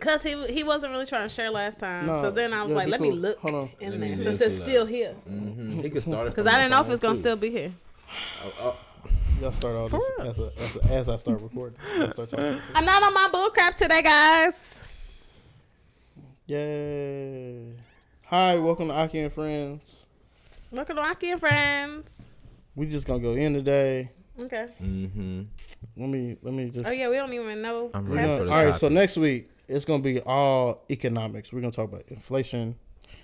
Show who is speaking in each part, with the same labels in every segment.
Speaker 1: Cause he wasn't really trying to share last time,
Speaker 2: No,
Speaker 1: so then I was like, let me look in there since it's still here.
Speaker 3: Mm-hmm. He could start it
Speaker 1: because I didn't know if it's gonna still be here.
Speaker 2: Y'all start all this as I start recording. Start talking.
Speaker 1: I'm not on my bullcrap today, guys.
Speaker 2: Yay! Hi, welcome to Akki and Friends.
Speaker 1: Welcome to Akki and Friends.
Speaker 2: We just gonna go in today.
Speaker 1: Okay.
Speaker 3: Mm-hmm.
Speaker 2: Let me just.
Speaker 1: Oh yeah, we don't even know.
Speaker 3: I'm ready for this
Speaker 2: all right,
Speaker 3: topic.
Speaker 2: so next week it's gonna be all economics. We're gonna talk about inflation.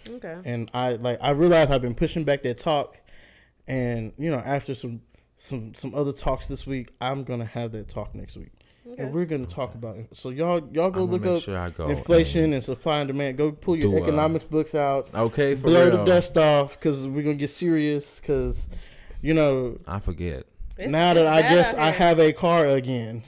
Speaker 1: Okay.
Speaker 2: And I realized I've been pushing back that talk, and after some other talks this week, I'm gonna have that talk next week. Okay. And we're gonna talk about it. So y'all go look up inflation and supply and demand. Go pull your economics books out.
Speaker 3: Okay, for
Speaker 2: blur
Speaker 3: real.
Speaker 2: the dust off because we're gonna get serious. Because
Speaker 3: I forget.
Speaker 2: Now that I guess I have a car again.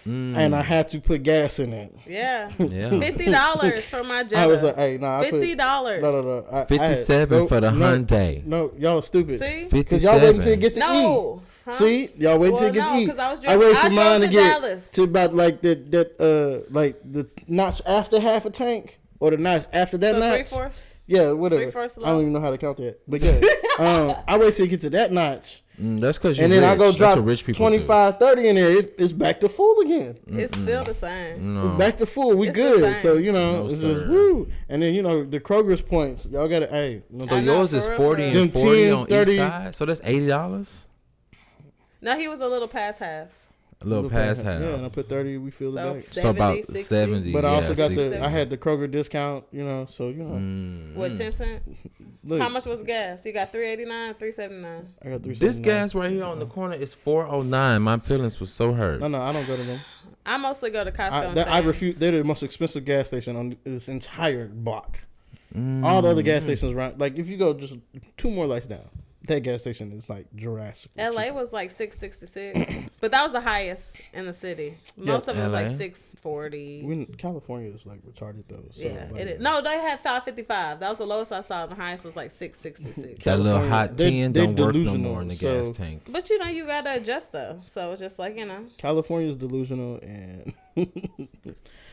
Speaker 2: And I had to put gas in it.
Speaker 1: Yeah. $50 for my Jetta.
Speaker 2: I was like, hey, nah.
Speaker 1: $50.
Speaker 2: No.
Speaker 3: 57 for the Hyundai.
Speaker 2: No, y'all are stupid.
Speaker 1: See?
Speaker 2: Because y'all wait until it gets to E.
Speaker 1: Huh?
Speaker 2: See, y'all wait until it gets to E.
Speaker 1: I
Speaker 2: wait for mine to get
Speaker 1: Dallas.
Speaker 2: to about like the notch after half a tank or the notch after that notch.
Speaker 1: 3/4.
Speaker 2: Yeah, whatever.
Speaker 1: 3/4
Speaker 2: I don't even know how to count that, but yeah. I wait till it get to that notch.
Speaker 3: That's because you're
Speaker 2: and then
Speaker 3: rich.
Speaker 2: I go drop
Speaker 3: rich
Speaker 2: 25, 30 in there. It's back to full again.
Speaker 1: It's still the same.
Speaker 2: No. It's back to full. We good. So it's just woo. And then the Kroger's points. Y'all gotta
Speaker 3: So yours is 40 and 40 on 30, each side. So that's $80.
Speaker 1: No, he was a little past half.
Speaker 3: A little past half.
Speaker 2: Yeah, and I put 30. We feel the back.
Speaker 3: So about
Speaker 1: 60.
Speaker 3: 70.
Speaker 2: But I also got
Speaker 3: 60.
Speaker 2: I had the Kroger discount. So
Speaker 1: What 10 cents? Look, how much was gas? You got $3.89, $3.79.
Speaker 2: I got $3.79.
Speaker 3: This gas right here on the corner is $4.09. My feelings was so hurt.
Speaker 2: No, I don't go to them.
Speaker 1: I mostly go to Costco.
Speaker 2: I refuse. They're the most expensive gas station on this entire block. All the other gas stations around, like if you go just 2 more lights down, that gas station is like Jurassic.
Speaker 1: LA was like $6.66, but that was the highest in the city. Most of it was like $6.40.
Speaker 2: California is like retarded though. So
Speaker 1: yeah, it is. No, they had $5.55. That was the lowest I saw, and the highest was like $6.66.
Speaker 3: That little hot tin don't work no more in the gas tank.
Speaker 1: But you gotta adjust though. So it's just like
Speaker 2: California is delusional, and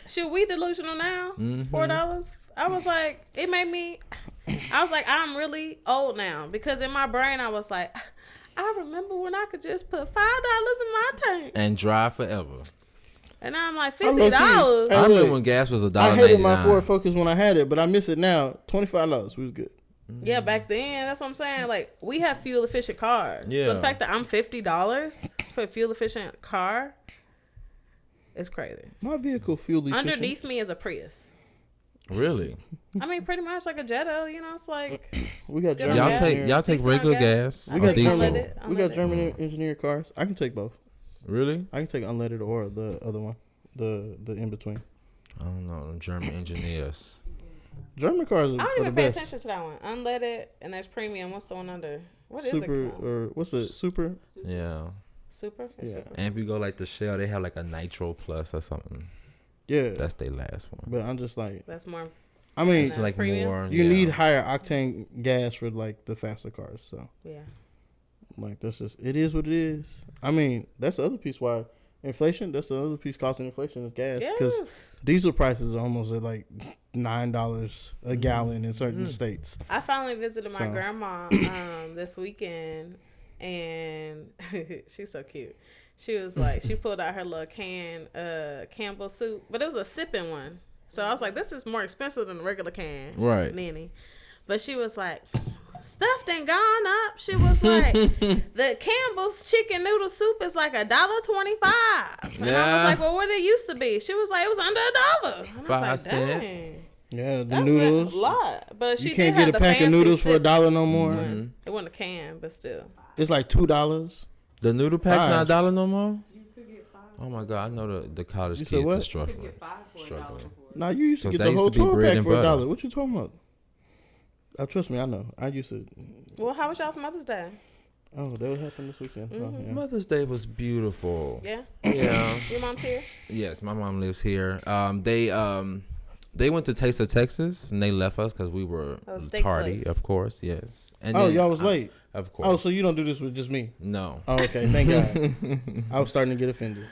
Speaker 1: should we delusional now? $4. I was like, I'm really old now because in my brain I was like, I remember when I could just put $5 in my tank
Speaker 3: and drive forever.
Speaker 1: And now I'm like $50.
Speaker 3: I remember when gas was $1.99.
Speaker 2: I hated my Ford Focus when I had it, but I miss it now. $25, we was good.
Speaker 1: Yeah, back then, that's what I'm saying. Like we have fuel efficient cars.
Speaker 3: Yeah. So
Speaker 1: the fact that I'm $50 for a fuel efficient car is crazy.
Speaker 2: My vehicle fuel efficient.
Speaker 1: Underneath me is a Prius.
Speaker 3: Really?
Speaker 1: I mean, pretty much like a Jetta. It's like
Speaker 2: we got
Speaker 3: y'all take regular gas.
Speaker 2: We got diesel. We got German engineered cars. I can take both.
Speaker 3: Really?
Speaker 2: I can take unleaded or the other one, the in between.
Speaker 3: I don't know. German engineers.
Speaker 2: German cars are the best.
Speaker 1: I don't even pay attention to that one. Unleaded and there's premium. What's the one under? What is it called?
Speaker 2: Or what's it? Super?
Speaker 3: Yeah.
Speaker 1: Super?
Speaker 2: Yeah.
Speaker 1: Super.
Speaker 3: And if you go like the Shell, they have like a Nitro Plus or something.
Speaker 2: Yeah.
Speaker 3: That's their last one.
Speaker 2: But I'm just like.
Speaker 1: That's more.
Speaker 2: I mean,
Speaker 3: it's like
Speaker 1: premium?
Speaker 3: more.
Speaker 2: You need higher octane gas for like the faster cars. So.
Speaker 1: Yeah.
Speaker 2: Like that's just it is what it is. I mean, that's the other piece why inflation. That's the other piece causing inflation is gas because diesel prices are almost at like $9 a gallon in certain states.
Speaker 1: I finally visited my grandma this weekend, and she's so cute. She was like, she pulled out her little can Campbell soup, but it was a sipping one. So I was like, this is more expensive than the regular can,
Speaker 3: right?
Speaker 1: Nanny, but she was like. Stuff done gone up. She was like, the Campbell's chicken noodle soup is like $1.25. And I was like, well, what it used to be? She was like, it was under $1. And
Speaker 3: 5
Speaker 1: I was like,
Speaker 3: cents.
Speaker 1: dang.
Speaker 2: Yeah, the noodles.
Speaker 1: A lot. But she
Speaker 2: you can't get a pack of noodles for $1 no more.
Speaker 1: Mm-hmm. It wasn't a can, but still.
Speaker 2: It's like $2.
Speaker 3: The noodle pack's not $1 no more? You could get 5. Oh my God, I know the college kids are struggling. You could get 5 for $1.
Speaker 2: Nah, you used to get the whole 12 pack for $1. What you talking about? Oh, trust me, I know. I used to.
Speaker 1: Well, how was y'all's Mother's Day?
Speaker 2: Oh, that would happen this weekend.
Speaker 1: Mm-hmm.
Speaker 2: Oh, yeah.
Speaker 3: Mother's Day was beautiful.
Speaker 1: Yeah?
Speaker 3: Yeah.
Speaker 1: Your mom's here?
Speaker 3: Yes, my mom lives here. They went to Taste of Texas, and they left us because we were tardy, place. Of course, yes. And
Speaker 2: y'all was late?
Speaker 3: Of course.
Speaker 2: Oh, so you don't do this with just me?
Speaker 3: No.
Speaker 2: Oh, okay. Thank God. I was starting to get offended.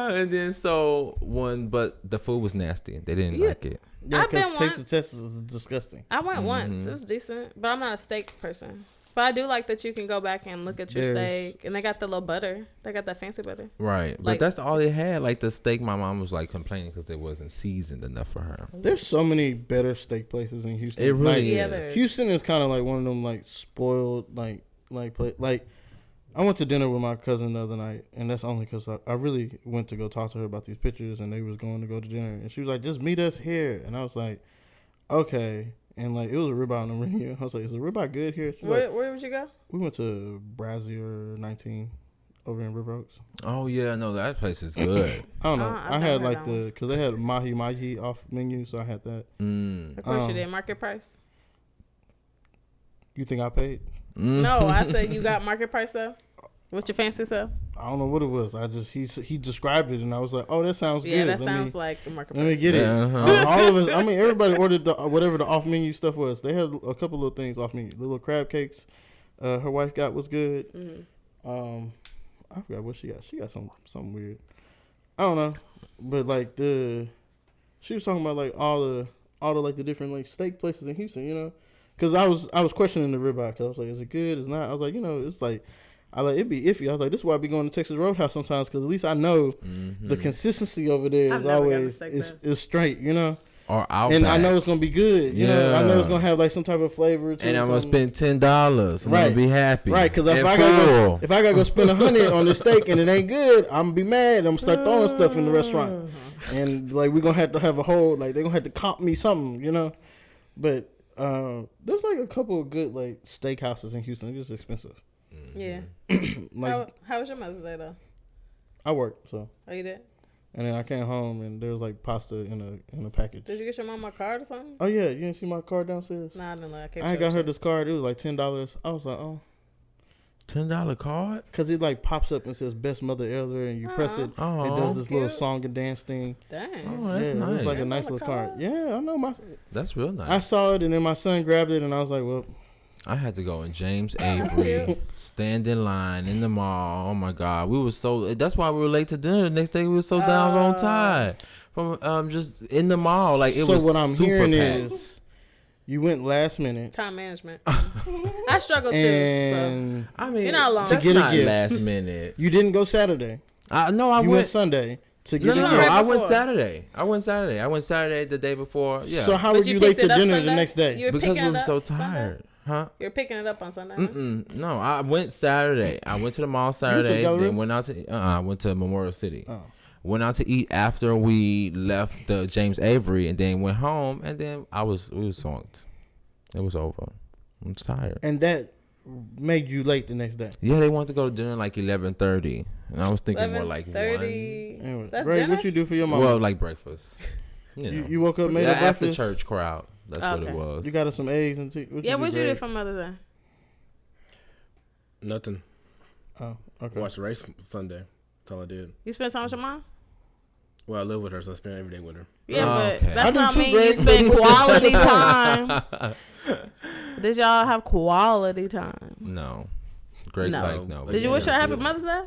Speaker 3: And then but the food was nasty. They didn't like it.
Speaker 2: Yeah, because Taste of Texas is disgusting.
Speaker 1: I went once. It was decent, but I'm not a steak person. But I do like that you can go back and look at your steak, and they got the little butter. They got that fancy butter.
Speaker 3: Right, but that's all they had. Like the steak, my mom was like complaining because it wasn't seasoned enough for her.
Speaker 2: There's so many better steak places in Houston.
Speaker 3: It really is.
Speaker 2: Houston is kind of like one of them like spoiled like I went to dinner with my cousin the other night, and that's only because I really went to go talk to her about these pictures, and they was going to go to dinner, and she was like, "Just meet us here," and I was like, "Okay." And like it was a ribeye on the menu. I was like, "Is the ribeye good here?"
Speaker 1: Where would you go?
Speaker 2: We went to Brazier 19 over in River Oaks.
Speaker 3: Oh yeah, no, that place is good.
Speaker 2: I don't know. I had like because they had mahi off menu, so I had that.
Speaker 1: Of course you did. Market price.
Speaker 2: You think I paid?
Speaker 1: No, I said you got market price though. What's your fancy stuff?
Speaker 2: I don't know what it was. He described it, and I was like, "Oh, that sounds good."
Speaker 1: Yeah, that sounds like the market price.
Speaker 2: Let me get it. All of us. I mean, everybody ordered whatever the off menu stuff was. They had a couple of things off menu. The little crab cakes. Her wife got was good. I forgot what she got. She got something weird. I don't know, but like she was talking about like all the like the different like steak places in Houston. You know, because I was questioning the ribeye. Cause I was like, is it good? It's not. I was like, it's like. It'd be iffy. I was like, this is why I be going to Texas Roadhouse sometimes, because at least I know the consistency over there is always is straight,
Speaker 3: Or Outback.
Speaker 2: And I know it's gonna be good. You know, I know it's gonna have like some type of flavor.
Speaker 3: And I'm gonna spend $10. I'm gonna be happy.
Speaker 2: Right, because if I gotta go spend $100 on this steak and it ain't good, I'm gonna be mad. I'm gonna start throwing stuff in the restaurant, and like we're gonna have to have a whole like they're gonna have to comp me something, But there's like a couple of good like steakhouses in Houston. It's just expensive.
Speaker 1: Yeah.
Speaker 2: Like,
Speaker 1: how was your Mother's Day though?
Speaker 2: I worked, so.
Speaker 1: Oh, you did?
Speaker 2: And then I came home and there was like pasta in a package.
Speaker 1: Did you get your mom a card or something?
Speaker 2: Oh yeah, you didn't see my card downstairs?
Speaker 1: Nah, I didn't know.
Speaker 2: I got her this card. It was like $10. I was like, oh.
Speaker 3: $10 card?
Speaker 2: Because it like pops up and says best mother ever, and you press it. It does this little song and dance thing.
Speaker 1: Dang.
Speaker 3: Oh, that's nice.
Speaker 2: It was like a nice little card. Yeah, I know.
Speaker 3: That's real nice.
Speaker 2: I saw it and then my son grabbed it and I was like, well.
Speaker 3: I had to go in James Avery, stand in line in the mall. Oh my God, we were so. That's why we were late to dinner. The next day we were so down tired from just in the mall. Like it was. So what I'm hearing is, you went last minute.
Speaker 1: Time management. I struggled too. So.
Speaker 2: I mean,
Speaker 1: you're not alone.
Speaker 2: To get a gift.
Speaker 3: Last minute.
Speaker 2: You didn't go Saturday.
Speaker 3: No, I went
Speaker 2: Sunday. No,
Speaker 3: I went Saturday. I went Saturday the day before. Yeah.
Speaker 2: So how were you late to dinner the next day?
Speaker 3: Because we were so tired.
Speaker 1: Sunday? Huh? You're picking it up on Sunday?
Speaker 3: No, I went Saturday. I went to the mall Saturday. Then went out to. I went to Memorial City. Oh. Went out to eat after we left the James Avery, and then went home. And then we was zonked. It was over. I'm tired.
Speaker 2: And that made you late the next day.
Speaker 3: Yeah, they wanted to go to dinner like 11:30, and I was thinking more like 1.
Speaker 2: Anyway, Ray, what you do for your mom?
Speaker 3: Well, like breakfast.
Speaker 2: You woke up, made a breakfast?
Speaker 3: After church crowd. That's what it was.
Speaker 2: You got us some eggs and tea.
Speaker 1: What'd you do for Mother's Day?
Speaker 4: Nothing.
Speaker 2: Oh, okay.
Speaker 4: Watched the race Sunday. That's all I did.
Speaker 1: You spent time with your mom?
Speaker 4: Well, I live with her, so I spend every day with her.
Speaker 1: Yeah, but that's not mean you spend quality time. Did y'all have quality time?
Speaker 3: No. Grace like no.
Speaker 1: Did you wish her happy Mother's Day?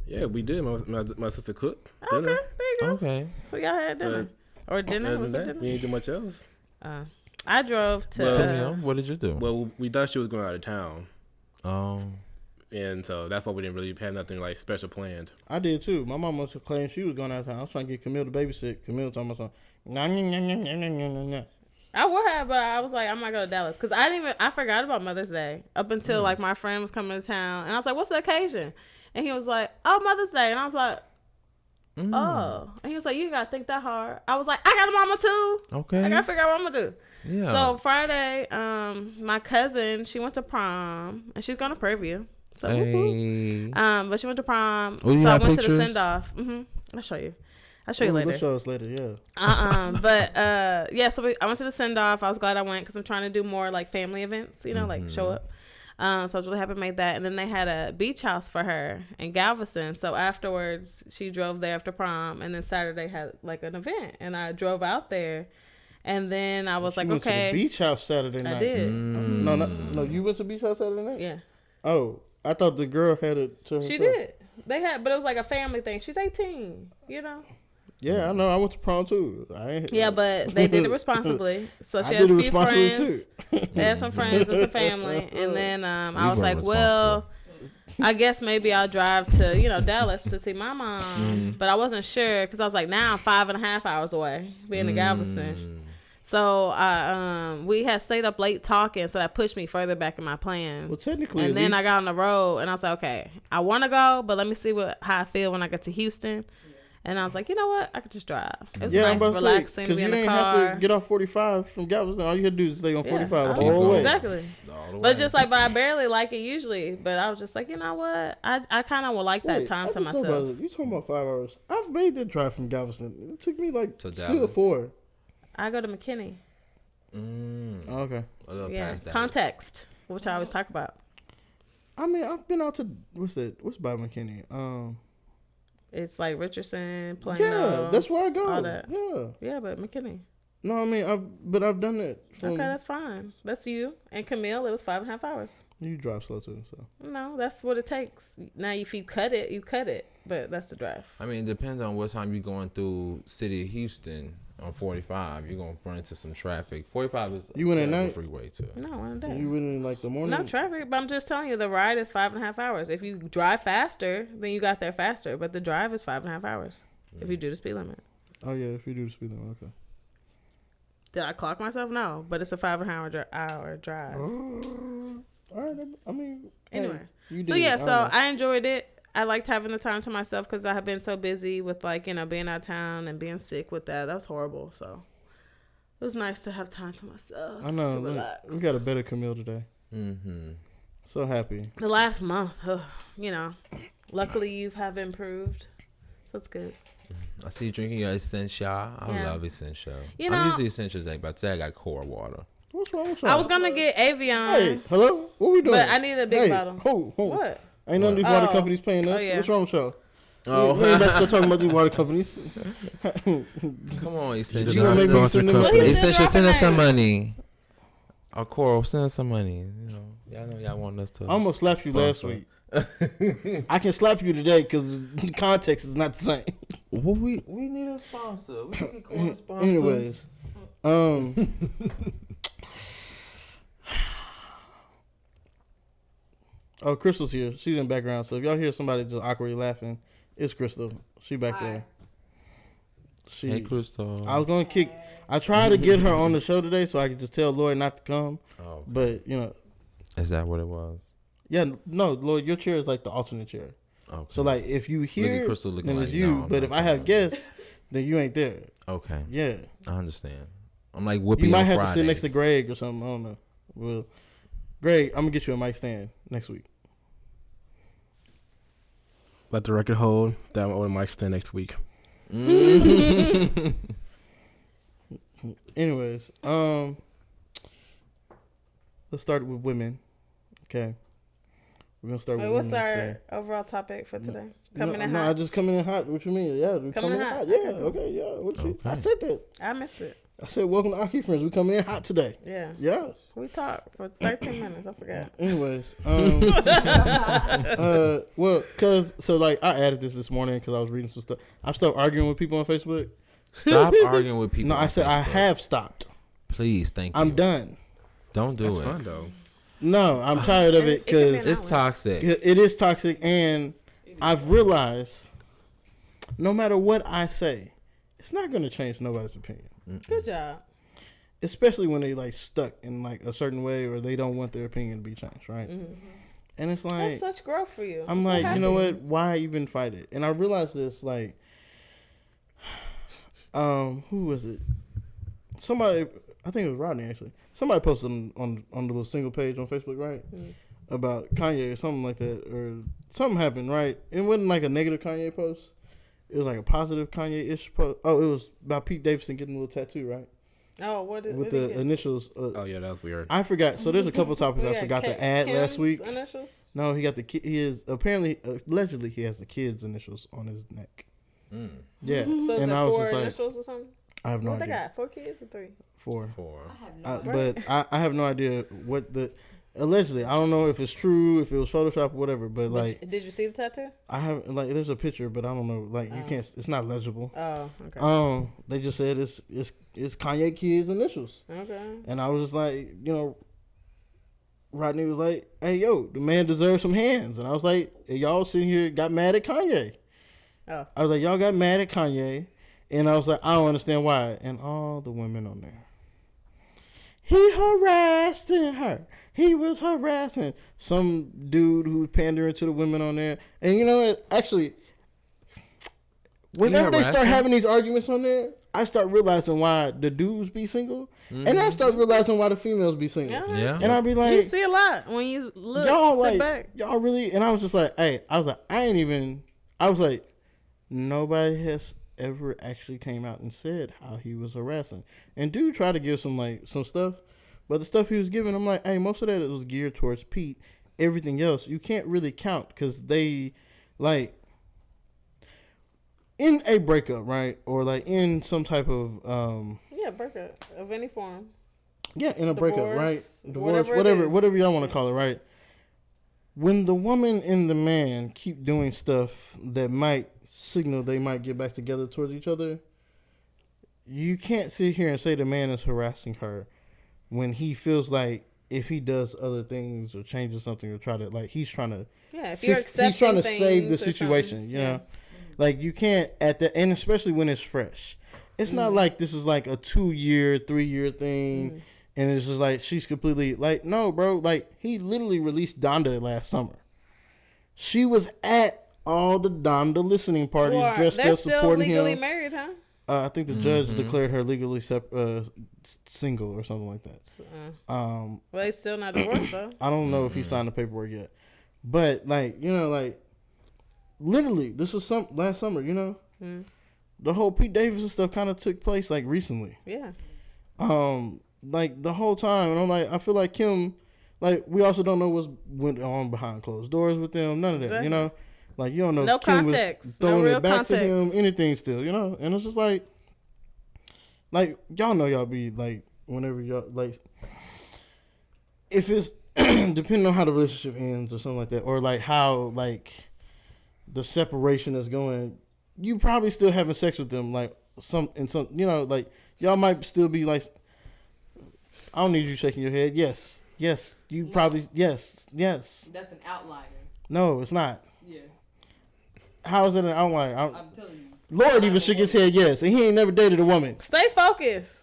Speaker 4: Yeah, we did. My sister cooked
Speaker 1: dinner. Okay, there you go.
Speaker 3: Okay.
Speaker 1: So y'all had dinner. Or dinner? Was it dinner?
Speaker 4: We didn't do much else.
Speaker 1: I drove to...
Speaker 3: what did you do?
Speaker 4: Well, we thought she was going out of town.
Speaker 3: Oh.
Speaker 4: And so that's why we didn't really have nothing like special planned.
Speaker 2: I did too. My mom must have claimed she was going out of town. I was trying to get Camille to babysit. Camille told me something.
Speaker 1: I would have, but I was like, I'm not going to Dallas. Because I forgot about Mother's Day up until like my friend was coming to town. And I was like, what's the occasion? And he was like, oh, Mother's Day. And I was like, oh. And he was like, you got to think that hard. I was like, I got a mama too.
Speaker 3: Okay.
Speaker 1: I got to figure out what I'm going to do.
Speaker 3: Yeah.
Speaker 1: So Friday, my cousin, she went to prom. And she's going to Prairie. So, but she went to prom. So I went to the send-off. I'll show you. I'll show you later.
Speaker 2: We'll show us later, yeah.
Speaker 1: But so I went to the send-off. I was glad I went because I'm trying to do more like family events, like show up. So I was really happy to make that. And then they had a beach house for her in Galveston. So afterwards, she drove there after prom. And then Saturday had like an event. And I drove out there. And then I was like,
Speaker 2: went
Speaker 1: okay.
Speaker 2: To the beach house Saturday night.
Speaker 1: I did.
Speaker 2: No, you went to the beach house Saturday night?
Speaker 1: Yeah.
Speaker 2: Oh, I thought the girl had it to herself.
Speaker 1: She did. but it was like a family thing. She's 18, you know.
Speaker 2: Yeah, I know. I went to prom too.
Speaker 1: But they did it responsibly. So she has a few friends.
Speaker 2: Too.
Speaker 1: They had some friends and some family, and then I was like, well, I guess maybe I'll drive to Dallas to see my mom, but I wasn't sure because I was like, now I'm 5.5 hours away, being in Galveston. So we had stayed up late talking, so that pushed me further back in my plans.
Speaker 2: Well, technically,
Speaker 1: and then I got on the road, and I was like, okay, I want to go, but let me see how I feel when I get to Houston. And I was like, you know what? I could just drive. It was nice, relaxing, be in the car. Because you didn't have to
Speaker 2: get off 45 from Galveston. All you had to do is stay on 45 the whole way.
Speaker 1: Exactly. But just like, but I barely like it usually. But I was just like, you know what? I kind of would like that time to myself.
Speaker 2: You talking about 5 hours? I've made that drive from Galveston. It took me like
Speaker 3: to
Speaker 2: still
Speaker 3: Dallas.
Speaker 2: 4.
Speaker 1: I go to McKinney.
Speaker 2: Okay.
Speaker 1: Yeah. Context, which I always talk about.
Speaker 2: I mean, I've been out to what's by McKinney?
Speaker 1: It's like Richardson, Plano.
Speaker 2: Yeah, that's where I go.
Speaker 1: All that.
Speaker 2: Yeah,
Speaker 1: but McKinney.
Speaker 2: No, I mean, I've done that.
Speaker 1: Okay, that's fine. That's you and Camille. It was 5.5 hours.
Speaker 2: You drive slow too, so.
Speaker 1: No, that's what it takes. Now, if you cut it, you cut it. But that's the drive.
Speaker 3: I mean, it depends on what time you're going through city of Houston on 45. You're going to run into some traffic. 45 is
Speaker 2: you went at night?
Speaker 3: freeway too.
Speaker 1: No, one day.
Speaker 2: You went in like the morning?
Speaker 1: No traffic, but I'm just telling you, the ride is 5.5 hours. If you drive faster, then you got there faster. But the drive is 5.5 hours if you do the speed limit.
Speaker 2: Oh, yeah, if you do the speed limit, okay.
Speaker 1: Did I clock myself? No, but it's a 5.5 hour drive.
Speaker 2: All right, I mean,
Speaker 1: anyway.
Speaker 2: Hey, you did.
Speaker 1: So yeah, I enjoyed it. I liked having the time to myself because I have been so busy with being out of town and being sick with that. That was horrible. So it was nice to have time to myself.
Speaker 2: I know.
Speaker 1: To relax.
Speaker 2: We got a better Camille today. So happy.
Speaker 1: The last month, luckily you have improved, so it's good.
Speaker 3: I see you drinking your Essential. I love Essential. I'm usually Essential today, but today I got core water.
Speaker 2: What's wrong with you?
Speaker 1: I was gonna get Avion.
Speaker 2: Hey, hello? What we doing?
Speaker 1: But I need a big bottle.
Speaker 2: Hold.
Speaker 1: What?
Speaker 2: Ain't none of these water companies paying us.
Speaker 1: Yeah.
Speaker 2: What's wrong with y'all?
Speaker 3: Oh,
Speaker 2: we ain't still talking about these water companies.
Speaker 3: Come on, Essential.
Speaker 4: Essential,
Speaker 3: send us some money. Our Coral, send us some money. Y'all know y'all want us to.
Speaker 2: I almost slapped you last week. I can slap you today because the context is not the same.
Speaker 3: Well, we need a sponsor. We can get Coral sponsors.
Speaker 2: Anyways, oh, Crystal's here. She's in the background. So if y'all hear somebody just awkwardly laughing, it's Crystal. She back there.
Speaker 3: Hey, Crystal.
Speaker 2: I tried to get her on the show today so I could just tell Lloyd not to come. Oh, okay. But,
Speaker 3: Is that what it was?
Speaker 2: Yeah, no, Lloyd, your chair is like the alternate chair. Okay. So, like, if you hear, then it's you. No, but if I have guests, then you ain't there.
Speaker 3: Okay.
Speaker 2: Yeah.
Speaker 3: I understand. I'm like whooping.
Speaker 2: You might have to sit next to Greg or something. I don't know. Well, Greg, I'm going to get you a mic stand next week.
Speaker 4: Let the record hold that I'm on a mic stand next week.
Speaker 2: Anyways, let's start with women. Okay. We're gonna start with women.
Speaker 1: What's our
Speaker 2: today.
Speaker 1: Overall topic for today?
Speaker 2: Coming in hot. I just coming in hot. What you mean? Yeah, we coming in hot. Yeah, okay, yeah. I said that.
Speaker 1: I missed it.
Speaker 2: I said, welcome to Akki Friends. We coming in hot today.
Speaker 1: Yeah.
Speaker 2: Yeah.
Speaker 1: We talked for 13 minutes. I forgot.
Speaker 2: Anyways, I added this morning because I was reading some stuff. I've stopped arguing with people on Facebook.
Speaker 3: Stop arguing with people.
Speaker 2: No, I said I have stopped.
Speaker 3: Please, thank you.
Speaker 2: I'm done.
Speaker 3: Don't do it.
Speaker 4: That's fun though.
Speaker 2: No, I'm tired of it because
Speaker 3: it's toxic.
Speaker 2: It is toxic, and I've realized no matter what I say, it's not going to change nobody's opinion.
Speaker 1: Good job.
Speaker 2: Especially when they like stuck in like a certain way or they don't want their opinion to be changed, right? Mm-hmm. And it's like
Speaker 1: that's such growth for you.
Speaker 2: I'm like, you know what? Why even fight it? And I realized this like, who was it? Somebody, I think it was Rodney actually. Somebody posted on the little single page on Facebook, right? Mm. About Kanye or something like that, or something happened, right? It wasn't like a negative Kanye post. It was like a positive Kanye-ish post. Oh, it was about Pete Davidson getting a little tattoo, right?
Speaker 1: Oh, what is
Speaker 2: with the initials?
Speaker 4: Oh yeah, that was weird.
Speaker 2: I forgot. So there's a couple topics I forgot to add last week.
Speaker 1: Initials?
Speaker 2: No, he got the he is apparently allegedly he has the kid's initials on his neck. Mm. Yeah,
Speaker 1: so
Speaker 2: and
Speaker 1: is it
Speaker 2: I was
Speaker 1: 4
Speaker 2: just like,
Speaker 1: initials or something?
Speaker 2: I have no idea.
Speaker 1: They got 4 kids or 3?
Speaker 2: 4.
Speaker 3: I
Speaker 1: have no idea.
Speaker 2: But I have no idea what the Allegedly, I don't know if it's true, if it was Photoshop or whatever, but like,
Speaker 1: did you see the tattoo?
Speaker 2: I haven't. Like, there's a picture, but I don't know. Like, you can't. It's not legible.
Speaker 1: Oh, okay.
Speaker 2: They just said it's Kanye Kid's initials.
Speaker 1: Okay.
Speaker 2: And I was just like, you know, Rodney was like, "Hey, yo, the man deserves some hands," and I was like, hey, "Y'all sitting here got mad at Kanye."
Speaker 1: Oh.
Speaker 2: I was like, "Y'all got mad at Kanye," and I was like, "I don't understand why." And all the women on there, he harassed her. He was harassing some dude who was pandering to the women on there. And you know what? Actually, whenever they start having these arguments on there, I start realizing why the dudes be single. Mm-hmm. And I start realizing why the females be single.
Speaker 1: Yeah.
Speaker 2: And I'll be like...
Speaker 1: You see a lot when you look, sit back.
Speaker 2: Y'all really... And I was just like, hey, I was like, nobody has ever actually came out and said how he was harassing. And dude tried to give some stuff. But the stuff he was giving, I'm like, hey, most of that was geared towards Pete. Everything else, you can't really count because they, like, in a breakup, right? Or, like, in some type of...
Speaker 1: breakup of any form.
Speaker 2: Yeah, in a breakup, right? Divorce, whatever y'all want to call it, right? When the woman and the man keep doing stuff that might signal they might get back together towards each other, you can't sit here and say the man is harassing her when he feels like if he does other things or changes something or try to, like, he's trying to... Yeah, if you're accepting he's trying to save the situation, you know? Like, you can't, and especially when it's fresh. It's not like this is like a 2-year, 3-year thing, and it's just like, she's completely, like, no, bro. Like, he literally released Donda last summer. She was at all the Donda listening parties dressed up supporting him. They're still legally married, huh? I think the judge declared her legally single or something like that.
Speaker 1: Well, he's still not divorced though.
Speaker 2: I don't know if he signed the paperwork yet, but like, you know, like literally, this was last summer. You know, the whole Pete Davidson stuff kind of took place like recently.
Speaker 1: Yeah.
Speaker 2: Like the whole time, and I'm like, I feel like Kim, like we also don't know what went on behind closed doors with them. None of that, exactly. You know. Like, you don't know if Kim was throwing it back to him, anything still, you know? And it's just like, y'all know y'all be, like, whenever y'all, like, if it's, depending on how the relationship ends or something like that, or, like, how, like, the separation is going, you probably still having sex with them, like, you know, like, y'all might still be, like, I don't need you shaking your head. Yes, you probably, yes.
Speaker 5: That's an outlier.
Speaker 2: No, it's not.
Speaker 5: Yes.
Speaker 2: How is it an outlier?
Speaker 5: I'm telling you.
Speaker 2: Lord even shook his head yes, and he ain't never dated a woman.
Speaker 1: Stay focused.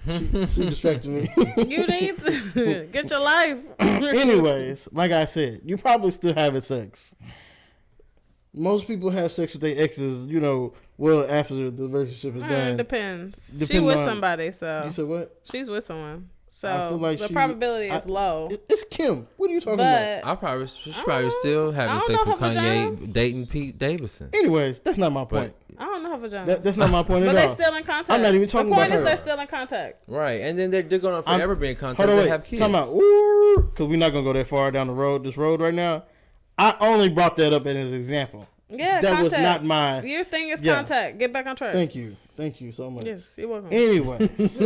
Speaker 2: She distracted me.
Speaker 1: You need to get your life.
Speaker 2: Anyways, like I said, you probably still having sex. Most people have sex with their exes, you know, well after the relationship is done.
Speaker 1: It depends. She with somebody, so.
Speaker 2: You said what?
Speaker 1: She's with someone. So I feel like the probability is low.
Speaker 2: It's Kim. What are you talking about?
Speaker 3: She's probably still having sex with Kanye, dating Pete Davidson.
Speaker 2: Anyways, that's not my point.
Speaker 1: I don't know her vagina.
Speaker 2: That's not my point at all.
Speaker 1: But they're still in contact.
Speaker 2: I'm not even talking about her.
Speaker 1: The point is they're still in contact.
Speaker 3: Right, and then they're going to forever be in contact. They have kids.
Speaker 2: Talking about, because we're not going to go that far down this road right now. I only brought that up as an example.
Speaker 1: Yeah,
Speaker 2: that
Speaker 1: contact.
Speaker 2: Was not my...
Speaker 1: Your thing is contact. Get back on track.
Speaker 2: Thank you so much.
Speaker 1: Yes, you're welcome.
Speaker 2: Anyways.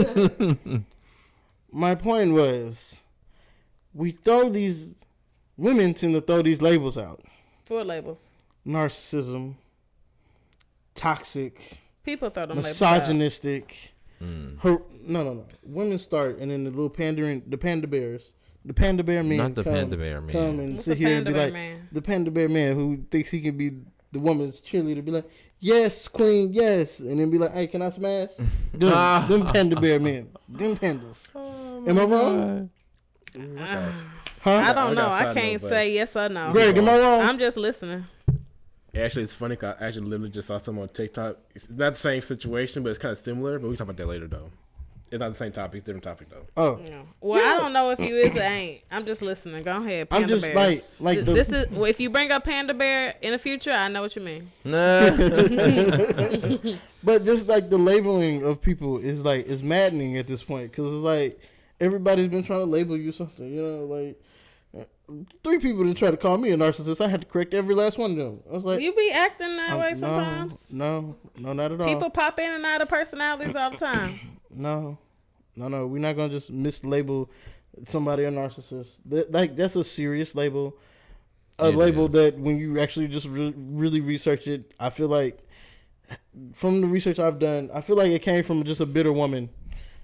Speaker 2: My point was, women tend to throw these labels out.
Speaker 1: What labels?
Speaker 2: Narcissism, toxic,
Speaker 1: people throw them
Speaker 2: misogynistic. No. Women start, and then the little the panda bears, the panda bear men.
Speaker 3: Not the panda bear man.
Speaker 2: Come and sit here and be like, the panda bear man who thinks he can be the woman's cheerleader, be like, yes, queen, yes. And then be like, hey, can I smash? Them panda bear men. Them pandas. Am I wrong?
Speaker 1: I don't know. I can't say yes or no.
Speaker 2: Greg, am I wrong?
Speaker 1: I'm just listening.
Speaker 4: Actually, it's funny because I actually literally just saw someone on TikTok. It's not the same situation, but it's kind of similar. But we can talk about that later, though. It's not the same topic. It's a different topic, though.
Speaker 2: Oh.
Speaker 1: Yeah. Well, I don't know if you is or ain't. I'm just listening. Go ahead, Panda
Speaker 2: I'm just
Speaker 1: Bears.
Speaker 2: like
Speaker 1: this is if you bring up Panda Bear in the future, I know what you mean.
Speaker 2: But just like the labeling of people is maddening at this point because it's like everybody's been trying to label you something. You know, like 3 people didn't try to call me a narcissist. I had to correct every last one of them. I was like,
Speaker 1: you be acting that way sometimes.
Speaker 2: No, not at all.
Speaker 1: People pop in and out of personalities all the time.
Speaker 2: No. We're not gonna just mislabel somebody a narcissist. That's a serious label. A label that when you actually just really research it, I feel like from the research I've done, I feel like it came from just a bitter woman.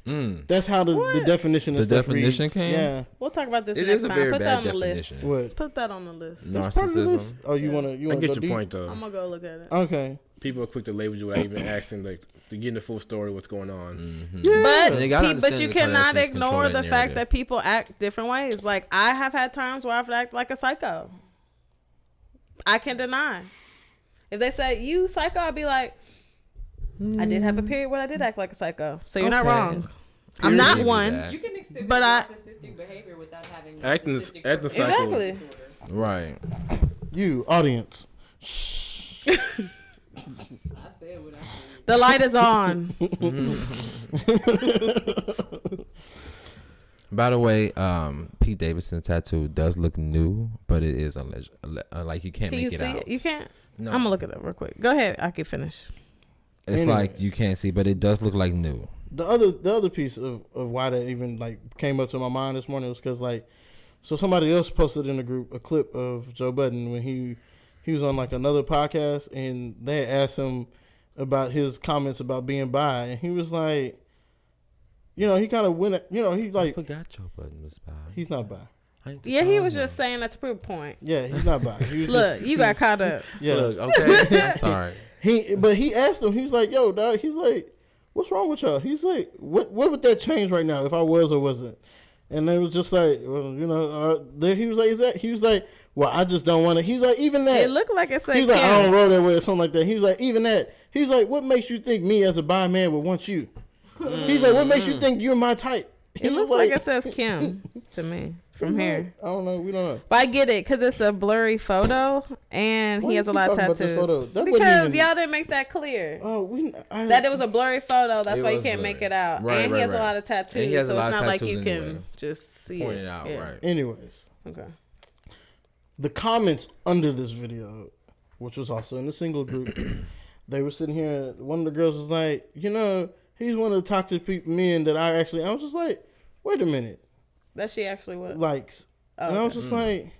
Speaker 2: That's how the definition of stuff reads.
Speaker 3: Came?
Speaker 2: Yeah.
Speaker 1: We'll talk about this
Speaker 3: it
Speaker 1: next
Speaker 3: is a
Speaker 1: time.
Speaker 3: very
Speaker 1: Put that
Speaker 3: bad
Speaker 1: on the
Speaker 3: definition.
Speaker 1: list.
Speaker 2: What?
Speaker 1: Put that on the list.
Speaker 3: Narcissism.
Speaker 2: Oh, you wanna
Speaker 4: I
Speaker 2: go
Speaker 4: get your
Speaker 2: deep?
Speaker 4: point though.
Speaker 1: I'm gonna go look at it.
Speaker 2: Okay.
Speaker 4: People are quick to label you without even asking, like, to get in the full story of what's going on.
Speaker 3: Mm-hmm.
Speaker 2: Yeah.
Speaker 1: But you cannot ignore the fact that people act different ways. Like, I have had times where I've acted like a psycho. I can deny. If they say, you psycho, I'd be like, I did have a period where I did act like a psycho. So you're not wrong. I'm not one.
Speaker 5: You can exhibit
Speaker 1: But
Speaker 5: narcissistic behavior without having
Speaker 4: Acting
Speaker 5: narcissistic
Speaker 1: Exactly.
Speaker 5: disorder.
Speaker 3: Right.
Speaker 2: You, audience.
Speaker 5: I said what I said.
Speaker 1: The light is on.
Speaker 3: By the way, Pete Davidson's tattoo does look new, but it is like you can't
Speaker 1: Can
Speaker 3: make
Speaker 1: you
Speaker 3: it
Speaker 1: see
Speaker 3: out.
Speaker 1: it? You can't?
Speaker 3: No.
Speaker 1: I'm going to look it up real quick. Go ahead. I can finish.
Speaker 3: It's like you can't see, but it does look like new.
Speaker 2: The other piece of why that even like came up to my mind this morning was because like, so somebody else posted in the group a clip of Joe Budden when he was on like another podcast, and they asked him about his comments about being bi, and he was like, you know, he kind of went, you know, he like,
Speaker 3: I forgot Joe Budden was bi.
Speaker 2: He's not bi.
Speaker 1: Yeah, he was just saying that to prove a point.
Speaker 2: Yeah, he's not bi. He was
Speaker 1: Look,
Speaker 2: just,
Speaker 1: you got caught up.
Speaker 2: Yeah.
Speaker 3: Look, okay. I'm sorry.
Speaker 2: But he asked him, he was like, yo, dog, he's like, what's wrong with y'all? He's like, what would that change right now if I was or wasn't? And they was just like, well, you know, he was like, is that? He was like, well, I just don't want to. He's like, even that.
Speaker 1: It looked like it said
Speaker 2: He was like,
Speaker 1: Kim.
Speaker 2: I don't roll that way or something like that. He was like, even that. He's like, what makes you think me as a bi man would want you? He's like, what makes you think you're my type?
Speaker 1: It looks like it says Kim to me from here.
Speaker 2: I don't know. We don't know.
Speaker 1: But I get it because it's a blurry photo and
Speaker 2: Why
Speaker 1: he has
Speaker 2: you
Speaker 1: a lot of
Speaker 2: talking about this
Speaker 1: tattoos.
Speaker 2: photo? That wasn't
Speaker 1: Because
Speaker 2: even-
Speaker 1: y'all didn't make that clear.
Speaker 2: Oh,
Speaker 1: That it was a blurry photo. That's
Speaker 3: It
Speaker 1: why you
Speaker 3: was
Speaker 1: can't
Speaker 3: blurry.
Speaker 1: make it out.
Speaker 3: Right,
Speaker 1: and
Speaker 3: right,
Speaker 1: he has a
Speaker 3: right.
Speaker 1: lot of tattoos.
Speaker 3: And he has a
Speaker 1: so
Speaker 3: lot
Speaker 1: it's
Speaker 3: of
Speaker 1: not like
Speaker 3: tattoos
Speaker 1: you can
Speaker 3: anyway.
Speaker 1: just see
Speaker 3: Point
Speaker 1: it.
Speaker 3: it out,
Speaker 1: Yeah.
Speaker 3: right.
Speaker 2: Anyways,
Speaker 1: Okay.
Speaker 2: the comments under this video, which was also in the single group, they were sitting here. One of the girls was like, you know, he's one of the toxic men that I was just like, wait a minute.
Speaker 1: That she actually was.
Speaker 2: Likes.
Speaker 1: Oh,
Speaker 2: And I was just like,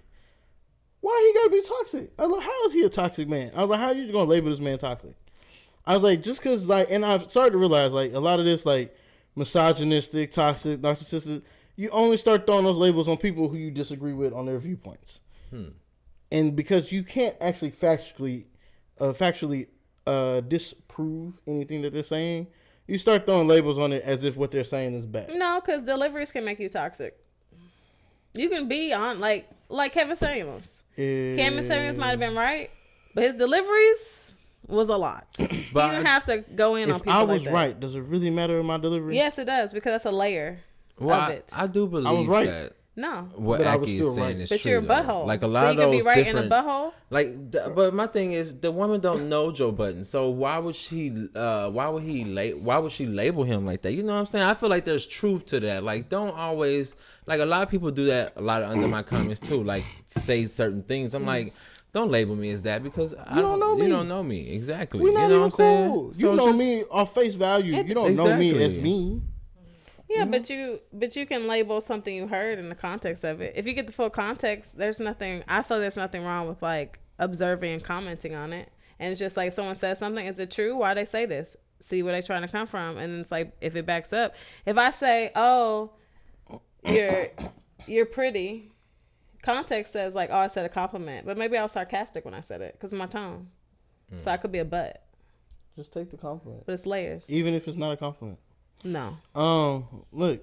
Speaker 2: why he gotta be toxic? I was like, how is he a toxic man? I was like, how are you gonna label this man toxic? I was like, just cause like, and I've started to realize like a lot of this like misogynistic, toxic, narcissistic, you only start throwing those labels on people who you disagree with on their viewpoints. And because you can't actually factually disprove anything that they're saying, you start throwing labels on it as if what they're saying is bad.
Speaker 1: No, because deliveries can make you toxic. You can be on like Kevin Samuels. Kevin Samuels might have been right, but his deliveries was a lot.
Speaker 3: But
Speaker 1: you don't have to go in on
Speaker 2: If
Speaker 1: people
Speaker 2: I
Speaker 1: like
Speaker 2: was
Speaker 1: that.
Speaker 2: right, does it really matter in my delivery?
Speaker 1: Yes, it does because that's a layer of it.
Speaker 3: I do believe
Speaker 2: I was right.
Speaker 3: that
Speaker 1: No,
Speaker 3: what
Speaker 2: But I was
Speaker 3: Akki
Speaker 2: still
Speaker 3: is saying
Speaker 2: right.
Speaker 3: is
Speaker 1: but
Speaker 3: true.
Speaker 1: you're a
Speaker 3: though.
Speaker 1: butthole.
Speaker 3: Like a
Speaker 1: so
Speaker 3: lot
Speaker 1: you
Speaker 3: of
Speaker 1: can
Speaker 3: those
Speaker 1: be right
Speaker 3: different.
Speaker 1: in a butthole.
Speaker 3: Like, but my thing is, the woman don't know Joe Budden, so why would she? Why would she label him like that? You know what I'm saying? I feel like there's truth to that. Like, don't always like a lot of people do that. A lot of under my comments too, like say certain things. I'm like, don't label me as that because I
Speaker 2: don't know me.
Speaker 3: You don't know me exactly.
Speaker 2: We're not
Speaker 3: you know
Speaker 2: even
Speaker 3: what I'm
Speaker 2: cool.
Speaker 3: saying?
Speaker 2: You know me off face value. You don't know me as
Speaker 3: Exactly.
Speaker 2: me.
Speaker 1: Yeah, but you can label something you heard in the context of it. If you get the full context, there's nothing. I feel there's nothing wrong with like observing and commenting on it. And it's just like if someone says something, is it true? Why they say this? See where they're trying to come from, and it's like if it backs up. If I say, "Oh, you're pretty," context says like, "Oh, I said a compliment," but maybe I was sarcastic when I said it because of my tone. So I could be a butt,
Speaker 2: Just take the compliment,
Speaker 1: but it's layers.
Speaker 2: even if it's not a compliment.
Speaker 1: No.
Speaker 2: Look.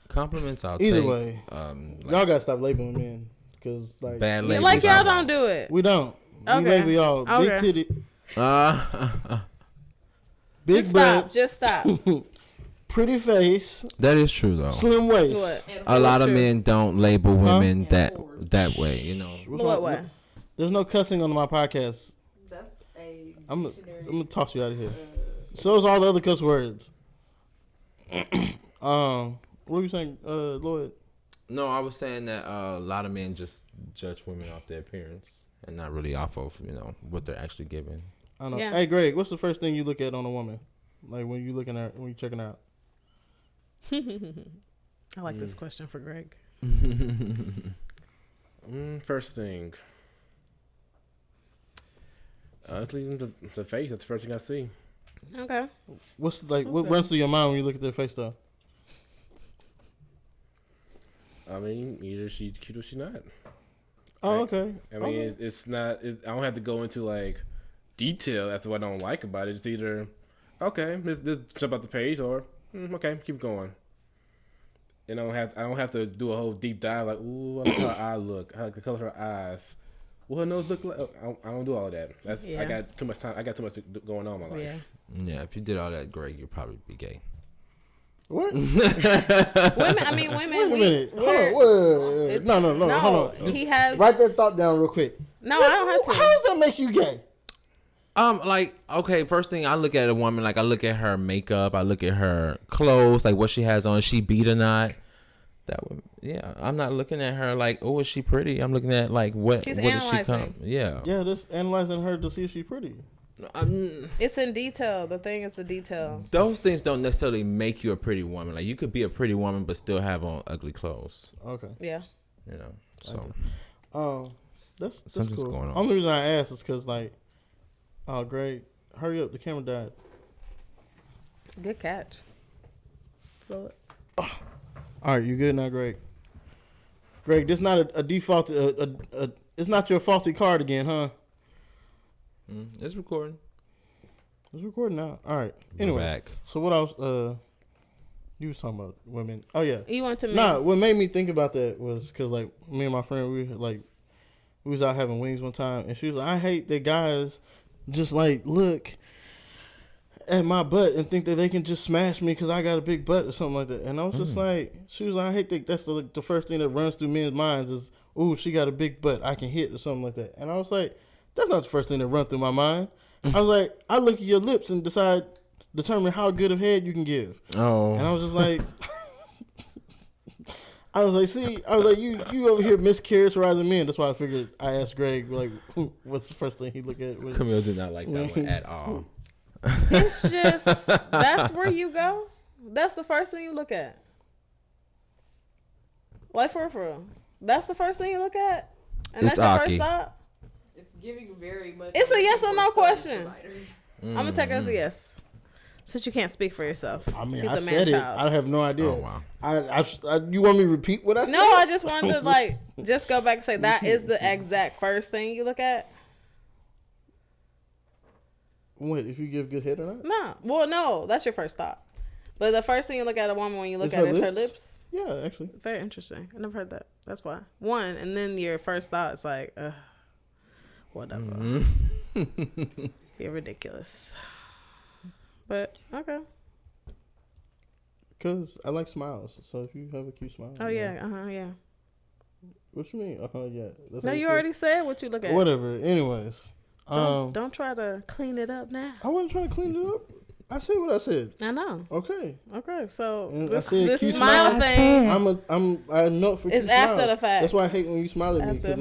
Speaker 3: Compliments I'll
Speaker 2: Either
Speaker 3: take.
Speaker 2: way,
Speaker 3: Like
Speaker 2: y'all gotta stop labeling men because like
Speaker 3: bad labels.
Speaker 1: Like y'all
Speaker 3: I
Speaker 1: don't do it.
Speaker 2: we don't. We
Speaker 1: Okay.
Speaker 2: label y'all
Speaker 1: Okay.
Speaker 2: big titty, big
Speaker 1: Just stop.
Speaker 2: butt,
Speaker 1: Just stop.
Speaker 2: pretty face,
Speaker 3: That is true though.
Speaker 2: slim waist.
Speaker 1: What?
Speaker 3: A lot of
Speaker 1: True.
Speaker 3: men don't label women
Speaker 5: Huh?
Speaker 3: that way. You know.
Speaker 1: What way?
Speaker 2: There's no cussing on my podcast.
Speaker 5: That's a
Speaker 2: I'm
Speaker 5: dictionary.
Speaker 2: gonna toss you out of here. So is all the other cuss words. What were you saying, Lloyd?
Speaker 3: No, I was saying that a lot of men just judge women off their appearance and not really off of what they're actually giving.
Speaker 2: I don't know.
Speaker 1: Yeah.
Speaker 2: Hey, Greg, what's the first thing you look at on a woman? Like when you checking out?
Speaker 1: I like this question for Greg.
Speaker 4: First thing. Let's leave them the face. That's the first thing I see.
Speaker 1: Okay.
Speaker 2: What's like? What runs through your mind when you look at their face, though?
Speaker 4: I mean, either she's cute or she's not.
Speaker 2: Oh, okay.
Speaker 4: I mean, it's not. I don't have to go into like detail as to what I don't like about it. It's either okay, let's jump out the page, or okay, keep going. And I don't have to do a whole deep dive like, ooh, I like how her eye look, how the color of her eyes, what her nose look like. I don't do all that. I got too much time. I got too much going on in my life.
Speaker 3: Yeah, if you did all that, Greg, you'd probably be gay.
Speaker 2: What?
Speaker 1: Women. Wait a
Speaker 2: minute. Hold on. No. Hold on.
Speaker 1: He has.
Speaker 2: Write that thought down real quick.
Speaker 1: No, I don't have to.
Speaker 2: How does that make you gay?
Speaker 3: Like, okay, first thing I look at a woman, like I look at her makeup, I look at her clothes, like what she has on, is she beat or not. That would, yeah. I'm not looking at her like, oh, is she pretty? I'm looking at like what does she come? Yeah.
Speaker 2: Yeah, just analyzing her to see if she's pretty.
Speaker 1: It's in detail. The thing is the detail.
Speaker 3: Those things don't necessarily make you a pretty woman. Like you could be a pretty woman but still have on ugly clothes.
Speaker 2: Okay.
Speaker 1: Yeah.
Speaker 3: You know. So
Speaker 2: that's
Speaker 3: something's
Speaker 2: cool.
Speaker 3: going on.
Speaker 2: Only reason I asked is because like, oh, Greg, hurry up! The camera died.
Speaker 1: Good catch. Blow it.
Speaker 2: All right, you good now, Greg? Greg, this not a default. It's not your faulty card again, huh?
Speaker 3: It's recording.
Speaker 2: It's recording now. All right. Anyway,
Speaker 3: back.
Speaker 2: So what else? You was talking about women. Oh yeah.
Speaker 1: You want to?
Speaker 2: What made me think about that was because like me and my friend, we was out having wings one time, and she was like, I hate that guys just like look at my butt and think that they can just smash me because I got a big butt or something like that. And I was just like, she was like, I hate that. That's the first thing that runs through men's minds is, ooh, she got a big butt, I can hit or something like that. And I was like, that's not the first thing that runs through my mind. I was like, I look at your lips and determine how good of head you can give. Oh. And I was just like, you over here mischaracterizing me, and that's why I figured I asked Greg, like, what's the first thing he look at?
Speaker 3: Camille did not like that one at all.
Speaker 1: It's just, that's where you go. That's the first thing you look at. Like, for real. That's the first thing you look at? And
Speaker 3: it's
Speaker 1: that's your
Speaker 3: Akki.
Speaker 1: first thought?
Speaker 5: It's giving very much.
Speaker 1: It's a yes or no question. I'm going to take it as a yes. Since you can't speak for yourself.
Speaker 2: I mean, I said it. I have no idea. Oh,
Speaker 3: wow.
Speaker 2: You want me to repeat what I said?
Speaker 1: No, I just wanted to, just go back and say that is the exact first thing you look at.
Speaker 2: What, if you give good head or not?
Speaker 1: No. Well, no, that's your first thought. But the first thing you look at a woman when you look at is her lips?
Speaker 2: Yeah, actually.
Speaker 1: Very interesting. I never heard that. That's why. One, and then your first thought is like, whatever. Mm-hmm. You're ridiculous. But, okay.
Speaker 2: Because I like smiles. So if you have a cute smile.
Speaker 1: Oh, yeah. Yeah.
Speaker 2: What you mean? Yeah.
Speaker 1: No, you already said what you look at.
Speaker 2: Whatever. Anyways.
Speaker 1: Don't try to clean it up now.
Speaker 2: I wasn't trying to clean it up. I said what I said.
Speaker 1: I know.
Speaker 2: Okay.
Speaker 1: So
Speaker 2: and
Speaker 1: this
Speaker 2: smile
Speaker 1: thing,
Speaker 2: I know for
Speaker 1: it's after
Speaker 2: smile.
Speaker 1: the fact.
Speaker 2: That's why I hate when you smile at me because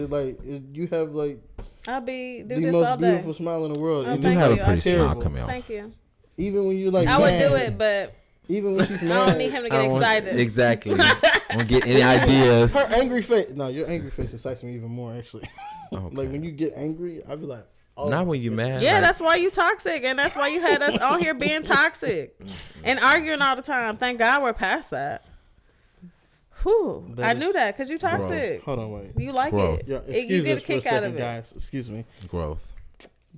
Speaker 2: you have like
Speaker 1: I'll do
Speaker 2: the
Speaker 1: this
Speaker 2: most
Speaker 1: all day.
Speaker 2: beautiful smile in the world.
Speaker 3: You do have a pretty smile, Camille.
Speaker 1: Thank you.
Speaker 2: Even when you're like,
Speaker 1: I would do it, but
Speaker 2: even when she's mad,
Speaker 1: I don't need him to get excited.
Speaker 3: Exactly. Don't get any ideas.
Speaker 2: Her angry face. No, your angry face excites me even more. Actually, okay. Like when you get angry, I be like.
Speaker 3: Oh, not when you mad.
Speaker 1: Yeah, that's why you toxic, and that's why you had us on here being toxic and arguing all the time. Thank God we're past that. Whew, I knew that because you toxic.
Speaker 2: Growth. Hold on, wait.
Speaker 1: You like
Speaker 3: Growth.
Speaker 1: it.
Speaker 2: Yeah,
Speaker 1: you get a kick out of it,
Speaker 2: guys. Excuse me.
Speaker 3: Growth.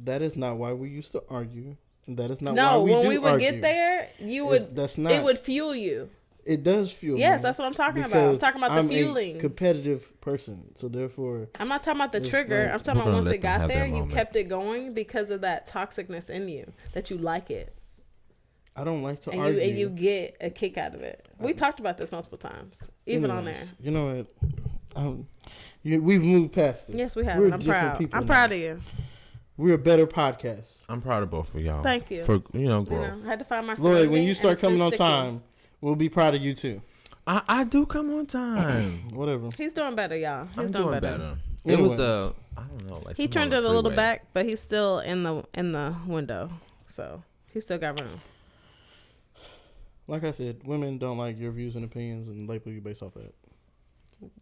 Speaker 2: That is not why we used to argue, and that is not
Speaker 1: why
Speaker 2: we
Speaker 1: when we would
Speaker 2: argue.
Speaker 1: get there, you would.
Speaker 2: That's not.
Speaker 1: It would fuel you.
Speaker 2: It does fuel.
Speaker 1: Yes,
Speaker 2: me
Speaker 1: that's what I'm talking about. I'm talking about the fueling.
Speaker 2: I'm a competitive person, so therefore.
Speaker 1: I'm not talking about the trigger. I'm talking about once it got there, you kept it going because of that toxicness in you, that you like it.
Speaker 2: I don't like to argue.
Speaker 1: And you get a kick out of it. We talked about this multiple times, even on there.
Speaker 2: You know what? We've moved past this.
Speaker 1: Yes, we have. I'm proud. I'm proud of you.
Speaker 2: We're a better podcast.
Speaker 3: I'm proud of both of y'all.
Speaker 1: Thank you.
Speaker 3: For growth.
Speaker 1: I had to find myself.
Speaker 2: Lloyd, when you start coming on time, we'll be proud of you too.
Speaker 3: I do come on time.
Speaker 2: Whatever.
Speaker 1: He's doing better, y'all. He's doing better.
Speaker 3: It was I don't know.
Speaker 1: He turned it a little back, but he's still in the window, so he still got room.
Speaker 2: Like I said, women don't like your views and opinions and label you based off that.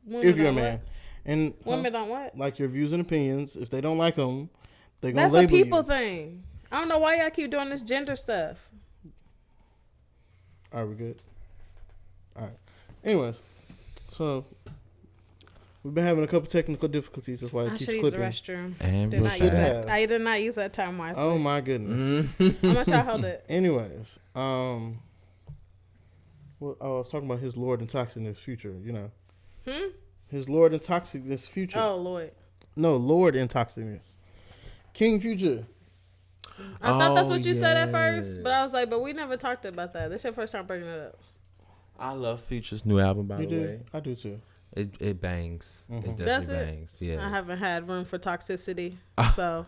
Speaker 1: Women
Speaker 2: If you're a
Speaker 1: don't
Speaker 2: man.
Speaker 1: what?
Speaker 2: And
Speaker 1: Women don't what?
Speaker 2: like your views and opinions. If they don't like them, they're going to
Speaker 1: That's
Speaker 2: label you.
Speaker 1: a people thing. I don't know why y'all keep doing this gender stuff.
Speaker 2: All right, we good? All right. Anyways, so we've been having a couple technical difficulties. That's why
Speaker 1: I
Speaker 2: it
Speaker 1: should
Speaker 2: keeps
Speaker 1: use the
Speaker 2: clipping.
Speaker 1: restroom.
Speaker 3: And
Speaker 1: Did
Speaker 3: we're
Speaker 1: not use
Speaker 2: back.
Speaker 1: that. I did not use that term wisely.
Speaker 2: Oh my goodness.
Speaker 1: How much y'all hold it?
Speaker 2: Anyways, well, I was talking about his Lord and Toxicness future, you know. His Lord and Toxicness future.
Speaker 1: Oh, Lord.
Speaker 2: No, Lord and Toxicness. King Future.
Speaker 1: I thought that's what you said at first, but I was like, but we never talked about that. This your first time bringing it up.
Speaker 3: I love Future's new album, by
Speaker 2: You
Speaker 3: the
Speaker 2: do?
Speaker 3: way.
Speaker 2: I do too.
Speaker 3: It bangs. It definitely
Speaker 1: Does it?
Speaker 3: bangs. Yes.
Speaker 1: I haven't had room for toxicity, so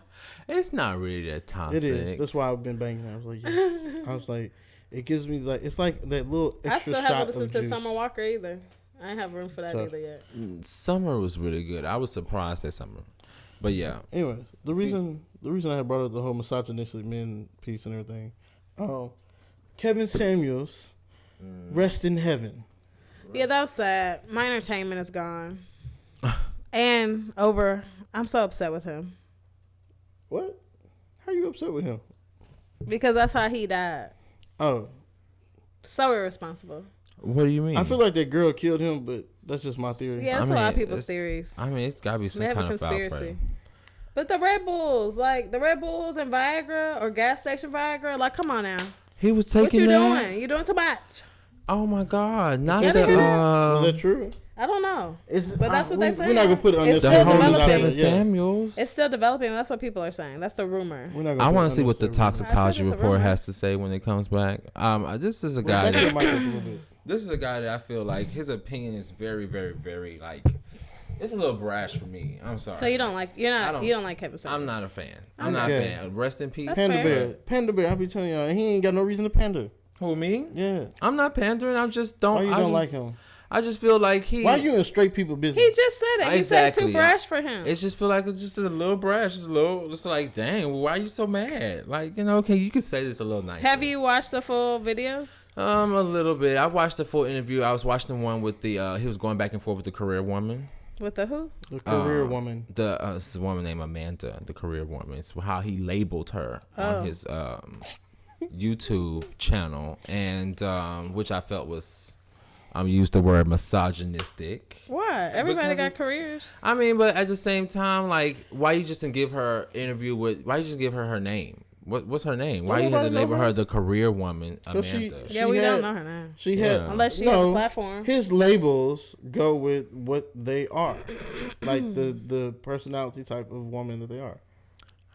Speaker 3: It's not really that toxic.
Speaker 2: It is. That's why I've been banging. I was like, yes. I was like, it gives me like, it's like that little
Speaker 1: I
Speaker 2: extra
Speaker 1: still
Speaker 2: shot
Speaker 1: haven't
Speaker 2: of
Speaker 1: listened to
Speaker 2: juice.
Speaker 1: Summer Walker either. I ain't have room for that
Speaker 2: Tough.
Speaker 1: either yet.
Speaker 3: Summer was really good. I was surprised at Summer. But yeah.
Speaker 2: Anyways, the reason I had brought up the whole misogynistic men piece and everything, Kevin Samuels, rest in heaven.
Speaker 1: Yeah, that was sad. My entertainment is gone. And over. I'm so upset with him.
Speaker 2: What? How you upset with him?
Speaker 1: Because that's how he died.
Speaker 2: Oh,
Speaker 1: So irresponsible.
Speaker 3: What do you mean?
Speaker 2: I feel like that girl killed him, but that's just my theory.
Speaker 1: Yeah, that's
Speaker 3: I
Speaker 1: a lot
Speaker 3: mean,
Speaker 1: of people's
Speaker 3: it's-
Speaker 1: theories.
Speaker 3: I mean, it's got to be some
Speaker 1: They have
Speaker 3: kind
Speaker 1: a
Speaker 3: of foul
Speaker 1: conspiracy.
Speaker 3: play.
Speaker 1: But the Red Bulls, like the Red Bulls and Viagra or gas station Viagra, like come on now.
Speaker 3: He was
Speaker 1: What
Speaker 3: taking
Speaker 1: you
Speaker 3: that?
Speaker 1: doing? You doing too much.
Speaker 3: Oh my God! Not
Speaker 1: Yeah,
Speaker 3: that.
Speaker 1: they had
Speaker 2: Is that true?
Speaker 1: I don't know.
Speaker 2: But
Speaker 1: that's what they say.
Speaker 2: We're not gonna put it on
Speaker 1: It's
Speaker 2: this.
Speaker 1: still
Speaker 3: the homie
Speaker 1: developing.
Speaker 3: Kevin
Speaker 1: Yeah.
Speaker 3: Samuels.
Speaker 1: It's still developing. That's what people are saying. That's the rumor.
Speaker 2: We're not gonna
Speaker 3: I
Speaker 2: put
Speaker 3: want
Speaker 2: it
Speaker 3: to see
Speaker 2: on
Speaker 3: what the
Speaker 2: this.
Speaker 3: toxicology
Speaker 1: it's a
Speaker 3: report
Speaker 1: rumor.
Speaker 3: has to say when it comes back. This is a guy.
Speaker 2: Back your
Speaker 3: That,
Speaker 2: mic up a little bit.
Speaker 3: this is a guy that I feel like his opinion is very, very, very like. It's a little brash for me. I'm sorry.
Speaker 1: So you don't like you
Speaker 3: don't-
Speaker 1: don't like Kevin Samuels.
Speaker 3: I'm not a fan. I'm not a
Speaker 2: Okay.
Speaker 3: fan. Rest in peace.
Speaker 1: That's
Speaker 2: Panda
Speaker 1: fair.
Speaker 2: Bear. Panda Bear. I be telling y'all, he ain't got no reason to pander.
Speaker 3: Who, me?
Speaker 2: Yeah.
Speaker 3: I'm not pandering. I just don't.
Speaker 2: Why you
Speaker 3: I
Speaker 2: don't
Speaker 3: just,
Speaker 2: like him?
Speaker 3: I just feel like he.
Speaker 2: Why you in straight people business?
Speaker 1: He just said it. He said
Speaker 3: Exactly.
Speaker 1: too brash for him.
Speaker 3: It just feel like it's just a little brash. It's a little. It's like, dang, why are you so mad? Like, okay, you could say this a little nicer.
Speaker 1: Have you watched the full videos?
Speaker 3: A little bit. I watched the full interview. I was watching the one with the. He was going back and forth with the career woman.
Speaker 1: With the who?
Speaker 2: The career woman.
Speaker 3: This woman named Amanda, the career woman. It's how he labeled her on his YouTube channel, and which I felt was, used the word misogynistic.
Speaker 1: What? Everybody
Speaker 3: Because
Speaker 1: got careers.
Speaker 3: I mean, but at the same time, like, why you just didn't give her interview with? Why you just give her name? What's her name? Why you had to
Speaker 2: Nobody know
Speaker 3: label
Speaker 2: her.
Speaker 3: her the career woman,
Speaker 2: 'Cause she-
Speaker 3: Amanda?
Speaker 1: Yeah, we
Speaker 2: had-
Speaker 1: don't know her name.
Speaker 2: She had
Speaker 3: Yeah.
Speaker 1: Unless she has a platform.
Speaker 2: His labels go with what they are, like the personality type of woman that they are.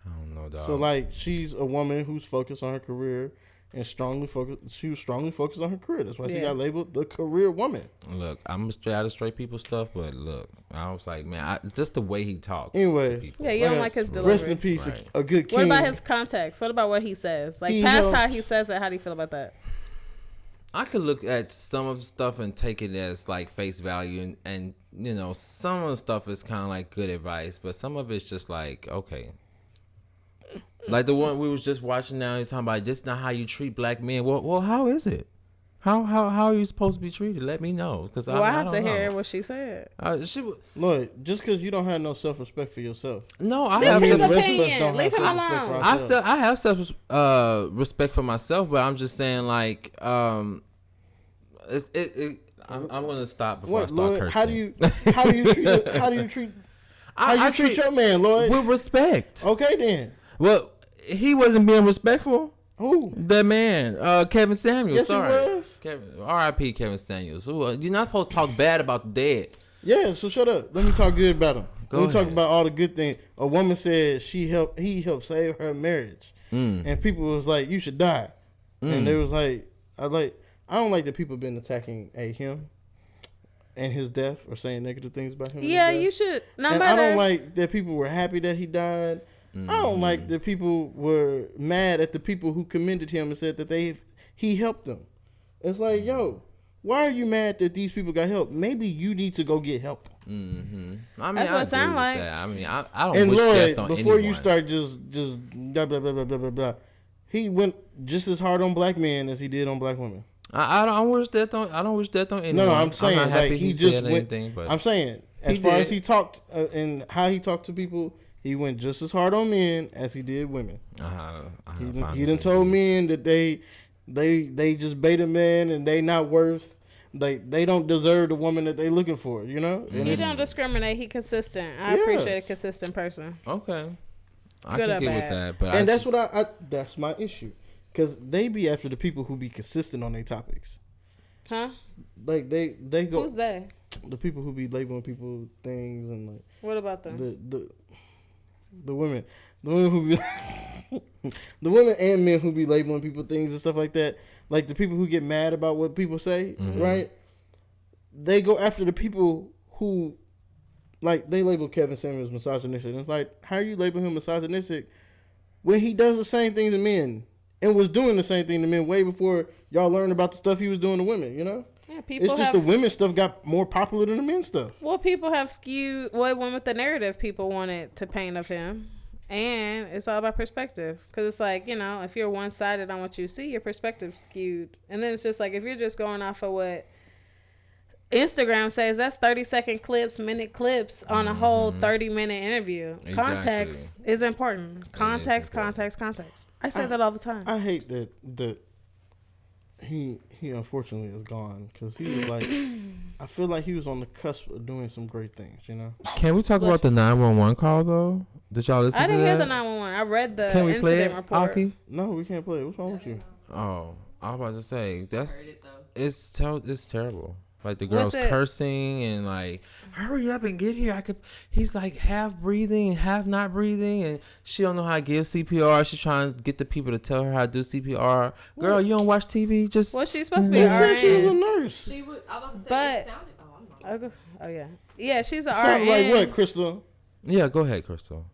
Speaker 3: I don't know, dog.
Speaker 2: So like she's a woman who's focused on her career and strongly focused. She was strongly focused on her career. That's why she
Speaker 1: Yeah.
Speaker 2: got labeled the career woman.
Speaker 3: Look, I'm straight out of straight people stuff, but look, I was like, man, just the way he talks.
Speaker 2: Anyway.
Speaker 3: to people.
Speaker 1: Yeah, you don't like his delivery.
Speaker 2: Rest in peace,
Speaker 3: Right.
Speaker 2: a good king.
Speaker 1: What about his context? What about what he says? Like
Speaker 2: He
Speaker 1: past
Speaker 2: helped-
Speaker 1: how he says it, how do you feel about that?
Speaker 3: I could look at some of the stuff and take it as like face value, and you know, some of the stuff is kind of like good advice, but some of it's just like, okay. Like the one we was just watching now, he's talking about this is not how you treat black men. Well, how is it? How are you supposed to be treated? Let me know, because
Speaker 1: Well, I have
Speaker 3: don't
Speaker 1: to
Speaker 3: know.
Speaker 1: hear what she said.
Speaker 2: Lloyd, just because you don't have no self respect for yourself.
Speaker 3: No, I
Speaker 1: This
Speaker 3: have
Speaker 1: is
Speaker 2: the
Speaker 1: his
Speaker 2: rest of us
Speaker 1: opinion.
Speaker 2: don't
Speaker 1: Leave
Speaker 2: have
Speaker 1: him
Speaker 2: self-respect for
Speaker 1: alone.
Speaker 2: ourselves.
Speaker 3: I have self respect for myself, but I'm just saying like I'm gonna stop before I
Speaker 2: What,
Speaker 3: start
Speaker 2: Lloyd?
Speaker 3: cursing.
Speaker 2: How do you treat your man, Lloyd?
Speaker 3: with respect?
Speaker 2: Okay then.
Speaker 3: Well, he wasn't being respectful.
Speaker 2: Who?
Speaker 3: That man, Kevin Samuels.
Speaker 2: Yes, he
Speaker 3: sorry,
Speaker 2: was.
Speaker 3: R.I.P. Kevin Samuels. You're not supposed to talk bad about the dead.
Speaker 2: Yeah, so shut up. Let me talk good about him.
Speaker 3: Go
Speaker 2: Let me talk
Speaker 3: ahead.
Speaker 2: about all the good things. A woman said he helped save her marriage. And people was like, you should die. And they was like, I don't like that people been attacking him and his death or saying negative things about him. and his
Speaker 1: Yeah,
Speaker 2: death.
Speaker 1: you should. No
Speaker 2: And
Speaker 1: matter.
Speaker 2: I don't like that people were happy that he died. I don't like that people were mad at the people who commended him and said that he helped them. It's like, yo, why are you mad that these people got help? Maybe you need to go get help.
Speaker 3: I mean,
Speaker 1: That's what it sound like.
Speaker 3: That. I mean, I don't
Speaker 2: And
Speaker 3: wish
Speaker 2: Lloyd,
Speaker 3: death on
Speaker 2: before
Speaker 3: anyone.
Speaker 2: you start just blah blah blah blah blah blah blah, he went just as hard on black men as he did on black women.
Speaker 3: I don't wish death on. I don't wish death on anyone.
Speaker 2: No, I'm saying
Speaker 3: not happy
Speaker 2: like he
Speaker 3: he's
Speaker 2: just
Speaker 3: dead or
Speaker 2: went.
Speaker 3: anything, but
Speaker 2: I'm saying as
Speaker 3: he
Speaker 2: far
Speaker 3: did.
Speaker 2: as he talked and how he talked to people, he went just as hard on men as he did women. He done told men that they just beta men and they not worth. They don't deserve the woman that they looking for. You know. And
Speaker 1: He don't discriminate. He consistent. I
Speaker 2: Yes.
Speaker 1: appreciate a consistent person.
Speaker 3: Okay, I
Speaker 1: Good
Speaker 3: can
Speaker 1: or
Speaker 3: get with
Speaker 1: bad?
Speaker 3: that, but
Speaker 2: and that's what I that's my issue, because they be after the people who be consistent on their topics.
Speaker 1: Huh?
Speaker 2: Like they go.
Speaker 1: Who's they?
Speaker 2: The people who be labeling people things and like
Speaker 1: What about them?
Speaker 2: the women who be the women and men who be labeling people things and stuff like that. Like the people who get mad about what people say, right? They go after the people who, like, they label Kevin Samuels misogynistic. And it's like, how are you labeling him misogynistic when he does the same thing to men and was doing the same thing to men way before y'all learned about the stuff he was doing to women, you know?
Speaker 1: Yeah, people
Speaker 2: It's just the women stuff got more popular than the men stuff.
Speaker 1: Well, people have skewed what went with the narrative people wanted to paint of him. And it's all about perspective. Because it's like, you know, if you're one-sided on what you see, your perspective's skewed. And then it's just like, if you're just going off of what Instagram says, that's 30-second clips, minute clips on a whole 30-minute interview.
Speaker 3: Exactly.
Speaker 1: Context is important. Context. I say that all the time.
Speaker 2: I hate that he unfortunately is gone, because he was like, I feel like he was on the cusp of doing some great things, you know?
Speaker 3: Can we talk about the 911 call though? Did y'all listen to that?
Speaker 1: I didn't hear the 911. I read the
Speaker 3: Can we play
Speaker 1: incident
Speaker 3: it,
Speaker 1: report.
Speaker 3: Akki?
Speaker 2: No, we can't play it. What's wrong with you?
Speaker 3: Oh, I was about to say that's
Speaker 5: Heard it though.
Speaker 3: it's terrible. Like the
Speaker 1: What's
Speaker 3: girl's
Speaker 1: it?
Speaker 3: cursing and like, hurry up and get here. He's like half breathing and half not breathing, and she don't know how to give CPR. She's trying to get the people to tell her how to do CPR. Girl, you don't watch TV? Just
Speaker 1: Well, she's supposed to be
Speaker 2: They
Speaker 1: an
Speaker 2: said she was a
Speaker 1: RN.
Speaker 2: nurse.
Speaker 5: She was. I was about to say
Speaker 1: But-
Speaker 5: it sounded. Oh, I'm not.
Speaker 1: Oh yeah. Yeah, she's an
Speaker 2: Sounded
Speaker 1: RN.
Speaker 2: like what, Crystal?
Speaker 3: yeah. Go ahead, Crystal.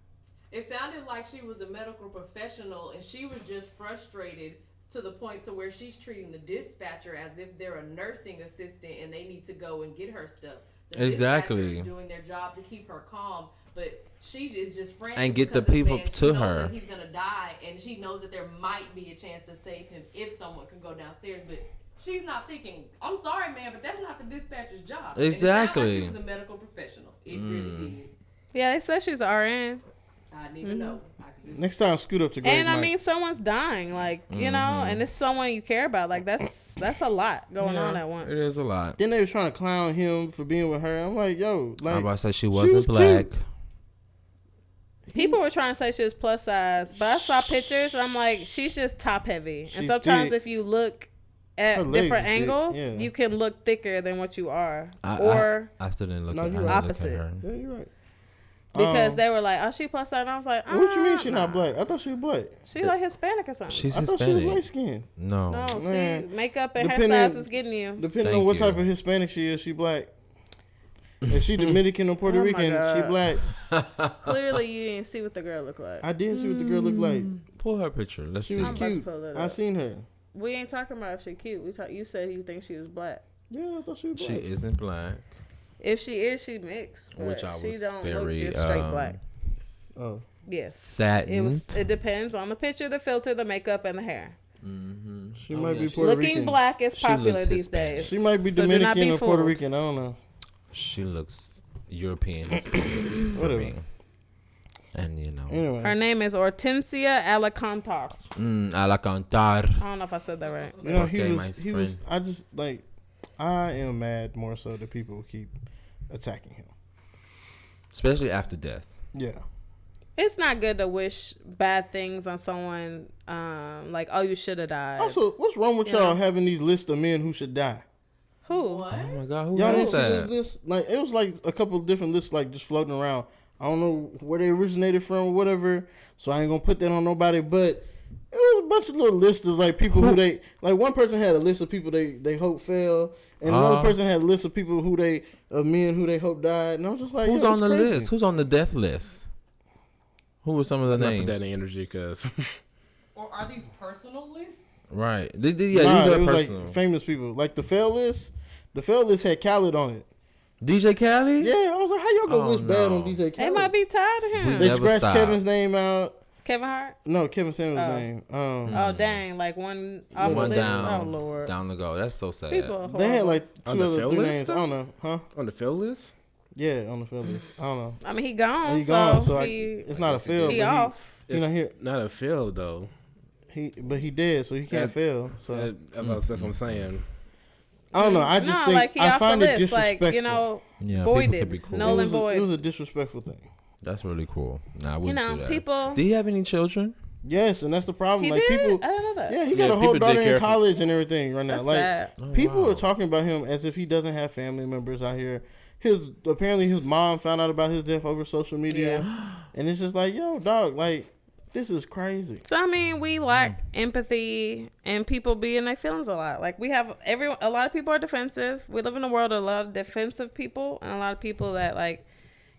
Speaker 5: It sounded like she was a medical professional and she was just frustrated to the point to where she's treating the dispatcher as if they're a nursing assistant and they need to go and get her stuff. The
Speaker 3: Exactly.
Speaker 5: dispatcher is doing their job to keep her calm, but she is just frantic
Speaker 3: And get the
Speaker 5: because this
Speaker 3: people
Speaker 5: man,
Speaker 3: to
Speaker 5: she knows
Speaker 3: her.
Speaker 5: that he's gonna die, and she knows that there might be a chance to save him if someone can go downstairs, but she's not thinking, I'm sorry, man, but that's not the dispatcher's job. And it sounded like
Speaker 3: Exactly.
Speaker 5: she was a medical professional. It really did.
Speaker 1: Yeah, they said she's an RN.
Speaker 5: I didn't even know. I could just
Speaker 2: Next time, scoot up to Greg
Speaker 1: And I
Speaker 2: Mike.
Speaker 1: mean, someone's dying, like, you know, and it's someone you care about. Like, that's a lot going on at once.
Speaker 3: It is a lot.
Speaker 2: Then they was trying to clown him for being with her. I'm like, yo, like,
Speaker 3: I'm about to say she wasn't
Speaker 2: was
Speaker 3: black.
Speaker 2: cute.
Speaker 1: People were trying to say she was plus size, but I saw pictures and I'm like, she's just top heavy.
Speaker 2: She's
Speaker 1: And sometimes
Speaker 2: thick.
Speaker 1: if you look
Speaker 2: Her
Speaker 1: at
Speaker 2: legs
Speaker 1: different
Speaker 2: is thick,
Speaker 1: angles,
Speaker 2: yeah.
Speaker 1: you can look thicker than what you are.
Speaker 3: I still didn't look
Speaker 2: No,
Speaker 3: at
Speaker 2: you're
Speaker 3: her.
Speaker 2: right.
Speaker 1: Opposite.
Speaker 2: Yeah, you're right.
Speaker 1: because they were like, oh, she plus size. And I was like,
Speaker 2: What you mean she
Speaker 1: nah.
Speaker 2: not black? I thought she was black.
Speaker 1: She like Hispanic or something.
Speaker 3: She's
Speaker 2: I thought she was light
Speaker 3: Hispanic.
Speaker 2: skinned.
Speaker 3: No.
Speaker 1: No,
Speaker 2: Man,
Speaker 1: see, makeup and
Speaker 2: depending-
Speaker 1: hairstyles is getting you.
Speaker 2: Depending
Speaker 3: Thank
Speaker 2: on what
Speaker 3: you.
Speaker 2: type of Hispanic she is, she black. If she Dominican or Puerto
Speaker 1: Oh my
Speaker 2: Rican, she
Speaker 1: God.
Speaker 2: black.
Speaker 1: Clearly, you didn't see what the girl looked like.
Speaker 2: I did see what the girl looked like.
Speaker 3: Pull her picture. Let's
Speaker 2: She
Speaker 3: see.
Speaker 2: was
Speaker 1: I'm about to
Speaker 2: cute.
Speaker 1: pull it
Speaker 2: I
Speaker 1: up.
Speaker 2: seen her.
Speaker 1: We ain't talking about if she cute. You said you think she was black.
Speaker 2: Yeah, I thought she was
Speaker 3: She
Speaker 2: black.
Speaker 3: isn't black.
Speaker 1: If she is, she mixed. But
Speaker 3: Which I
Speaker 1: she
Speaker 3: was
Speaker 1: don't
Speaker 3: very,
Speaker 1: look just straight black.
Speaker 2: Oh,
Speaker 1: Yes.
Speaker 3: Satin.
Speaker 1: It depends on the picture, the filter, the makeup, and the hair.
Speaker 2: she might be
Speaker 3: she-
Speaker 2: Puerto
Speaker 1: Looking
Speaker 2: Rican.
Speaker 1: black is
Speaker 3: She
Speaker 1: popular
Speaker 3: looks
Speaker 1: these
Speaker 3: Hispanic.
Speaker 1: days.
Speaker 2: She might be
Speaker 1: So do not
Speaker 2: Dominican
Speaker 1: be
Speaker 2: or Puerto
Speaker 1: fooled.
Speaker 2: Rican. I don't know.
Speaker 3: She looks European Hispanic for
Speaker 2: Whatever.
Speaker 3: me. And you know.
Speaker 2: Anyway,
Speaker 1: Her name is Hortensia Alacantar.
Speaker 3: A la cantar.
Speaker 1: I don't know if I said that right.
Speaker 2: you know,
Speaker 3: Okay, my
Speaker 2: he was.
Speaker 3: friend.
Speaker 2: I just like. I am mad more so that people keep attacking him.
Speaker 3: Especially after death.
Speaker 2: Yeah.
Speaker 1: It's not good to wish bad things on someone. Like, oh, you should have died.
Speaker 2: Also, what's wrong with
Speaker 1: Yeah.
Speaker 2: y'all having these lists of men who should die?
Speaker 1: Who?
Speaker 5: What?
Speaker 3: Oh my God, who
Speaker 2: Y'all
Speaker 3: is
Speaker 2: didn't see this
Speaker 3: that?
Speaker 2: list? Like, it was like a couple of different lists, like just floating around. I don't know where they originated from or whatever, so I ain't gonna put that on nobody. But it was a bunch of little lists of like people who they like. One person had a list of people they hope fell, and another person had a list of people of men who they hope died. And I was just like,
Speaker 3: Who's
Speaker 2: yo,
Speaker 3: on the
Speaker 2: that's crazy.
Speaker 3: list? Who's on the death list? Who were some of the
Speaker 4: Not
Speaker 3: names?
Speaker 4: put that in energy because
Speaker 5: Or are these personal lists?
Speaker 3: Right. Yeah,
Speaker 2: Nah,
Speaker 3: these
Speaker 2: it
Speaker 3: are
Speaker 2: was
Speaker 3: personal.
Speaker 2: like famous people. Like the fail list. The fail list had Khaled on it.
Speaker 3: DJ Khaled?
Speaker 2: Yeah, I was like, how y'all gonna
Speaker 3: Oh,
Speaker 2: wish bad
Speaker 3: no.
Speaker 2: on DJ
Speaker 1: They
Speaker 2: Khaled?
Speaker 1: might be tired of him.
Speaker 3: We
Speaker 2: They
Speaker 3: never
Speaker 2: scratched
Speaker 3: stop.
Speaker 2: Kevin's name out.
Speaker 1: Kevin Hart?
Speaker 2: No, Kevin Samuels' name.
Speaker 1: Oh dang! Like one off the
Speaker 3: One
Speaker 1: list.
Speaker 3: down.
Speaker 1: Oh Lord.
Speaker 3: Down to go. That's so sad.
Speaker 1: People.
Speaker 2: They had like
Speaker 4: On
Speaker 2: 2
Speaker 4: the
Speaker 2: other
Speaker 4: field
Speaker 2: 3
Speaker 4: list,
Speaker 2: names. I don't know, huh?
Speaker 4: On the field list?
Speaker 2: Yeah, on the field list. I don't know.
Speaker 1: I mean, he gone.
Speaker 2: He gone, so
Speaker 1: he,
Speaker 2: it's not a fail.
Speaker 1: he
Speaker 2: but
Speaker 1: off.
Speaker 2: You know, here
Speaker 4: Not a field though.
Speaker 2: but he dead, so he can't fail. So
Speaker 4: That's what I'm saying.
Speaker 2: I don't know. I just
Speaker 1: no,
Speaker 2: think
Speaker 1: like he
Speaker 2: I
Speaker 1: off
Speaker 2: find
Speaker 1: the
Speaker 2: it
Speaker 1: list.
Speaker 2: disrespectful.
Speaker 1: Like, you know,
Speaker 3: Yeah,
Speaker 1: Boyd
Speaker 3: people could be
Speaker 1: did.
Speaker 3: cool.
Speaker 1: Nolan
Speaker 2: it
Speaker 1: Boyd.
Speaker 2: was a disrespectful thing.
Speaker 3: That's really cool. Nah, I
Speaker 1: You
Speaker 3: wouldn't
Speaker 1: know,
Speaker 3: do that.
Speaker 1: people.
Speaker 3: Do he have any children?
Speaker 2: Yes, and that's the problem.
Speaker 1: He
Speaker 2: Like
Speaker 1: did?
Speaker 2: people,
Speaker 1: I don't know that.
Speaker 2: yeah, he
Speaker 4: Yeah,
Speaker 2: got a whole
Speaker 4: people
Speaker 2: daughter
Speaker 4: did
Speaker 2: in
Speaker 4: care for-
Speaker 2: college and everything right now.
Speaker 1: That's
Speaker 2: Like
Speaker 1: sad.
Speaker 3: Oh,
Speaker 2: people
Speaker 3: wow.
Speaker 2: are talking about him as if he doesn't have family members out here. Apparently his mom found out about his death over social media, and it's just like, yo, dog, like this is crazy.
Speaker 1: So I mean, we lack empathy and people be in their feelings a lot. Like we have a lot of people are defensive. We live in a world of a lot of defensive people and a lot of people that like,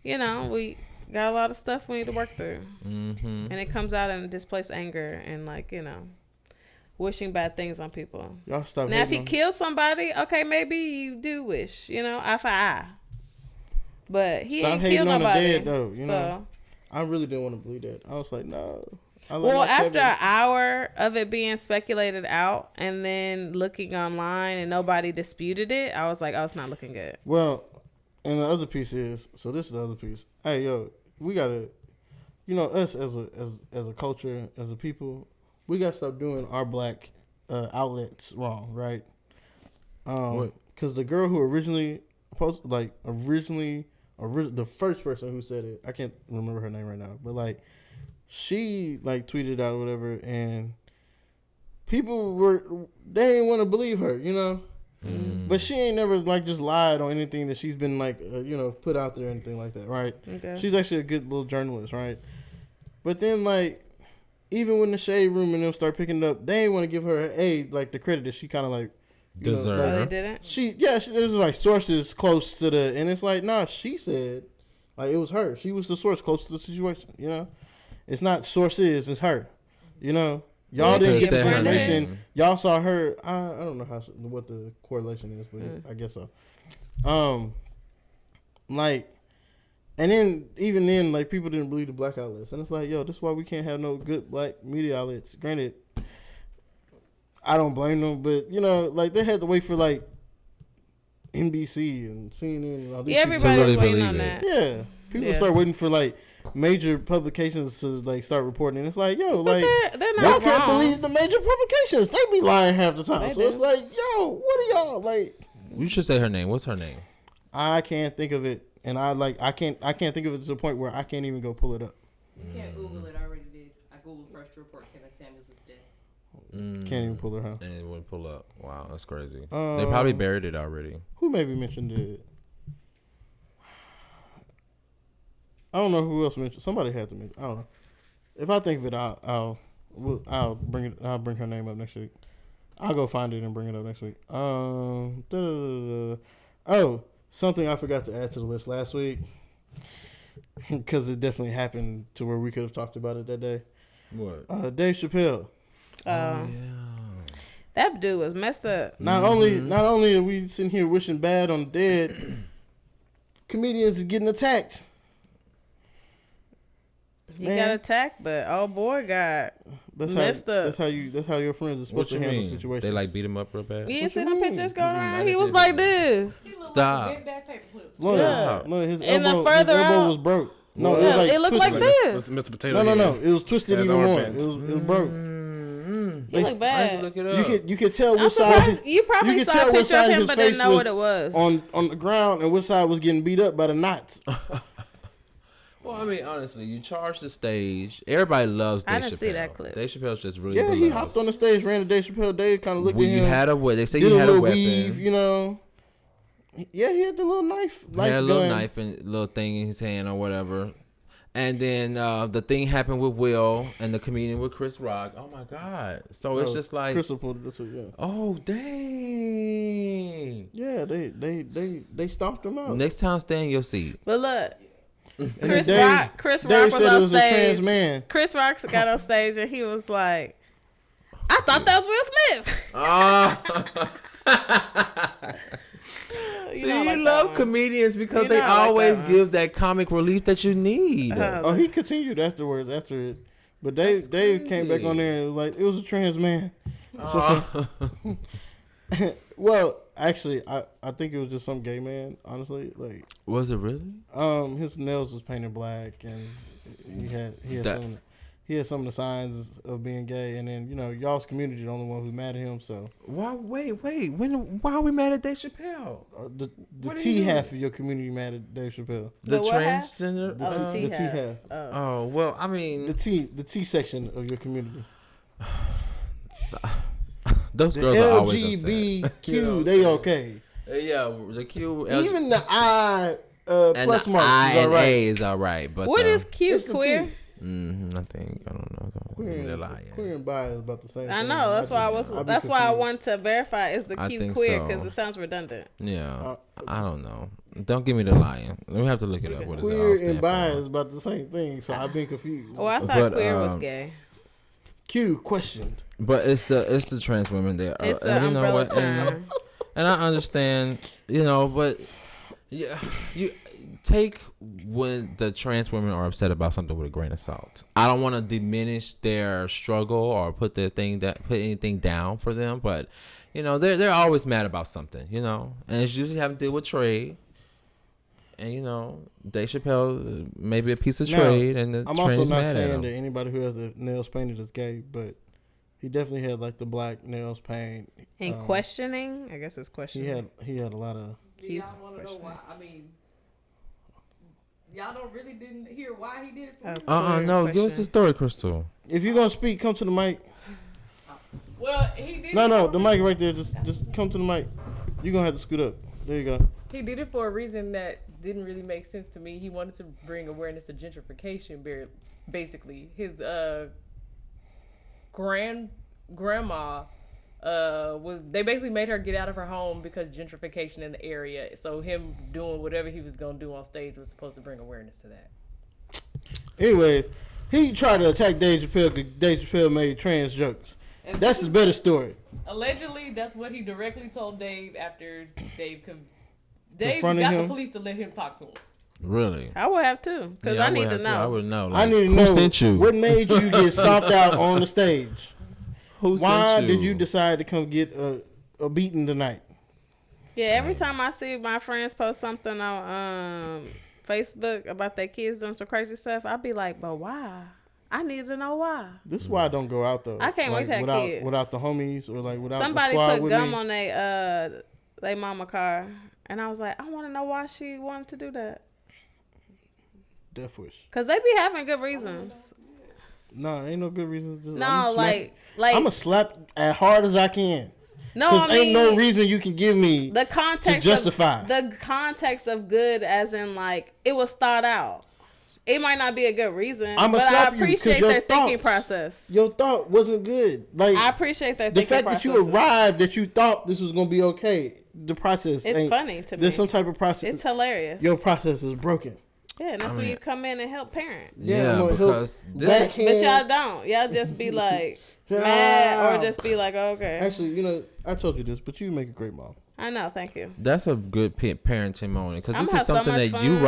Speaker 1: you know, we got a lot of stuff we need to work through, and it comes out in displaced anger and like, you know, wishing bad things on people.
Speaker 2: Y'all stop.
Speaker 1: Now, if he
Speaker 2: hating on-
Speaker 1: killed somebody, okay, maybe you do wish, you know, eye for eye. But he
Speaker 2: Stop
Speaker 1: ain't
Speaker 2: hating
Speaker 1: killed
Speaker 2: on the
Speaker 1: nobody.
Speaker 2: dead, though, you
Speaker 1: so.
Speaker 2: know. I really didn't want to believe that. I was like, no.
Speaker 1: Well, after an hour of it being speculated out and then looking online and nobody disputed it, I was like, oh, it's not looking good.
Speaker 2: Well, and the other piece is, so this is the other piece. Hey, yo, we gotta, you know, us as a culture, as a people, we gotta stop doing our black outlets wrong, right? Because the girl who originally the first person who said it, I can't remember her name right now, but like she like tweeted out or whatever, and people they didn't want to believe her, you know. But she ain't never like just lied on anything that she's been like you know, put out there or anything like that, right?
Speaker 1: Okay.
Speaker 2: She's actually a good little journalist, right? But then like even when the Shade Room and them start picking it up, they ain't want to give her like the credit that she kind of like
Speaker 3: deserve.
Speaker 1: Oh, they didn't?
Speaker 2: it was like sources close to and it's like, nah, she said, like it was her. She was the source close to the situation, you know? It's not sources, it's her, you know? Y'all didn't get the
Speaker 1: her
Speaker 2: information.
Speaker 3: name.
Speaker 2: Y'all saw her. I don't know what the correlation is, but I guess so. Like, and then even then, like people didn't believe the black outlets, and it's like, yo, this is why we can't have no good black media outlets. Granted, I don't blame them, but you know, like they had to wait for like NBC and CNN and all these.
Speaker 1: Yeah,
Speaker 2: people.
Speaker 1: everybody was
Speaker 3: really
Speaker 1: waiting on
Speaker 3: believe
Speaker 1: that.
Speaker 2: Yeah, people start waiting for like major publications to like start reporting, and it's like, yo,
Speaker 1: But
Speaker 2: like
Speaker 1: they're
Speaker 2: y'all
Speaker 1: not
Speaker 2: can't
Speaker 1: wrong.
Speaker 2: believe the major publications. They be lying half the time.
Speaker 1: They
Speaker 2: So
Speaker 1: do.
Speaker 2: it's like, yo, what are y'all like?
Speaker 3: You should say her name. What's her name?
Speaker 2: I can't think of it, and I can't think of it to the point where I can't even go pull it up.
Speaker 5: You can't Google it. I already did. I Googled first to report Kevin Samuels' death.
Speaker 2: Can't even pull it up.
Speaker 3: And it wouldn't pull up. Wow, that's crazy. They
Speaker 2: Um,
Speaker 3: probably buried it already.
Speaker 2: Who maybe mentioned it? I don't know who else mentioned. Somebody had to mention. I don't know. If I think of it, I'll bring it. I'll bring her name up next week. I'll go find it and bring it up next week. Oh, something I forgot to add to the list last week because it definitely happened to where we could have talked about it that day.
Speaker 3: What?
Speaker 2: Dave Chappelle.
Speaker 3: Yeah.
Speaker 1: That dude was messed up.
Speaker 2: Not only are we sitting here wishing bad on the dead, comedians is getting attacked.
Speaker 1: He
Speaker 2: Man.
Speaker 1: got attacked, but oh boy got messed up.
Speaker 2: That's how your friends are
Speaker 3: What
Speaker 2: supposed
Speaker 3: you
Speaker 2: to handle
Speaker 3: mean?
Speaker 2: situations.
Speaker 3: They like beat him up real bad?
Speaker 1: You
Speaker 2: What
Speaker 1: ain't seen
Speaker 2: you
Speaker 1: the
Speaker 2: mean?
Speaker 1: pictures going
Speaker 3: I
Speaker 1: around?
Speaker 3: didn't
Speaker 1: He
Speaker 3: see
Speaker 1: was
Speaker 3: it.
Speaker 1: like this.
Speaker 5: He looked
Speaker 3: Stop.
Speaker 5: like a bent back paperclip.
Speaker 2: Look,
Speaker 1: Yeah.
Speaker 2: look, his
Speaker 1: And the
Speaker 2: elbow,
Speaker 1: further
Speaker 2: his elbow
Speaker 1: out-
Speaker 2: was broke. No,
Speaker 1: Yeah,
Speaker 2: it was like
Speaker 1: it looked like
Speaker 2: twisted.
Speaker 1: this.
Speaker 4: Mr. Potato
Speaker 2: No.
Speaker 4: Head.
Speaker 2: It was twisted
Speaker 4: Yeah,
Speaker 2: even
Speaker 4: the arm
Speaker 2: more.
Speaker 4: bands.
Speaker 2: It was broke.
Speaker 1: He looked bad.
Speaker 3: Look it up.
Speaker 2: You could tell
Speaker 1: I'm
Speaker 2: which side.
Speaker 1: surprised you probably
Speaker 2: you could
Speaker 1: saw
Speaker 2: tell
Speaker 1: a
Speaker 2: which
Speaker 1: picture
Speaker 2: side
Speaker 1: of him,
Speaker 2: his
Speaker 1: but didn't
Speaker 2: face
Speaker 1: know
Speaker 2: was
Speaker 1: what it was.
Speaker 2: on the ground, and which side was getting beat up by the knots.
Speaker 3: Well, I mean, honestly, you charge the stage. Everybody loves Dave Chappelle.
Speaker 1: I didn't see that clip.
Speaker 3: Dave Chappelle's just really
Speaker 2: Yeah, he
Speaker 3: beloved.
Speaker 2: hopped on the stage, ran to Dave Chappelle. Dave kind of looked
Speaker 3: Well,
Speaker 2: at
Speaker 3: you
Speaker 2: him.
Speaker 3: had a what? They say
Speaker 2: did
Speaker 3: you
Speaker 2: a
Speaker 3: had a
Speaker 2: little
Speaker 3: weapon.
Speaker 2: weave, you know. Yeah, he had the little knife.
Speaker 3: He had a little
Speaker 2: gun.
Speaker 3: knife and little thing in his hand or whatever. And then the thing happened with Will and the comedian with Chris Rock. Oh my God! So it's just like,
Speaker 2: Crystal pulled it too. Yeah.
Speaker 3: oh dang!
Speaker 2: Yeah, they stomped him out.
Speaker 3: Next time, stay in your seat.
Speaker 1: But look,
Speaker 2: And
Speaker 1: Chris
Speaker 2: Dave-
Speaker 1: Rock was
Speaker 2: Dave said it
Speaker 1: on
Speaker 2: was a trans
Speaker 1: stage.
Speaker 2: man.
Speaker 1: Chris Rock got on stage and he was like, "I thought that was Will Smith."
Speaker 3: See,
Speaker 1: don't
Speaker 3: you
Speaker 1: like that
Speaker 3: love
Speaker 1: one.
Speaker 3: comedians because
Speaker 1: You
Speaker 3: they
Speaker 1: don't like
Speaker 3: always
Speaker 1: that one.
Speaker 3: give that comic relief that you need.
Speaker 2: Oh, he continued afterwards after it, But Dave came back on there and was like, it was a trans man. It's okay. Well, actually, I think it was just some gay man. Honestly, like.
Speaker 3: Was it really?
Speaker 2: His nails was painted black, and he had some of the signs of being gay, and then y'all's community the only one who's mad at him. So
Speaker 3: why? Wait. Why are we mad at Dave Chappelle?
Speaker 2: The T half of your community mad at Dave Chappelle.
Speaker 3: The
Speaker 2: The
Speaker 3: transgender.
Speaker 2: T half.
Speaker 3: Oh well, I mean
Speaker 2: the T section of your community.
Speaker 3: Those
Speaker 2: the
Speaker 3: girls are always upset.
Speaker 2: LGBTQ, they okay.
Speaker 3: Yeah, the Q.
Speaker 2: Even the I plus
Speaker 3: the
Speaker 2: mark
Speaker 3: I
Speaker 2: is all
Speaker 3: and
Speaker 2: right.
Speaker 3: A is all right, but
Speaker 1: what is Q? Queer?
Speaker 2: I
Speaker 3: don't know.
Speaker 2: Queer and bi is about the same.
Speaker 1: I know. That's why I wanted to verify is the Q queer because it sounds redundant.
Speaker 3: Yeah, I don't know. Don't give me the lying. We have to look it up. What is it?
Speaker 2: Queer and bi is about the same thing, so I've been confused.
Speaker 1: Oh, I thought queer was gay.
Speaker 2: Q questioned.
Speaker 3: But it's the trans women there.
Speaker 1: It's an umbrella term.
Speaker 3: And I understand, but yeah, you take when the trans women are upset about something with a grain of salt. I don't want to diminish their struggle or put anything down for them, but they're always mad about something, and it's usually having to deal with trade. And Dave Chappelle may be a piece of trade, and
Speaker 2: I'm also not saying that anybody who has their nails painted is gay, but he definitely had like the black nails paint.
Speaker 1: And questioning, I guess it's questioning.
Speaker 2: He had a lot of.
Speaker 5: Do y'all want to know why? I mean, y'all didn't hear why he did it.
Speaker 3: No, give us the story, Crystal.
Speaker 2: If you're gonna speak, come to the mic.
Speaker 5: Well, he did.
Speaker 2: No, the mic right there. Just come to the mic. You're gonna have to scoot up. There you go.
Speaker 5: He did it for a reason that didn't really make sense to me. He wanted to bring awareness to gentrification. Basically, his grandma they basically made her get out of her home because gentrification in the area. So him doing whatever he was gonna do on stage was supposed to bring awareness to that.
Speaker 2: Anyways, he tried to attack Dave Chappelle because Dave Chappelle made trans jokes. And that's the better story.
Speaker 5: Allegedly, that's what he directly told Dave after Dave got the police to let him talk to him.
Speaker 3: Really?
Speaker 1: I would have too, because I need to know.
Speaker 3: I would know.
Speaker 2: I need to know. Who sent you? What made you get stomped out on the stage? Why did you decide to come get a beating tonight?
Speaker 1: Yeah, every time I see my friends post something on Facebook about their kids doing some crazy stuff, I'll be like, but why? I need to know why.
Speaker 2: This is why I don't go out though.
Speaker 1: I can't wait to have kids
Speaker 2: without the homies or like without
Speaker 1: somebody
Speaker 2: the squad
Speaker 1: put gum
Speaker 2: me.
Speaker 1: on they mama car, and I was like, I want to know why she wanted to do that.
Speaker 2: Death wish.
Speaker 1: Cause they be having good reasons.
Speaker 2: No, ain't no good reason.
Speaker 1: No, like
Speaker 2: I'm gonna slap as hard as I can.
Speaker 1: No,
Speaker 2: because ain't no reason you can give me
Speaker 1: the context
Speaker 2: to justify
Speaker 1: the context of good, as in like it was thought out. It might not be a good reason, but I appreciate their thinking process.
Speaker 2: Your thought wasn't good. Like
Speaker 1: I appreciate their thinking process.
Speaker 2: The fact that you arrived, that you thought this was gonna be okay. The process.
Speaker 1: It's funny to me.
Speaker 2: There's some type of process.
Speaker 1: It's hilarious.
Speaker 2: Your process is broken.
Speaker 1: Yeah, and that's when you come in and help parent.
Speaker 3: Yeah, because
Speaker 1: but y'all don't. Y'all just be like mad or just be like, oh, okay.
Speaker 2: Actually, I told you this, but you make a great mom.
Speaker 1: I know, thank you.
Speaker 3: That's a good parenting moment, because this is something that you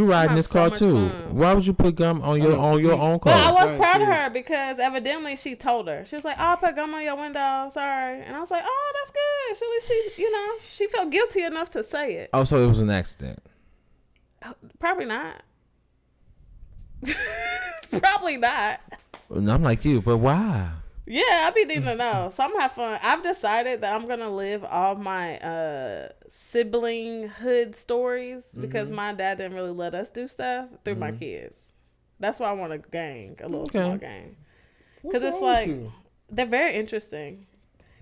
Speaker 3: ride in this car too. Why would you put gum on your own car?
Speaker 1: But I was proud of her because evidently she told her. She was like, "Oh, I put gum on your window, sorry," and I was like, "Oh, that's good." She felt guilty enough to say it.
Speaker 3: Oh, so it was an accident?
Speaker 1: Probably not. Probably not.
Speaker 3: I'm like you, but why?
Speaker 1: Yeah, I be needing to know. So I'm gonna have fun. I've decided that I'm gonna live all my sibling hood stories because my dad didn't really let us do stuff through my kids. That's why I want a gang, a little small gang. Because it's like they're very interesting.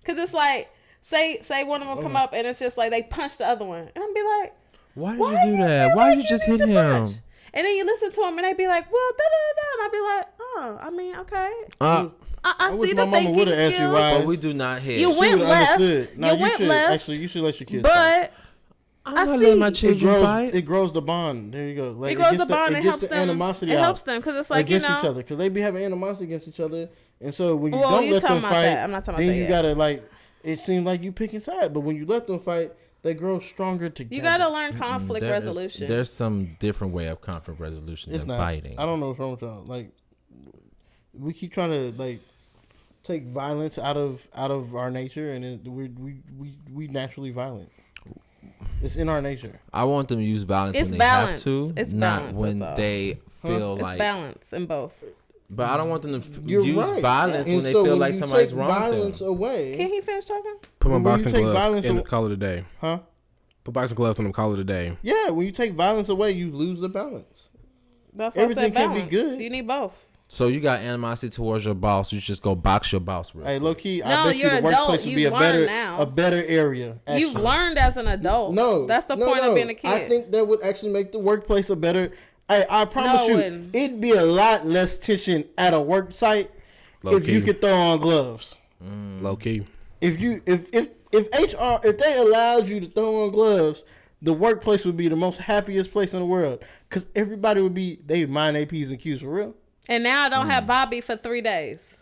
Speaker 1: Because it's like say one of them come up and it's just like they punch the other one, and I'm be like,
Speaker 3: why did you do that? Why did you just hit him?
Speaker 1: Punch? And then you listen to them and they be like, well, da da da, and I be like, oh, I mean, okay. I see the thinking skills.
Speaker 3: But we do not hit.
Speaker 1: You went left.
Speaker 2: No, you went left. Actually, you should let your kids
Speaker 1: fight.
Speaker 3: I'm not letting my children fight.
Speaker 2: It grows the bond. There you go.
Speaker 1: Like, it grows the bond and helps them.
Speaker 2: Animosity
Speaker 1: it helps them because it's like,
Speaker 2: against each other, because they be having animosity against each other. And so when you don't let them fight,
Speaker 1: I'm not talking
Speaker 2: then
Speaker 1: about
Speaker 2: you gotta like. It seems like you picking sides, but when you let them fight, they grow stronger together.
Speaker 1: You gotta learn conflict resolution.
Speaker 3: There's some different way of conflict resolution than fighting.
Speaker 2: I don't know what's wrong with y'all. Like, we keep trying to like take violence out of our nature, and we naturally violent. It's in our nature.
Speaker 3: I want them to use violence
Speaker 1: It's
Speaker 3: when
Speaker 1: balance.
Speaker 3: they have to,
Speaker 1: It's
Speaker 3: not
Speaker 1: balance,
Speaker 3: when
Speaker 1: that's all.
Speaker 3: they feel
Speaker 1: It's
Speaker 3: like.
Speaker 1: balance in both.
Speaker 3: But I don't want them to
Speaker 2: You're
Speaker 3: use
Speaker 2: right.
Speaker 3: violence
Speaker 2: And
Speaker 3: when they
Speaker 2: so
Speaker 3: feel
Speaker 2: when
Speaker 3: like
Speaker 2: you
Speaker 3: somebody's
Speaker 2: take
Speaker 3: wrong with
Speaker 2: violence
Speaker 3: them.
Speaker 2: away.
Speaker 1: Can he finish talking?
Speaker 4: Put my
Speaker 2: When you
Speaker 4: boxing
Speaker 2: take
Speaker 4: gloves
Speaker 2: violence
Speaker 4: and
Speaker 2: away-
Speaker 4: call it a day.
Speaker 2: Huh?
Speaker 4: Put boxing gloves on them, call it a day.
Speaker 2: Yeah, when you take violence away, you lose the balance.
Speaker 1: That's why
Speaker 2: Everything
Speaker 1: I said
Speaker 2: can't be
Speaker 1: balance.
Speaker 2: good.
Speaker 1: You need both.
Speaker 3: So you got animosity towards your boss. You just go box your boss. Real
Speaker 2: Hey,
Speaker 3: quick.
Speaker 2: low key,
Speaker 1: No,
Speaker 2: I bet you
Speaker 1: you're
Speaker 2: the
Speaker 1: adult.
Speaker 2: workplace would be
Speaker 1: You've learned now.
Speaker 2: a better area.
Speaker 1: You've
Speaker 2: actually.
Speaker 1: learned as an adult.
Speaker 2: No,
Speaker 1: that's the point of being a kid.
Speaker 2: I think that would actually make the workplace a better. I promise
Speaker 1: No, it
Speaker 2: you,
Speaker 1: wouldn't.
Speaker 2: it'd be a lot less tension at a work site
Speaker 4: Low
Speaker 2: if you
Speaker 4: key.
Speaker 2: could throw on gloves.
Speaker 4: Low key.
Speaker 2: If HR if they allowed you to throw on gloves, the workplace would be the most happiest place in the world because everybody would be they mind their P's and Q's for real.
Speaker 1: And now I don't have Bobby for 3 days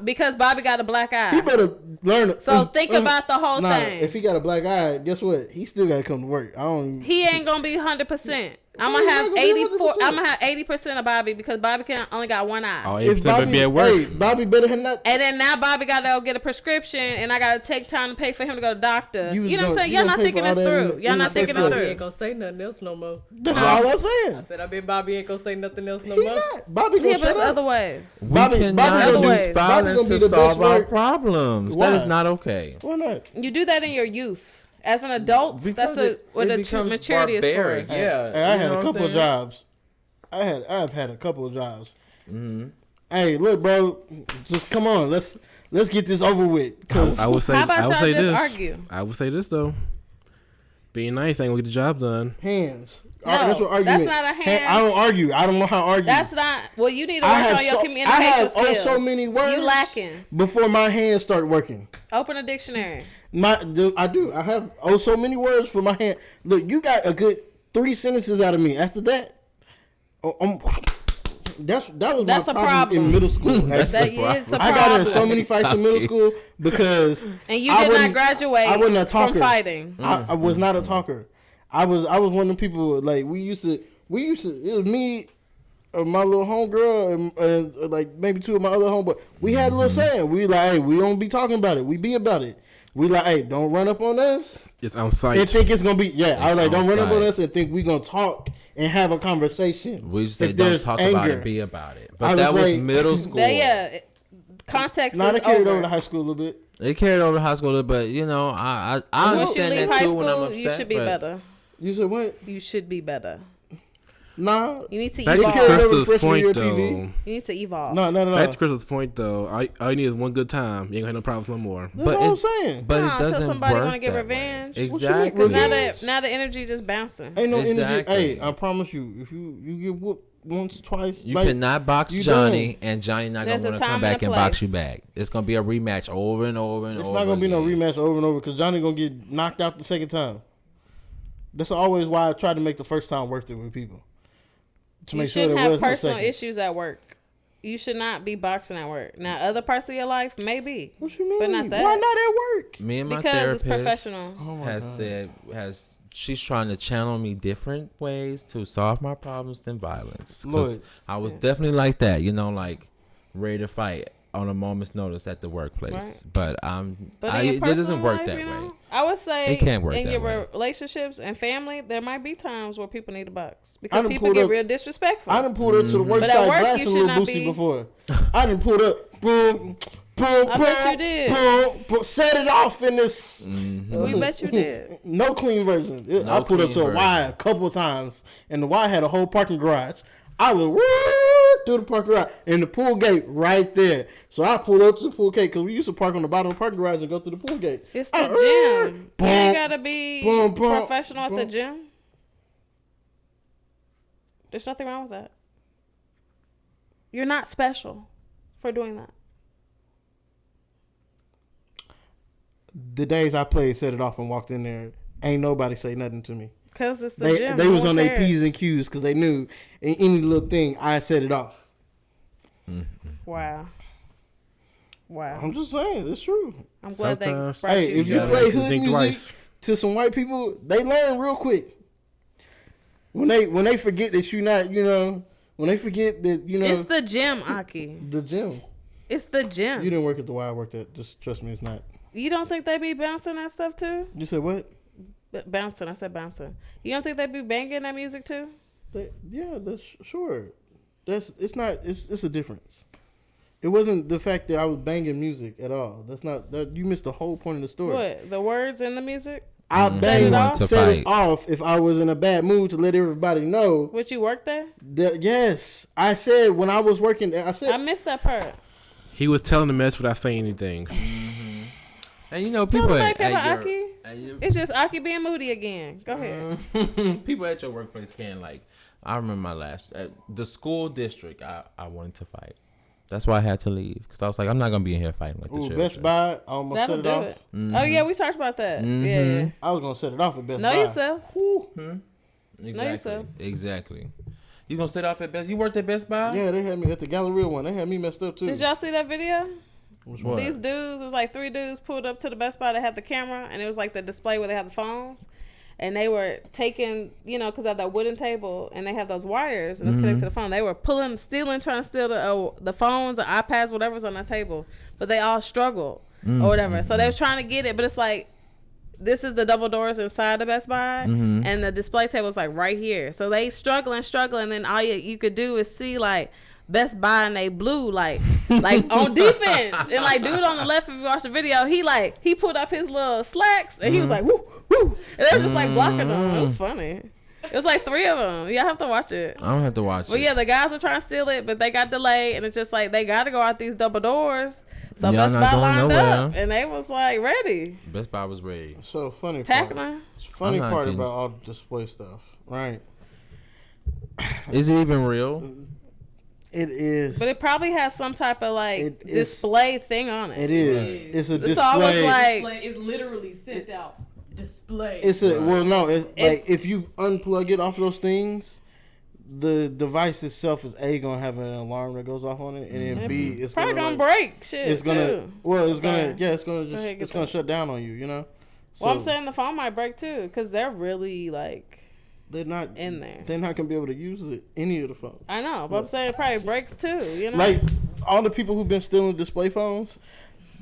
Speaker 1: because Bobby got a black
Speaker 2: He
Speaker 1: eye.
Speaker 2: better learn.
Speaker 1: So think about the whole thing.
Speaker 2: If he got a black eye, guess what? He still got to come to work. I don't.
Speaker 1: He ain't gonna be 100%. I'm
Speaker 2: He's
Speaker 1: gonna
Speaker 2: not
Speaker 1: have
Speaker 2: gonna be
Speaker 1: 84.
Speaker 2: 100%.
Speaker 1: I'm gonna have 80% of Bobby because Bobby can only got one eye.
Speaker 4: Oh,
Speaker 2: If
Speaker 4: 80% better
Speaker 2: Bobby,
Speaker 4: be at work.
Speaker 2: hey, Bobby better than that.
Speaker 1: And then now Bobby got to go get a prescription, and I got to take time to pay for him to go to the doctor.
Speaker 2: You
Speaker 1: You,
Speaker 2: was
Speaker 1: know what I'm
Speaker 2: gonna-
Speaker 1: saying?
Speaker 2: you
Speaker 1: Y'all
Speaker 2: gonna
Speaker 1: not
Speaker 2: pay
Speaker 1: thinking
Speaker 2: for
Speaker 1: this
Speaker 2: all that
Speaker 1: through.
Speaker 2: in-
Speaker 1: Y'all
Speaker 2: in
Speaker 1: not
Speaker 2: the
Speaker 1: thinking
Speaker 2: first
Speaker 1: it
Speaker 5: Bobby
Speaker 2: place.
Speaker 5: ain't
Speaker 1: through.
Speaker 5: gonna say nothing else no more.
Speaker 2: That's all I'm
Speaker 5: I
Speaker 2: saying.
Speaker 5: said I bet Bobby ain't gonna say nothing else no
Speaker 2: He
Speaker 5: more.
Speaker 2: not. Bobby gonna
Speaker 1: Yeah, but
Speaker 2: shut
Speaker 1: there's
Speaker 2: up.
Speaker 1: other ways.
Speaker 3: We
Speaker 2: Bobby
Speaker 3: cannot
Speaker 2: gonna
Speaker 1: do-
Speaker 3: use
Speaker 1: Bobby
Speaker 3: violence
Speaker 2: gonna be
Speaker 3: to
Speaker 2: the
Speaker 3: solve
Speaker 2: best
Speaker 3: our
Speaker 2: work.
Speaker 3: problems.
Speaker 2: Why?
Speaker 3: That is not okay.
Speaker 2: Why not?
Speaker 1: You do that in your youth. As an adult,
Speaker 3: Because
Speaker 1: that's what
Speaker 3: it
Speaker 1: the
Speaker 3: becomes
Speaker 1: maturity is
Speaker 3: barbaric.
Speaker 1: for.
Speaker 3: Yeah,
Speaker 2: Hey, I
Speaker 3: you
Speaker 2: had
Speaker 3: know
Speaker 2: a
Speaker 3: what I'm
Speaker 2: couple of
Speaker 3: saying?
Speaker 2: jobs. I've had a couple of jobs. Hey, look, bro, just come on. Let's get this over with. Cause
Speaker 4: I would say.
Speaker 1: How about
Speaker 4: I would
Speaker 1: y'all
Speaker 4: say
Speaker 1: just
Speaker 4: this.
Speaker 1: argue?
Speaker 4: I would say this though. Being nice ain't gonna get the job done.
Speaker 2: hands.
Speaker 1: No,
Speaker 2: That's what argument.
Speaker 1: that's not a hand.
Speaker 2: I don't argue. I don't know how to argue.
Speaker 1: That's not. Well, you need to
Speaker 2: I
Speaker 1: work
Speaker 2: have
Speaker 1: on your
Speaker 2: so-
Speaker 1: communication
Speaker 2: I have
Speaker 1: skills.
Speaker 2: so many words.
Speaker 1: You lacking.
Speaker 2: Before my hands start working.
Speaker 1: Open a dictionary.
Speaker 2: I do. I have so many words for my hand. Look, you got a good 3 sentences out of me. After that, that was
Speaker 1: That's
Speaker 2: my
Speaker 1: a
Speaker 2: problem
Speaker 1: problem.
Speaker 2: in middle school.
Speaker 3: That's
Speaker 1: That
Speaker 3: the problem.
Speaker 1: is a
Speaker 2: I
Speaker 1: problem.
Speaker 2: got in so many fights in middle school because
Speaker 1: And you
Speaker 2: I
Speaker 1: did not
Speaker 2: wasn't-
Speaker 1: graduate
Speaker 2: I wasn't a talker.
Speaker 1: from fighting.
Speaker 2: I was not a talker. I was one of the people like we used to. It was me, my little homegirl, and like maybe 2 of my other homeboys. We had a little saying. We like, hey, we don't be talking about it. We be about it. We like, hey, don't run up on us
Speaker 4: It's on site.
Speaker 2: and think it's gonna be. Yeah, I was like, don't run up on
Speaker 3: on
Speaker 2: us and think we gonna talk and have a conversation.
Speaker 3: We just say
Speaker 2: If
Speaker 3: don't
Speaker 2: there's
Speaker 3: talk about
Speaker 2: anger.
Speaker 3: it, be about it.
Speaker 2: I
Speaker 3: But
Speaker 2: was
Speaker 3: that was
Speaker 2: like-
Speaker 3: middle school.
Speaker 1: Context
Speaker 2: Now
Speaker 1: is
Speaker 2: they carried
Speaker 1: over.
Speaker 2: over to high school a little bit.
Speaker 3: They carried over to high school, but you know, I
Speaker 1: Once you
Speaker 3: understand
Speaker 1: leave
Speaker 3: that
Speaker 1: high
Speaker 3: too when I'm
Speaker 1: school,
Speaker 3: upset.
Speaker 1: you should be
Speaker 3: but
Speaker 1: better.
Speaker 2: You said what?
Speaker 1: You should be better.
Speaker 2: Nah,
Speaker 1: You need to
Speaker 4: Back to
Speaker 2: carried
Speaker 1: evolve.
Speaker 2: over
Speaker 4: Crystal's
Speaker 2: freshman year
Speaker 4: point
Speaker 2: TV.
Speaker 4: though.
Speaker 1: You need to evolve.
Speaker 2: no.
Speaker 4: Back to Crystal's point though. All you need is one good time. You ain't gonna have no problems no more.
Speaker 2: That's
Speaker 3: But
Speaker 2: what I'm
Speaker 3: it-
Speaker 2: saying.
Speaker 3: But
Speaker 1: Nah,
Speaker 3: it
Speaker 1: until
Speaker 3: doesn't
Speaker 1: somebody
Speaker 3: work
Speaker 1: wanna get
Speaker 3: that way.
Speaker 1: revenge.
Speaker 2: What you mean,
Speaker 3: Exactly.
Speaker 1: Because
Speaker 2: revenge?
Speaker 1: now the energy just bouncing.
Speaker 2: Ain't no
Speaker 3: Exactly.
Speaker 2: energy. Hey, I promise you, if you get whooped once, twice,
Speaker 3: You
Speaker 2: like,
Speaker 3: cannot box
Speaker 2: you
Speaker 3: Johnny,
Speaker 2: done.
Speaker 3: and Johnny not
Speaker 1: There's
Speaker 3: gonna
Speaker 1: a
Speaker 3: want to come
Speaker 1: time and
Speaker 3: back
Speaker 1: a
Speaker 3: and box you
Speaker 1: place.
Speaker 3: back. It's gonna be a rematch over and over and
Speaker 2: It's
Speaker 3: over.
Speaker 2: not gonna be no
Speaker 3: again.
Speaker 2: rematch over and over because Johnny gonna get knocked out the second time. That's always why I try to make the first time worth it with people. To
Speaker 1: You
Speaker 2: make sure
Speaker 1: shouldn't
Speaker 2: there
Speaker 1: have
Speaker 2: was no
Speaker 1: personal
Speaker 2: second.
Speaker 1: issues at work. You should not be boxing at work. Now, other parts of your life, maybe.
Speaker 2: What you mean?
Speaker 1: But not that.
Speaker 2: Why not at work?
Speaker 3: Me and my
Speaker 1: Because it's
Speaker 3: therapist
Speaker 1: professional.
Speaker 2: Oh my
Speaker 3: has
Speaker 2: God.
Speaker 3: said she's trying to channel me different ways to solve my problems than violence. 'Cause
Speaker 2: Lord.
Speaker 3: I was definitely like that, like ready to fight on a moment's notice at the workplace.
Speaker 1: Right.
Speaker 3: But
Speaker 1: But in your
Speaker 3: it
Speaker 1: personal
Speaker 3: doesn't work
Speaker 1: life,
Speaker 3: that
Speaker 1: you know,
Speaker 3: way.
Speaker 1: I would say
Speaker 3: It can't work
Speaker 1: in
Speaker 3: that
Speaker 1: your
Speaker 3: way.
Speaker 1: relationships and family, there might be times where people need a box
Speaker 2: I
Speaker 1: because
Speaker 2: done
Speaker 1: people
Speaker 2: pulled
Speaker 1: get
Speaker 2: up-
Speaker 1: real disrespectful.
Speaker 2: I done pulled up to the work
Speaker 1: But at
Speaker 2: site
Speaker 1: work, you
Speaker 2: blasting
Speaker 1: should
Speaker 2: Lil
Speaker 1: not
Speaker 2: Boosie
Speaker 1: be-
Speaker 2: before. I done pulled up, boom, boom,
Speaker 1: I bet you did.
Speaker 2: boom, set it off in this.
Speaker 1: We bet you did.
Speaker 2: No clean version.
Speaker 3: No
Speaker 2: I pulled up
Speaker 3: clean
Speaker 2: to a
Speaker 3: version.
Speaker 2: Y a couple of times, and the Y had a whole parking garage. I was through the parking garage, and the pool gate right there. So I pulled up to the pool gate because we used to park on the bottom of the parking garage and go through the pool gate.
Speaker 1: It's the
Speaker 2: I-
Speaker 1: gym. You
Speaker 2: boom,
Speaker 1: ain't gotta be
Speaker 2: boom, boom,
Speaker 1: professional at the
Speaker 2: boom.
Speaker 1: gym. There's nothing wrong with that. You're not special for doing that.
Speaker 2: The days I played, set it off, and walked in there, ain't nobody say nothing to me.
Speaker 1: Because it's the
Speaker 2: They
Speaker 1: gym.
Speaker 2: they
Speaker 1: No
Speaker 2: was
Speaker 1: one
Speaker 2: on their
Speaker 1: cares.
Speaker 2: P's and Q's because they knew in any little thing I set it off.
Speaker 1: Wow. Wow.
Speaker 2: I'm just saying, it's true.
Speaker 1: I'm glad they
Speaker 4: Sometimes-
Speaker 1: brought
Speaker 2: Hey,
Speaker 1: you
Speaker 2: if you
Speaker 1: together.
Speaker 2: play
Speaker 4: gotta
Speaker 2: hood
Speaker 4: think
Speaker 2: music
Speaker 4: twice.
Speaker 2: to some white people, they learn real quick. When they forget that you're not, when When they forget that, you know.
Speaker 1: It's the gym, Akki.
Speaker 2: The gym.
Speaker 1: It's the gym.
Speaker 2: You didn't work at the Y I worked at. Just trust me, it's not.
Speaker 1: You don't think they be bouncing that stuff too?
Speaker 2: You said what?
Speaker 1: Bouncing. I said bouncing. You don't think they be banging that music too?
Speaker 2: Yeah, that's sure. It's not. It's a difference. It wasn't the fact that I was banging music at all. That's not that. You missed the whole point of the story.
Speaker 1: What? The words in the music?
Speaker 2: I set it
Speaker 3: fight.
Speaker 2: off if I was in a bad mood to let everybody know.
Speaker 1: What, you worked there?
Speaker 2: Yes, I said when I was working there. I
Speaker 1: missed that part.
Speaker 4: He was telling the mess without saying anything.
Speaker 3: Mm-hmm. And you know, people at
Speaker 1: Akki. It's just Akki being moody again. Go ahead.
Speaker 3: People at your workplace can I remember my last the school district. I wanted to fight. That's why I had to leave because I was like, I'm not gonna be in here fighting like this.
Speaker 2: Best Buy, I almost
Speaker 1: That'll
Speaker 2: set it
Speaker 1: do
Speaker 2: off.
Speaker 1: it. Mm-hmm. Oh yeah, we talked about that.
Speaker 3: Mm-hmm.
Speaker 1: Yeah.
Speaker 2: I was gonna set it off at Best Buy.
Speaker 1: Know yourself.
Speaker 3: Exactly.
Speaker 1: Know yourself.
Speaker 3: Exactly. You gonna set off at Best? You worked at Best Buy?
Speaker 2: Yeah, they had me at the Galleria one. They had me messed up too.
Speaker 1: Did y'all see that video?
Speaker 3: What?
Speaker 1: These dudes, it was like 3 dudes pulled up to the Best Buy that had the camera, and it was like the display where they had the phones. And they were taking, because they have that wooden table, and they have those wires, and it's connected to the phone. They were trying to steal the phones or iPads, whatever's on that table. But they all struggled or whatever. So they was trying to get it, but it's like, this is the double doors inside the Best Buy, and the display table is like right here. So they struggling, and then all you could do is see like Best Buy and they blue like on defense. And like dude on the left, if you watch the video, he pulled up his little slacks and he was like woo woo, and they were just like blocking them. It was funny. It was like 3 of them. Y'all have to watch it.
Speaker 3: I don't have to watch it.
Speaker 1: But yeah, the guys were trying to steal it, but they got delayed, and it's just like they got to go out these double doors. So Best Buy lined up, and they was like ready.
Speaker 3: Best Buy was ready.
Speaker 2: So funny
Speaker 1: tackling.
Speaker 2: Funny part about all the display stuff, right?
Speaker 3: Is it even real?
Speaker 2: It is.
Speaker 1: But it probably has some type of display thing on it.
Speaker 2: It is. It's a display.
Speaker 1: It's always like
Speaker 5: it's literally sent out. Display.
Speaker 2: It's like if you unplug it off those things, the device itself is gonna have an alarm that goes off on it, and then B, it's
Speaker 1: probably gonna break shit.
Speaker 2: It's gonna
Speaker 1: too.
Speaker 2: It's gonna shut down on you. So,
Speaker 1: well, I'm saying the phone might break too because they're really
Speaker 2: they're not
Speaker 1: in there.
Speaker 2: They're not gonna be able to use any of the phones.
Speaker 1: I know, but I'm saying it probably breaks too.
Speaker 2: Like all the people who've been stealing display phones.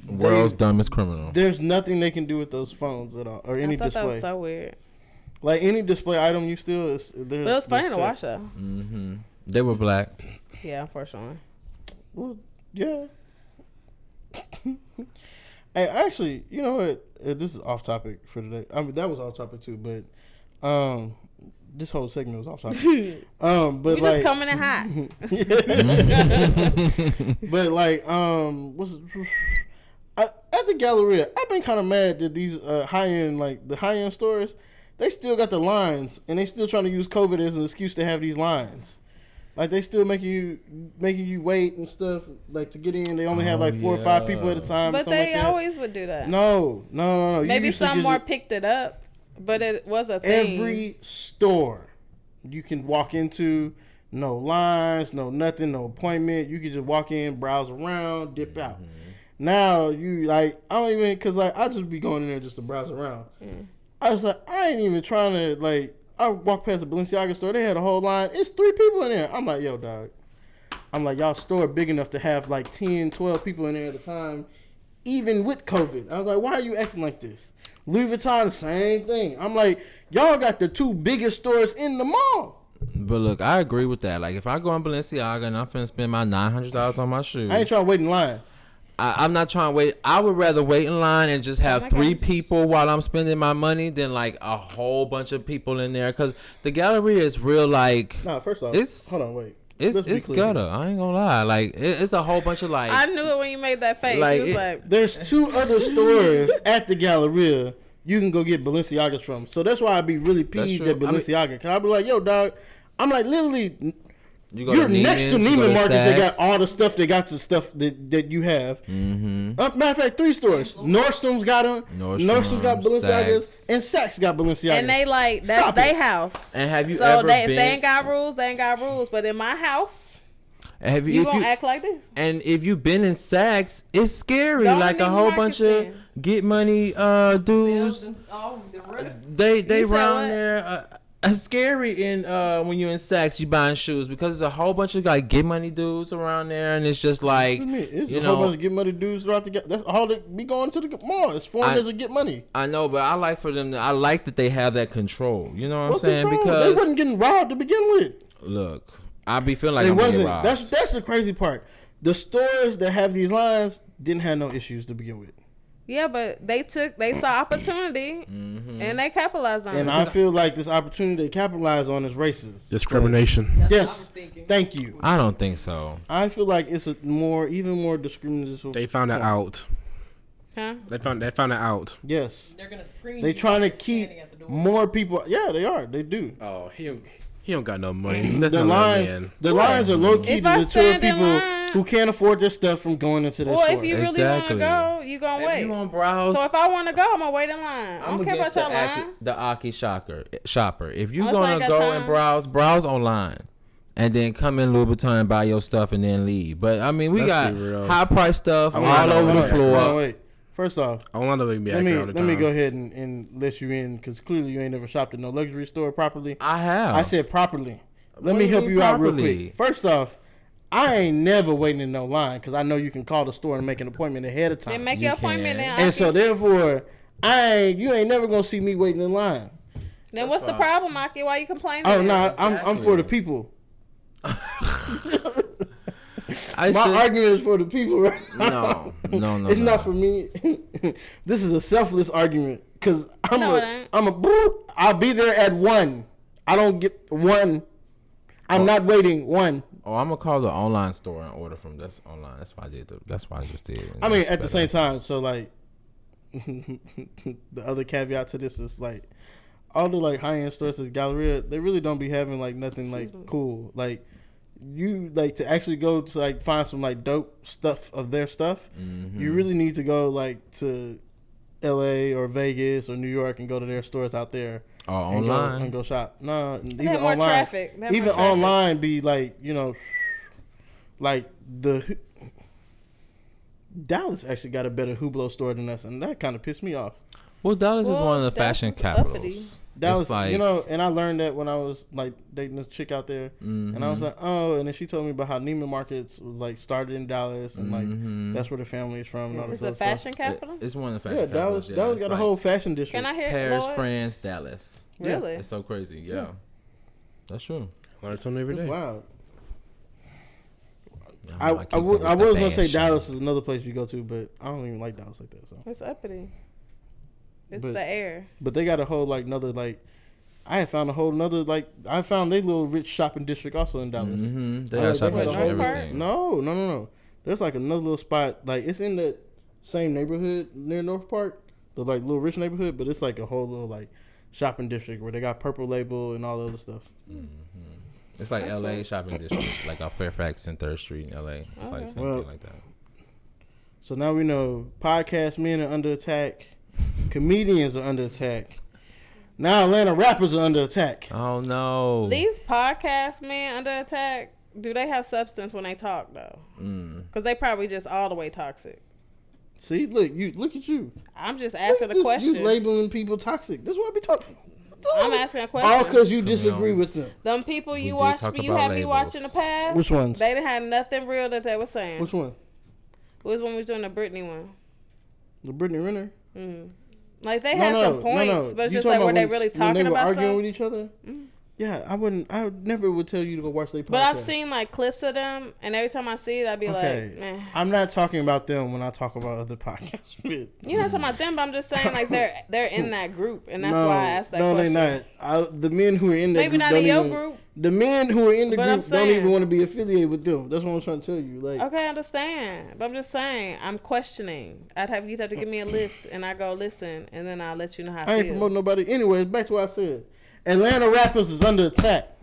Speaker 3: World's dumbest criminal.
Speaker 2: There's nothing they can do with those phones at all, or any display.
Speaker 1: That was so weird.
Speaker 2: Like any display item you steal, but
Speaker 1: it was funny to watch though.
Speaker 3: Mm-hmm. They were black.
Speaker 1: Yeah, unfortunately.
Speaker 2: Well, yeah. Hey, actually, you know what? This is off topic for today. I mean, that was off topic too, but this whole segment was off topic. But
Speaker 1: we just coming in hot.
Speaker 2: But at the Galleria, I've been kind of mad that these high end stores, they still got the lines, and they still trying to use COVID as an excuse to have these lines. Like they still making you wait and stuff like to get in. They only have 4 or 5 people at a time.
Speaker 1: But they always would do that.
Speaker 2: No.
Speaker 1: Maybe some more picked it up, but it was a thing.
Speaker 2: Every store you can walk into, no lines, no nothing, no appointment. You can just walk in, browse around, dip out. Mm-hmm. Now you I don't even I just be going in there just to browse around. Mm. I was like, I ain't even trying to I walked past the Balenciaga store. They had a whole line. It's 3 people in there. I'm like, yo, dog. I'm like, y'all store big enough to have 10, 12 people in there at a time, even with COVID. I was like, why are you acting like this? Louis Vuitton, the same thing. I'm like, y'all got the 2 biggest stores in the mall.
Speaker 3: But look, I agree with that. Like, if I go in Balenciaga and I'm finna spend my $900 on my shoes,
Speaker 2: I ain't trying to wait in line.
Speaker 3: I'm not trying to wait. I would rather wait in line and just have 3 people while I'm spending my money than a whole bunch of people in there. Because the Galleria is real
Speaker 2: first off, hold on, wait.
Speaker 3: It's gutter. I ain't gonna lie. It's a whole bunch of
Speaker 1: I knew it when you made that face.
Speaker 2: There's 2 other stores at the Galleria you can go get Balenciagas from. So that's why I'd be really peeved at Balenciaga. Cause I'd be like, yo, dog. I'm like, literally. You're next to Neiman Marcus. They got all the stuff. They got the stuff that you have. Mm-hmm. Matter of fact, 3 stores. Nordstrom's got them. Nordstrom's got Balenciagas, and Saks got Balenciagas.
Speaker 1: And they that's their house.
Speaker 3: And have you
Speaker 1: ever been? If they ain't got rules, they ain't got rules. But in my house, you gonna act like this.
Speaker 3: And if you've been in Saks, it's scary. A whole bunch of get money dudes. They run there. It's scary in when you're in Saks, you buying shoes because there's a whole bunch of like get money dudes around there, and it's just like
Speaker 2: it's a whole bunch of get money dudes throughout the. That's all they be going to the mall. It's foreigners that get money.
Speaker 3: I know, but I like for them. I like that they have that control. You know what I'm saying?
Speaker 2: Control?
Speaker 3: Because
Speaker 2: they wasn't getting robbed to begin with.
Speaker 3: Look, I be feeling like
Speaker 2: they
Speaker 3: I'm
Speaker 2: wasn't.
Speaker 3: getting robbed.
Speaker 2: That's the crazy part. The stores that have these lines didn't have no issues to begin with.
Speaker 1: Yeah, but they saw opportunity and they capitalized on it.
Speaker 2: And I feel like this opportunity they capitalized on is racist.
Speaker 4: Discrimination.
Speaker 2: Yes. Thank you.
Speaker 3: I don't think so.
Speaker 2: I feel like it's even more discriminatory.
Speaker 4: They found that out.
Speaker 1: Huh?
Speaker 4: They found that out.
Speaker 2: Yes.
Speaker 5: They're gonna scream.
Speaker 2: They trying to keep more people. Yeah, they are. They do.
Speaker 4: Oh, he don't got no money. That's
Speaker 2: The lines are low key to deter people who can't afford their stuff from going into their store.
Speaker 1: Well, if you really want to go, you gonna wait.
Speaker 3: If you want browse,
Speaker 1: so if I want to go, I'm gonna wait in line. I don't care about your line.
Speaker 3: The Akki shopper. If you gonna go and browse online. And then come in Louis Vuitton and buy your stuff and then leave. But I mean, we got high price stuff all over the floor.
Speaker 2: Wait. First off,
Speaker 4: let
Speaker 2: me go ahead and let you in because clearly you ain't never shopped at no luxury store properly.
Speaker 3: I have.
Speaker 2: I said properly. Let me help you out real quick. First off, I ain't never waiting in no line because I know you can call the store and make an appointment ahead of time.
Speaker 1: Then make your appointment now.
Speaker 2: And so therefore, you ain't never gonna see me waiting in line.
Speaker 1: Then what's the problem, Akki? Why you complaining?
Speaker 2: Oh no, I'm for the people. My argument is for the people, right?
Speaker 3: No.
Speaker 2: It's not for me. This is a selfless argument because I'll be there at 1. I don't get 1. I'm not waiting 1.
Speaker 3: Oh, I'm gonna call the online store and order from this online. That's why I did. That's why I just did.
Speaker 2: I mean, at the same time, so like the other caveat to this is like all the like high end stores like Galleria, they really don't be having like nothing like cool. Like you like to actually go to like find some like dope stuff of their stuff. You really need to go like to LA or Vegas or New York and go to their stores out there.
Speaker 3: Oh, online
Speaker 2: and go shop. No, even
Speaker 1: more
Speaker 2: online.
Speaker 1: Traffic.
Speaker 2: Even online be like, you know, like the Dallas actually got a better Hublot store than us, and that kind of pissed me off.
Speaker 3: Well, Dallas is one of the fashion capitals.
Speaker 2: Dallas, like, you know, and I learned that when I was like dating this chick out there, and I was like, oh, and then she told me about how Neiman Marcus was like started in Dallas, and like that's where the family is from. And all this
Speaker 1: it's a fashion capital.
Speaker 3: It's one of the fashion capitals.
Speaker 2: Dallas got a whole fashion district.
Speaker 1: Can I hear
Speaker 3: Paris,
Speaker 1: Lloyd?
Speaker 3: France, Dallas.
Speaker 1: Really?
Speaker 3: It's so crazy. Yeah. That's true.
Speaker 4: Learn something every day.
Speaker 2: Wow. I was gonna say Dallas is another place you go to, but I don't even like Dallas like that. So
Speaker 1: it's uppity. It's the air.
Speaker 2: But they got a whole like another like. I had found a whole another like I found their little rich shopping district also in Dallas.
Speaker 3: They got shopping district everything.
Speaker 2: No. There's like another little spot like it's in the same neighborhood near North Park, the like little rich neighborhood, but it's like a whole little like shopping district where they got Purple Label and all the other stuff.
Speaker 3: It's like LA cool. Shopping district, like on Fairfax and 3rd Street in LA. It's like something like that.
Speaker 2: So now we know podcast men are under attack, comedians are under attack. Now Atlanta rappers are under attack.
Speaker 3: Oh no!
Speaker 1: These podcast men under attack. Do they have substance when they talk though? Because they probably just all the way toxic.
Speaker 2: See, look at you.
Speaker 1: I'm just asking a question.
Speaker 2: You labeling people toxic. That's what I be talking.
Speaker 1: I'm asking a question.
Speaker 2: All because you disagree with them.
Speaker 1: Them people you have me watch in the past.
Speaker 2: Which ones?
Speaker 1: They didn't have nothing real that they were saying.
Speaker 2: Which one?
Speaker 1: Which one was doing the Britney one?
Speaker 2: The Britney Renner.
Speaker 1: Like they had some points, but it's just like were they really talking about something?
Speaker 2: Arguing with each other? Yeah, I never would tell you to go watch their podcast.
Speaker 1: But I've seen like clips of them, and every time I see it, I'd be like, nah.
Speaker 2: I'm not talking about them when I talk about other podcasts.
Speaker 1: You're not talking about them, but I'm just saying like they're in that group, and that's why I asked that question.
Speaker 2: No, they're not. The men who are in that
Speaker 1: maybe
Speaker 2: group
Speaker 1: not in your group.
Speaker 2: The men who are in the group don't even want to be affiliated with them. That's what I'm trying to tell you. Like,
Speaker 1: okay, I understand, but I'm just saying I'm questioning. You'd have to give me a list, and I go listen, and then I'll let you know how I feel.
Speaker 2: ain't promoting nobody. Anyways, back to what I said. Atlanta rappers is under attack.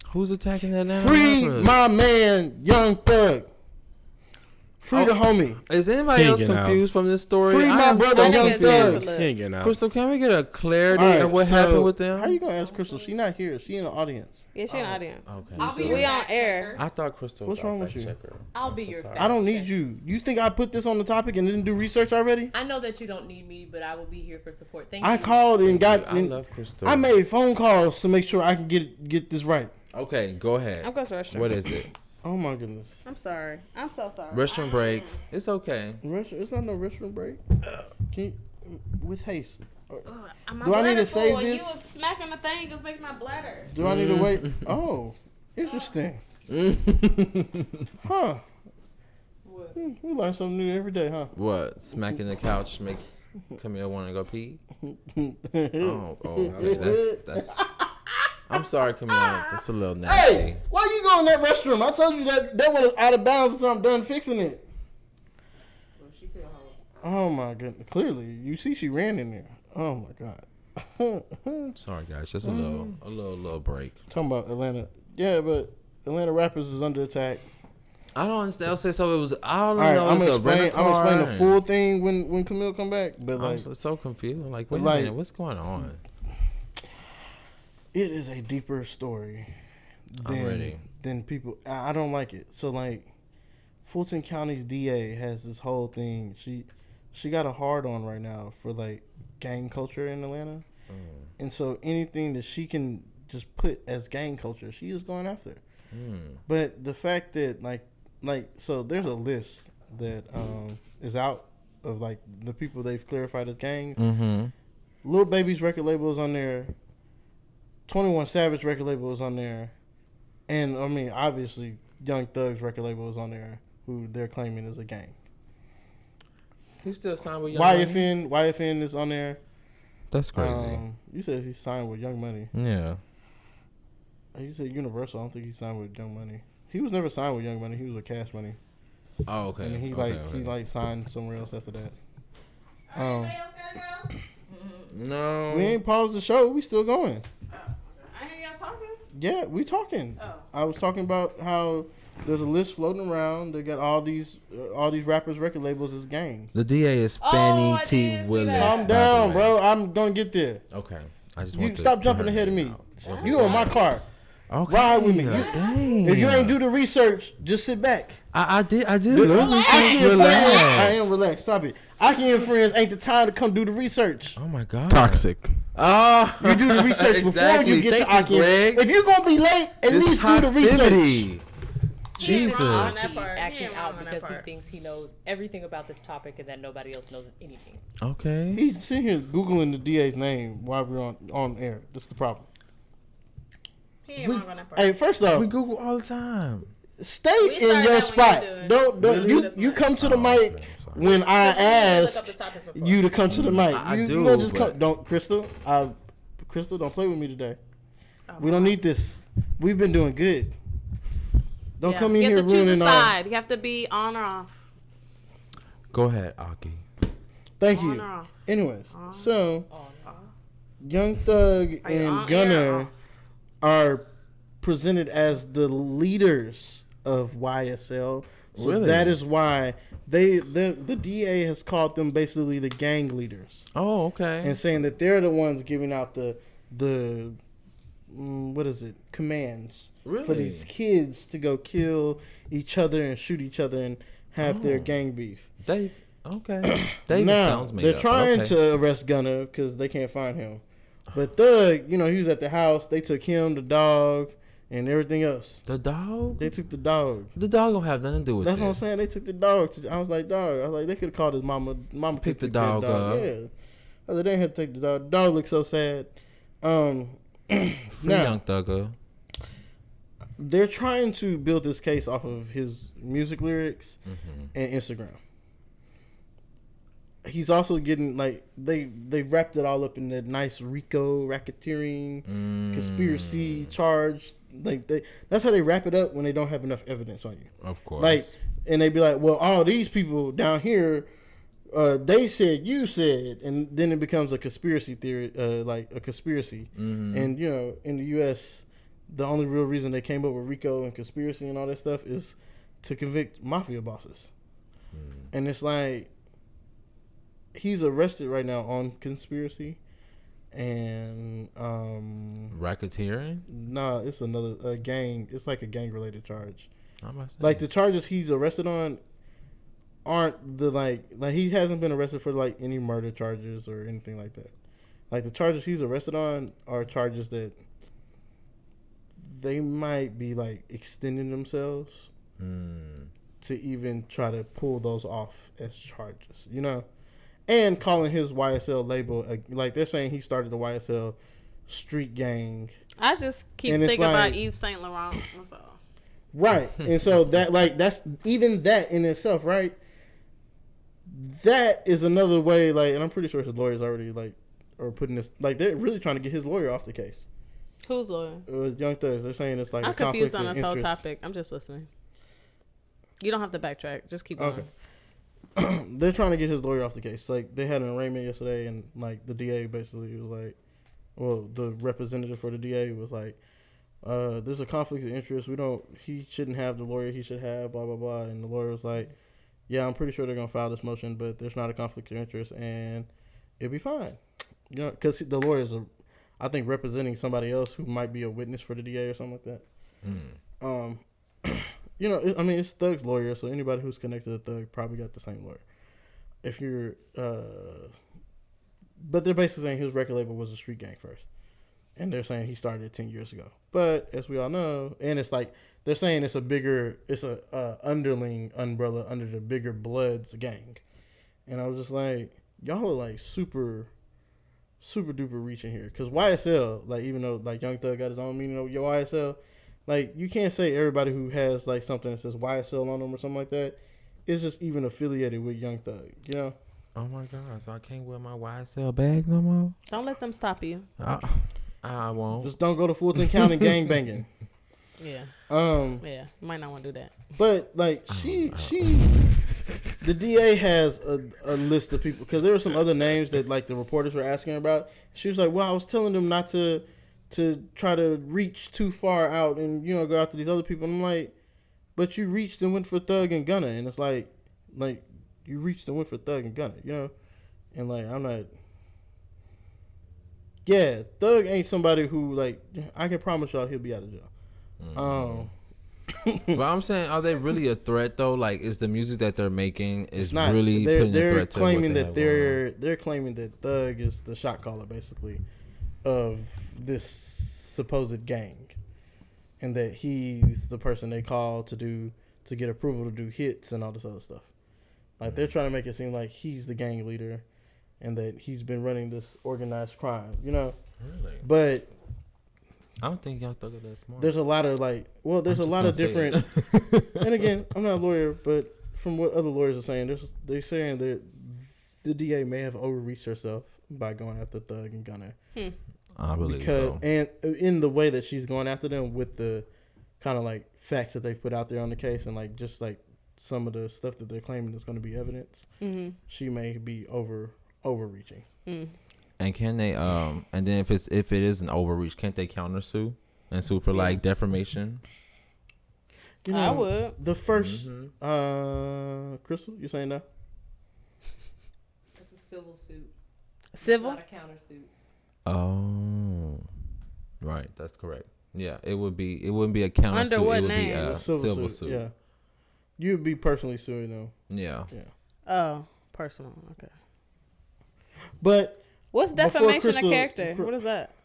Speaker 3: Who's attacking Atlanta
Speaker 2: Free
Speaker 3: rappers?
Speaker 2: my man, Young Thug. Free the homie.
Speaker 3: Is anybody else confused from this story?
Speaker 2: Free my brother, Young Thug.
Speaker 3: Crystal, can we get a clarity of what happened with them?
Speaker 2: How you gonna ask Crystal? She not here. She in the audience.
Speaker 1: Yeah, she in the audience.
Speaker 3: Okay.
Speaker 1: We on air.
Speaker 3: I thought Crystal was
Speaker 2: What's wrong with you?
Speaker 3: checker.
Speaker 5: I'll be your fact
Speaker 2: I don't need
Speaker 5: checker.
Speaker 2: you. You think I put this on the topic and didn't do research already?
Speaker 5: I know that you don't need me, but I will be here for support. Thank you.
Speaker 2: I called and got.
Speaker 3: I love Crystal.
Speaker 2: I made phone calls to make sure I can get this right.
Speaker 3: Okay, go ahead.
Speaker 1: I'm going to the restroom.
Speaker 3: What is it?
Speaker 2: Oh my goodness.
Speaker 1: I'm sorry. I'm so sorry.
Speaker 3: Restroom break. It's okay.
Speaker 2: It's not no restroom break. Can you, with haste.
Speaker 1: Do
Speaker 2: I need to save
Speaker 1: this?
Speaker 2: this?
Speaker 1: You was smacking the thing. It's making my bladder.
Speaker 2: Do I need to wait? Oh, interesting. Huh. We learn something new every day, huh?
Speaker 3: What? Smacking the couch makes Camille want to go pee? Okay, that's. I'm sorry, Camille. That's a little nasty.
Speaker 2: Hey, why you go in that restroom? I told you that one is out of bounds until I'm done fixing it. Oh my goodness! Clearly, you see, she ran in there. Oh my god.
Speaker 3: Sorry, guys. Just a little break.
Speaker 2: Talking about Atlanta, yeah, but Atlanta rappers is under attack.
Speaker 3: I don't understand. I'll say so. It was. I don't
Speaker 2: All right,
Speaker 3: know.
Speaker 2: I'm
Speaker 3: It's
Speaker 2: gonna explain the full thing when Camille come back. But
Speaker 3: I'm
Speaker 2: like,
Speaker 3: so confused. Like, wait a minute. What's going on?
Speaker 2: it is a deeper story than people. I don't like it. So like, Fulton County's DA has this whole thing. She got a hard on right now for like gang culture in Atlanta, and so anything that she can just put as gang culture, she is going after. But the fact that like so there's a list that is out of like the people they've clarified as gangs. Lil Baby's record label is on there. 21 Savage record label is on there, and I mean obviously Young Thug's record label is on there, who they're claiming is a gang.
Speaker 3: He's still signed with Young Money?
Speaker 2: YFN is on there.
Speaker 3: That's crazy.
Speaker 2: You said he's signed with Young Money.
Speaker 3: Yeah.
Speaker 2: You said Universal. I don't think he signed with Young Money. He was never signed with Young Money. He was with Cash Money.
Speaker 3: Oh, okay.
Speaker 2: And he signed somewhere else after that.
Speaker 1: Anybody else gotta go?
Speaker 3: No.
Speaker 2: We ain't paused the show. We still going.
Speaker 1: I hear y'all talking.
Speaker 2: Yeah, we talking.
Speaker 1: Oh.
Speaker 2: I was talking about how there's a list floating around. They got all these rappers' record labels as gangs.
Speaker 3: The DA is Fannie T. Willis.
Speaker 2: Calm down, bro. I'm gonna get there.
Speaker 3: Okay. I just
Speaker 2: You
Speaker 3: want
Speaker 2: stop jumping ahead of me. You on my car.
Speaker 3: Okay.
Speaker 2: Ride with me.
Speaker 3: Dang.
Speaker 2: If you ain't do the research, just sit back.
Speaker 3: I did.
Speaker 2: Relax. I am relaxed. Stop it. Akki and Friends ain't the time to come do the research.
Speaker 3: Oh my god.
Speaker 4: Toxic.
Speaker 2: You do the research before you get to Akki. If you're gonna be late, at least do the research.
Speaker 3: Jesus.
Speaker 5: He's acting out because he thinks he knows everything about this topic and that nobody else knows anything.
Speaker 3: Okay.
Speaker 2: He's sitting here Googling the DA's name while we're on air. That's the problem. Hey, first off,
Speaker 3: we Google all the time.
Speaker 2: Stay in your spot. Don't you come to the mic when I ask you to come to the mic. You don't just come. Don't Crystal. Crystal, don't play with me today. We don't need this. We've been doing good. Don't come in here ruining our. You have to choose a side.
Speaker 1: You have to be on or off.
Speaker 3: Go ahead, Akki.
Speaker 2: Thank you. Anyways, so Young Thug and Gunna are presented as the leaders of YSL. So really? That is why the DA has called them basically the gang leaders.
Speaker 3: Oh, okay.
Speaker 2: And saying that they're the ones giving out the commands for these kids to go kill each other and shoot each other and have their gang beef.
Speaker 3: Dave now, sounds made
Speaker 2: they're
Speaker 3: up.
Speaker 2: trying to arrest Gunna because they can't find him. But Thug, he was at the house. They took him, the dog, and everything else.
Speaker 3: The dog?
Speaker 2: They took the dog.
Speaker 3: The dog don't have nothing to do with
Speaker 2: That's
Speaker 3: this.
Speaker 2: what I'm saying. They took the dog. I was like, they could have called his mama. Mama
Speaker 3: picked the dog up.
Speaker 2: Yeah. I said, they had to take the dog. The dog looked so sad.
Speaker 3: Free Young Thugger.
Speaker 2: They're trying to build this case off of his music lyrics and Instagram. He's also getting they wrapped it all up in that nice RICO racketeering conspiracy charge. That's how they wrap it up when they don't have enough evidence on you.
Speaker 3: Of course.
Speaker 2: And they be like, well, all these people down here, they said you said, and then it becomes a conspiracy theory, like a conspiracy. And in the U.S., the only real reason they came up with RICO and conspiracy and all that stuff is to convict mafia bosses. And it's like he's arrested right now on conspiracy and
Speaker 3: racketeering.
Speaker 2: Nah, it's a gang. It's like a gang related charge.
Speaker 3: I'm about to say.
Speaker 2: Like the charges he's arrested on aren't the like he hasn't been arrested for like any murder charges or anything like that. Like the charges he's arrested on are charges that they might be like extending themselves to even try to pull those off as charges, you know, and calling his YSL label like they're saying he started the YSL street gang.
Speaker 1: I just keep thinking about Yves Saint Laurent. That's all.
Speaker 2: Right, and so that like that's even that in itself, right? That is another way, like, and I'm pretty sure his lawyers already like are putting this like they're really trying to get his lawyer off the case.
Speaker 1: Whose lawyer?
Speaker 2: Young Thugs. They're saying it's like
Speaker 1: I'm confused on this whole topic. I'm just listening. You don't have to backtrack. Just keep going.
Speaker 2: Okay. They're trying to get his lawyer off the case. Like they had an arraignment yesterday, and like the DA basically was like, well, the representative for the DA was like, there's a conflict of interest. He shouldn't have the lawyer he should have, blah, blah, blah. And the lawyer was like, yeah, I'm pretty sure they're going to file this motion, but there's not a conflict of interest and it'll be fine. You know, because the lawyers are, I think, representing somebody else who might be a witness for the DA or something like that. You know, I mean, it's Thug's lawyer, so anybody who's connected to Thug probably got the same lawyer. If you're, but they're basically saying his record label was a street gang first. And they're saying he started it 10 years ago. But as we all know, and it's like, they're saying it's a underling umbrella under the bigger Bloods gang. And I was just like, y'all are like super, super duper reaching here. Because YSL, like, even though like Young Thug got his own meaning of your YSL, like, you can't say everybody who has like something that says YSL on them or something like that is just even affiliated with Young Thug, you know?
Speaker 3: Oh my God, so I can't wear my YSL bag no more?
Speaker 1: Don't let them stop you.
Speaker 3: I won't.
Speaker 2: Just don't go to Fulton County gang banging.
Speaker 1: Yeah. Yeah. You might not want to do that.
Speaker 2: But like the DA has a list of people because there were some other names that like the reporters were asking her about. She was like, "Well, I was telling them not to try to reach too far out and you know go after these other people." And I'm like, "But you reached and went for Thug and Gunna," and it's like you reached and went for Thug and Gunna, you know, and like I'm not. Yeah, Thug ain't somebody who, like, I can promise y'all he'll be out of jail.
Speaker 3: But I'm saying, are they really a threat, though? Like, is the music that they're making
Speaker 2: not,
Speaker 3: really putting a threat to
Speaker 2: claiming
Speaker 3: what
Speaker 2: they're claiming that Thug is the shot caller, basically, of this supposed gang. And that he's the person they call to get approval to do hits and all this other stuff. Like, they're trying to make it seem like he's the gang leader. And that he's been running this organized crime, you know.
Speaker 3: Really?
Speaker 2: But
Speaker 3: I don't think Young Thug is that smart.
Speaker 2: there's a lot of there's a lot of different. And again, I'm not a lawyer, but from what other lawyers are saying, they're saying that the DA may have overreached herself by going after Thug and Gunna.
Speaker 3: I believe so.
Speaker 2: And in the way that she's going after them with the kind of like facts that they've put out there on the case and like just like some of the stuff that they're claiming is going to be evidence, she may be overreaching.
Speaker 3: And can they and then if it is an overreach, can't they counter sue and sue for like defamation?
Speaker 2: You know,
Speaker 1: I would.
Speaker 2: The first Crystal, you saying no?
Speaker 5: It's a civil suit.
Speaker 1: Civil?
Speaker 5: It's not a countersuit.
Speaker 3: Oh, right, that's correct. Yeah, it wouldn't be a counter suit.
Speaker 1: Under what
Speaker 3: it would
Speaker 1: name?
Speaker 3: be a civil suit.
Speaker 2: Yeah, you'd be personally suing them.
Speaker 3: Yeah.
Speaker 1: Oh, personal. Okay.
Speaker 2: But
Speaker 1: what's defamation of character? What is that?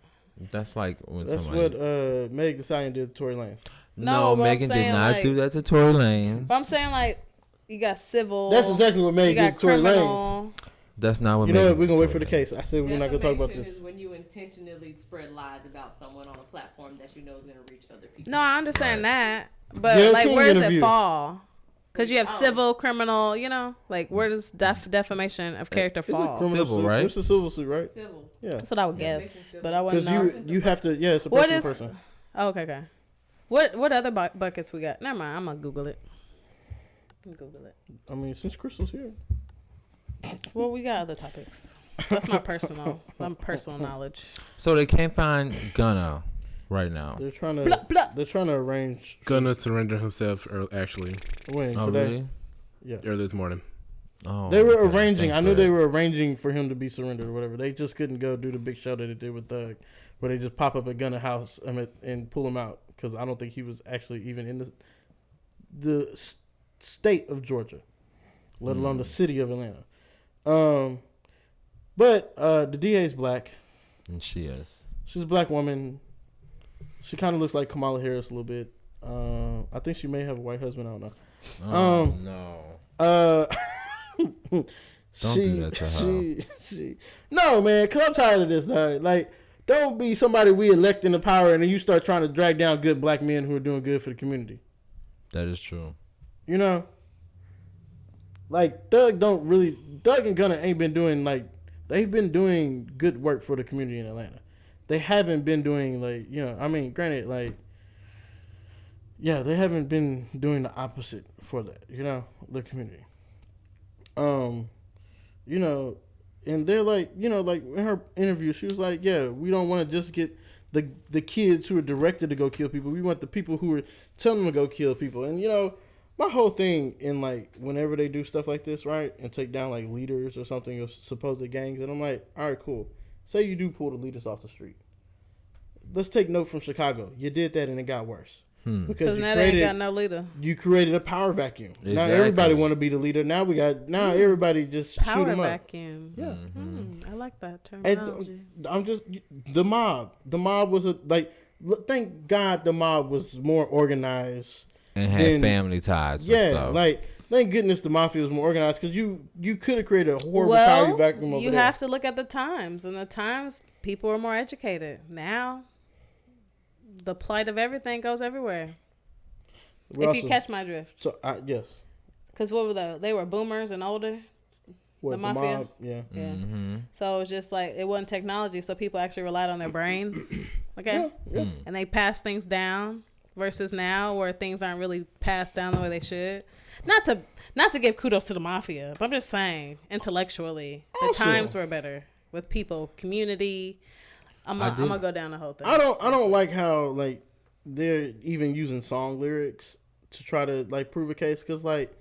Speaker 3: That's like when
Speaker 2: that's
Speaker 3: somebody.
Speaker 2: What Meg Thee Stallion did to Tory Lanez.
Speaker 3: No, Megan did not do that to Tory Lanez.
Speaker 1: But I'm saying like you got civil.
Speaker 2: That's exactly what Meg did to Tory Lanez.
Speaker 3: That's not what.
Speaker 2: You know what? We're gonna wait for the case. I said we're not gonna talk about this.
Speaker 5: Is when you intentionally spread lies about someone on a platform that you know is gonna reach other people.
Speaker 1: No, I understand that, but
Speaker 2: Gayle
Speaker 1: like,
Speaker 2: King
Speaker 1: where does
Speaker 2: interview.
Speaker 1: it fall? Because you have civil, criminal. You know, like where does defamation of character fall?
Speaker 3: Civil, right?
Speaker 2: It's a civil suit, right?
Speaker 5: Civil.
Speaker 2: Yeah.
Speaker 1: That's what I would guess, but I wouldn't know.
Speaker 2: Because you have to. Yeah, it's a
Speaker 1: What
Speaker 2: personal
Speaker 1: is?
Speaker 2: person.
Speaker 1: Oh, okay. What other buckets we got? Never mind. I'm gonna Google it.
Speaker 2: I mean, since Crystal's here.
Speaker 1: Well, we got other topics. That's my personal knowledge.
Speaker 3: So they can't find Gunna right now.
Speaker 2: They're trying to.
Speaker 1: Blah, blah.
Speaker 2: They're trying to arrange.
Speaker 4: Gonna surrender himself actually.
Speaker 2: When
Speaker 3: Oh,
Speaker 2: today?
Speaker 3: really?
Speaker 2: Yeah.
Speaker 4: Early this morning.
Speaker 3: Oh,
Speaker 2: they were arranging. I knew they were arranging for him to be surrendered or whatever. They just couldn't go do the big show that they did with Thug, where they just pop up at Gunna house and pull him out, because I don't think he was actually even in the state of Georgia, let alone the city of Atlanta. But the DA's black.
Speaker 3: And she is.
Speaker 2: She's a black woman. She kind of looks like Kamala Harris a little bit. I think she may have a white husband. I don't know.
Speaker 3: No. Don't do that to her.
Speaker 2: No, man, because I'm tired of this. Like, don't be somebody we elect into power and then you start trying to drag down good black men who are doing good for the community.
Speaker 3: That is true.
Speaker 2: You know? Like, Thug and Gunna ain't been doing, like, they've been doing good work for the community in Atlanta. They haven't been doing, like, you know, I mean, granted, like, yeah, they haven't been doing the opposite for that, you know, the community. You know, and they're like, you know, like in her interview, she was like, yeah, we don't want to just get the kids who are directed to go kill people. We want the people who are telling them to go kill people. And, you know, my whole thing in, like, whenever they do stuff like this, right, and take down, like, leaders or something of supposed gangs, and I'm like, all right, cool. Say you do pull the leaders off the street. Let's take note from Chicago. You did that and it got worse.
Speaker 1: Because now they ain't got no leader.
Speaker 2: You created a power vacuum.
Speaker 3: Exactly.
Speaker 2: Now everybody want to be the leader. Now everybody just
Speaker 1: power
Speaker 2: shoot them up.
Speaker 1: Vacuum.
Speaker 2: Yeah.
Speaker 1: I like that terminology.
Speaker 2: I'm just the mob. The mob was thank God the mob was more organized
Speaker 3: and had family ties.
Speaker 2: Yeah,
Speaker 3: and stuff.
Speaker 2: like thank goodness the mafia was more organized, because you could have created a horrible power vacuum over
Speaker 1: you
Speaker 2: there.
Speaker 1: have to look at the times, and the times people are more educated now. The plight of everything goes everywhere. You catch my drift.
Speaker 2: So yes.
Speaker 1: Because what were they were boomers and older.
Speaker 2: What,
Speaker 1: the mafia.
Speaker 2: Mob? Yeah.
Speaker 1: So it was just like, it wasn't technology, so people actually relied on their brains. Okay.
Speaker 2: Yeah.
Speaker 1: And they passed things down versus now where things aren't really passed down the way they should. Not to give kudos to the mafia, but I'm just saying intellectually the times were better with people, community. I'm gonna go down the whole thing.
Speaker 2: I don't like how, like, they're even using song lyrics to try to, like, prove a case, because, like,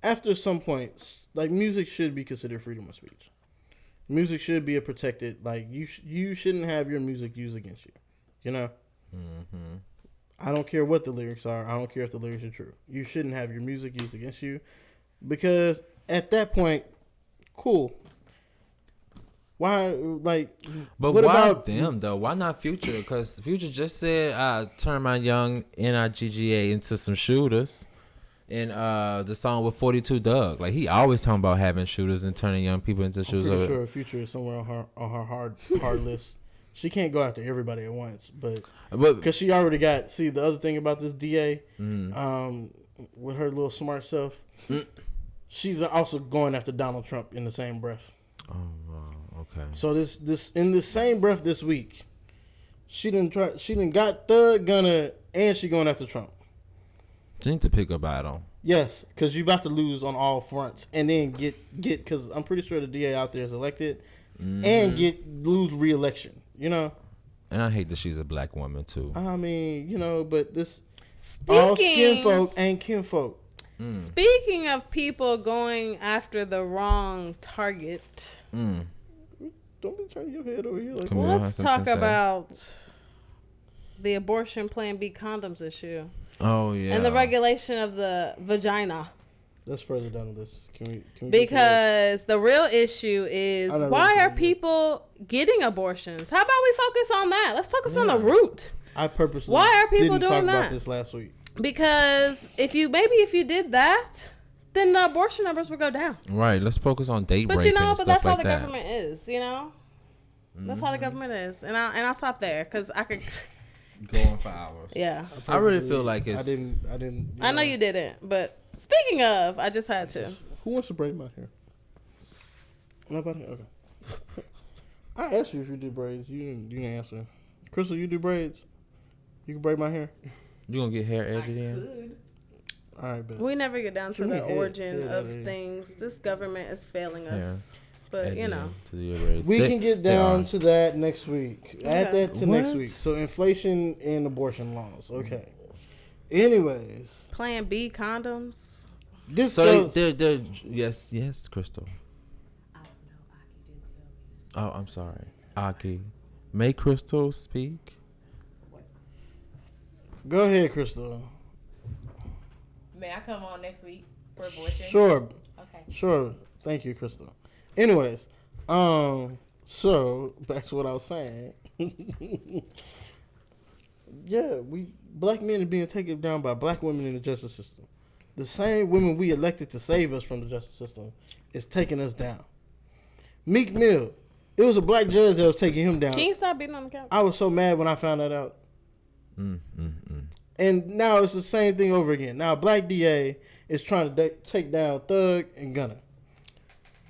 Speaker 2: after some point, like, music should be considered freedom of speech. Music should be a protected, like, you shouldn't have your music used against you, you know? I don't care what the lyrics are. I don't care if the lyrics are true. You shouldn't have your music used against you, because at that point, cool. Why, like,
Speaker 3: but
Speaker 2: what
Speaker 3: why
Speaker 2: about
Speaker 3: them though? Why not Future? Because Future just said I turn my young NIGGA into some shooters, and the song with 42 Doug, like, he always talking about having shooters and turning young people into shooters.
Speaker 2: I'm pretty sure Future is somewhere on her hard list. She can't go after everybody at once, but because she already got. See, the other thing about this DA, with her little smart self, she's also going after Donald Trump in the same breath.
Speaker 3: Oh wow. Okay.
Speaker 2: So this in the same breath this week, she didn't got Thug, Gunna, and she going after Trump.
Speaker 3: She need to pick a battle.
Speaker 2: Yes, because you about to lose on all fronts, and then get because I'm pretty sure the DA out there is elected, and lose re-election. You know.
Speaker 3: And I hate that she's a black woman too.
Speaker 2: I mean, you know, but this all skin folk ain't kinfolk.
Speaker 1: Speaking of people going after the wrong target.
Speaker 2: Don't be turning your head over here. Like,
Speaker 1: let's talk about the abortion Plan B condoms issue.
Speaker 3: Oh yeah.
Speaker 1: And the regulation of the vagina.
Speaker 2: That's further down the list. Can we
Speaker 1: because the real issue is, why are people getting abortions? How about we focus on that? Let's focus on the root.
Speaker 2: I purposely
Speaker 1: why are people
Speaker 2: didn't
Speaker 1: doing
Speaker 2: talk
Speaker 1: that?
Speaker 2: about this last week.
Speaker 1: Because if you did that, then the abortion numbers would go down.
Speaker 3: Right. Let's focus on date
Speaker 1: But
Speaker 3: raping.
Speaker 1: you know,
Speaker 3: and
Speaker 1: but
Speaker 3: stuff
Speaker 1: that's how
Speaker 3: like
Speaker 1: the
Speaker 3: that.
Speaker 1: government is. You know, that's how the government is. And I'll stop there because I could
Speaker 3: go on for hours.
Speaker 1: Yeah.
Speaker 3: I really feel like it's.
Speaker 2: I didn't.
Speaker 1: I know you didn't, but speaking of, I just had to.
Speaker 2: Who wants to braid my hair? Nobody. Okay. I asked you if you did braids. You didn't answer. Crystal, you do braids? You can braid my hair.
Speaker 3: You gonna get hair edited in?
Speaker 2: All right, bet.
Speaker 1: We never get down to the origin of
Speaker 2: yeah.
Speaker 1: things. This government is failing us. But,
Speaker 3: Editing
Speaker 1: you know.
Speaker 2: We can get down to that next week.
Speaker 1: Okay.
Speaker 2: Add that to next week. So inflation and abortion laws. Okay. Anyways.
Speaker 1: Plan B condoms.
Speaker 2: This
Speaker 3: So
Speaker 2: goes,
Speaker 3: they're yes, Crystal.
Speaker 5: I don't know. Akki didn't tell me this.
Speaker 3: Oh, I'm sorry, Akki. May Crystal speak.
Speaker 2: go ahead, Crystal.
Speaker 5: May I come on next week for abortion?
Speaker 2: Sure.
Speaker 5: Okay.
Speaker 2: Sure. Thank you, Crystal. Anyways, so back to what I was saying. Yeah, black men are being taken down by black women in the justice system. The same women we elected to save us from the justice system is taking us down. Meek Mill, it was a black judge that was taking him down.
Speaker 1: Can you stop beating on the couch?
Speaker 2: I was so mad when I found that out. And now it's the same thing over again. Now, black DA is trying to take down Thug and Gunna.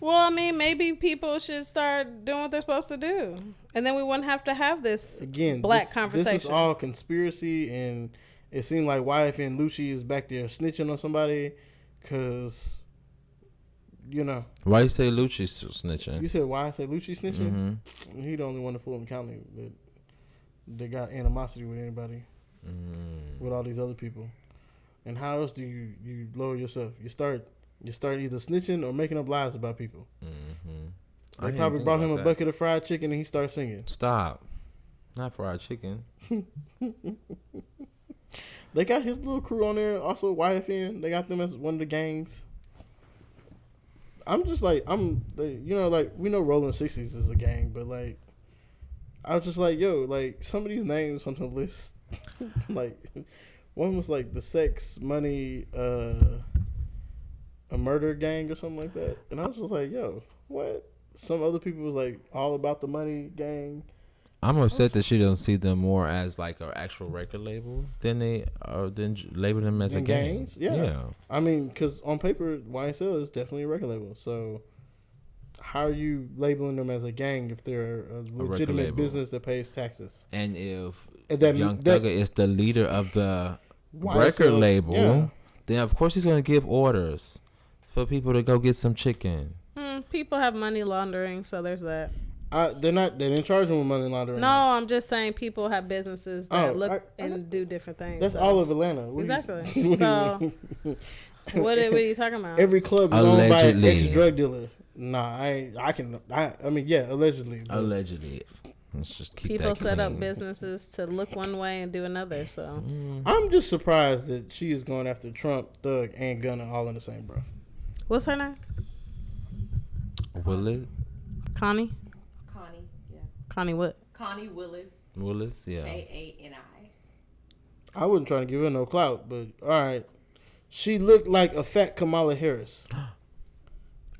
Speaker 1: Well, I mean, maybe people should start doing what they're supposed to do, and then we wouldn't have to have this black conversation.
Speaker 2: This is all conspiracy, and it seemed like YFN Lucci is back there snitching on somebody, because, you know.
Speaker 3: Why you say Lucci's snitching?
Speaker 2: You said why I say Lucci snitching? Mm-hmm. He the only one in Fulton County that got animosity with anybody, with all these other people. And how else do you lower yourself? You start either snitching or making up lies about people. They probably brought him a bucket of fried chicken and he started singing.
Speaker 3: Stop. Not fried chicken.
Speaker 2: They got his little crew on there. Also, YFN. They got them as one of the gangs. I'm just like, we know Rolling 60s is a gang, but like, I was just like, yo, like, some of these names on the list, like, one was like the Sex, Money, a Murder Gang or something like that. And I was just like, yo, what? Some other people was like All About the Money Gang.
Speaker 3: I'm upset that she doesn't see them more as like an actual record label than label them as a gang.
Speaker 2: Gangs? Yeah. I mean, because on paper, YSL is definitely a record label. So how are you labeling them as a gang if they're a legitimate business that pays taxes? And if Young Thugger is the leader of the record label, then of course he's going to give orders for people to go get some chicken.
Speaker 1: People have money laundering, so there's that.
Speaker 2: They didn't charge them with money laundering.
Speaker 1: No, I'm just saying people have businesses that do different things.
Speaker 2: That's all of Atlanta.
Speaker 1: Exactly. So, what are you talking about?
Speaker 2: Every club is owned by an ex-drug dealer. Nah, I mean, yeah, allegedly.
Speaker 3: Allegedly. Let's just keep
Speaker 1: people
Speaker 3: that
Speaker 1: set up businesses to look one way and do another. So
Speaker 2: I'm just surprised that she is going after Trump, Thug, and Gunna all in the same breath.
Speaker 1: What's her name?
Speaker 3: Willis.
Speaker 1: Connie,
Speaker 5: yeah.
Speaker 1: Connie what?
Speaker 5: Connie Willis,
Speaker 3: yeah.
Speaker 5: K-A-N-I.
Speaker 2: I wasn't trying to give her no clout, but all right. She looked like a fat Kamala Harris.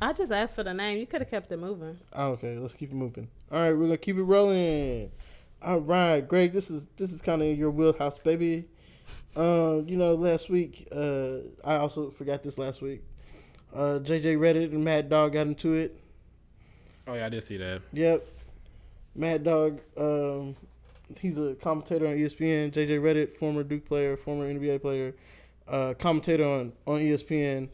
Speaker 1: I just asked for the name. You could have kept it moving.
Speaker 2: Okay, let's keep it moving. All right, we're gonna keep it rolling. All right, Greg, this is kind of your wheelhouse, baby. Last week, I also forgot this last week. JJ Reddit and Mad Dog got into it.
Speaker 4: Oh yeah, I did see that.
Speaker 2: Yep. Mad Dog, he's a commentator on ESPN. JJ Reddit, former Duke player, former NBA player, commentator on ESPN.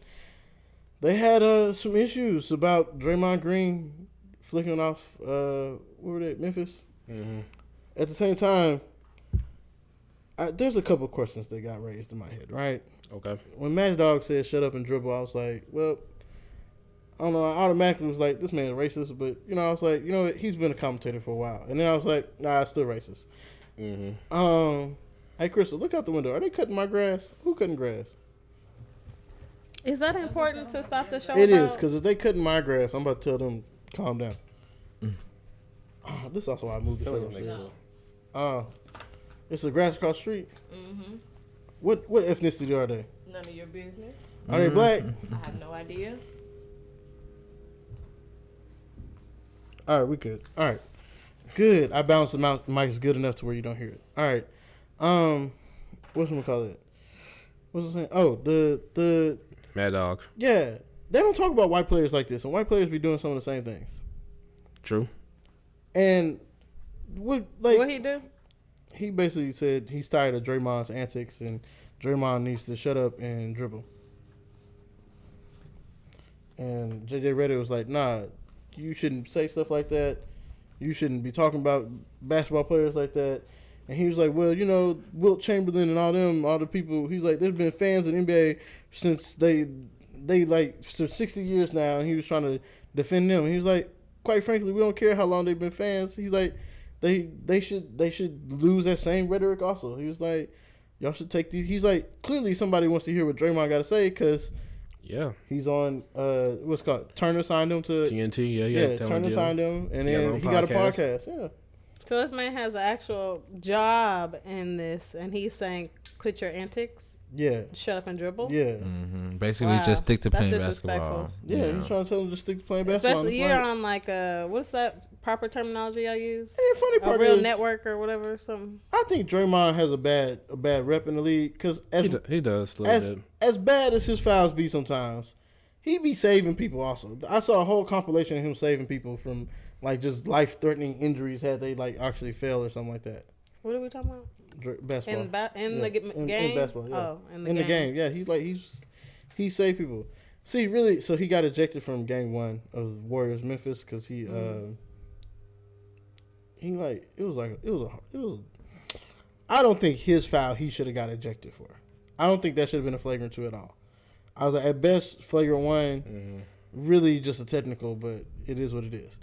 Speaker 2: They had some issues about Draymond Green flicking off, what were they, Memphis? Mm-hmm. At the same time, there's a couple of questions that got raised in my head, right?
Speaker 4: Okay.
Speaker 2: When Mad Dog said shut up and dribble, I was like, well, I don't know. I automatically was like, this man's racist. But, I was like, he's been a commentator for a while. And then I was like, nah, it's still racist. Mm-hmm. Hey, Crystal, look out the window. Are they cutting my grass? Who cutting grass?
Speaker 1: Is that important to stop the show?
Speaker 2: It is, because if they cutting my grass, I'm about to tell them, calm down. This is also why I moved the show. It's the grass across the street. Mm-hmm. What ethnicity are they?
Speaker 5: None of your business.
Speaker 2: Are they black?
Speaker 5: I have no idea.
Speaker 2: All right, we good. All right, good. I balanced them out. The mic's good enough to where you don't hear it. All right. What's gonna call it? What's I saying? Oh, the
Speaker 4: Mad Dog.
Speaker 2: Yeah, they don't talk about white players like this, and white players be doing some of the same things.
Speaker 4: True.
Speaker 2: And what
Speaker 1: he do?
Speaker 2: He basically said he's tired of Draymond's antics, and Draymond needs to shut up and dribble. And JJ Reddit was like, nah, you shouldn't say stuff like that. You shouldn't be talking about basketball players like that. And he was like, well, Wilt Chamberlain and all the people, he's like, there's been fans in the NBA since they they like for 60 years now, and he was trying to defend them. He was like, quite frankly, we don't care how long they've been fans. He's like, they should lose that same rhetoric also. He was like, y'all should take these. He's like, clearly somebody wants to hear what Draymond got to say because he's on what's it called, Turner signed him to
Speaker 4: TNT.
Speaker 2: Yeah, Turner signed him, and then he got a podcast. Yeah.
Speaker 1: So this man has an actual job in this, and he's saying, "Quit your antics."
Speaker 2: Yeah.
Speaker 1: Shut up and dribble.
Speaker 2: Yeah.
Speaker 3: Mm-hmm. Basically, just stick to playing basketball.
Speaker 2: Yeah, he's trying to tell him to stick to playing basketball.
Speaker 1: Especially you're on like what's that proper terminology I use?
Speaker 2: Yeah, funny part
Speaker 1: a real
Speaker 2: is,
Speaker 1: network or whatever. Something.
Speaker 2: I think Draymond has a bad rep in the league because
Speaker 4: he does a little bit.
Speaker 2: As bad as his fouls be sometimes, he be saving people also. I saw a whole compilation of him saving people from like just life-threatening injuries had they like actually fail or something like that.
Speaker 1: What are we talking about?
Speaker 2: Basketball.
Speaker 1: In the game?
Speaker 2: In basketball, yeah.
Speaker 1: Oh, in the
Speaker 2: game. Yeah, he saved people. See, really, so he got ejected from game 1 of Warriors Memphis because he like it was I don't think his foul he should have got ejected for. I don't think that should have been a flagrant 2 at all. I was like, at best flagrant 1, really just a technical, but it is what it is.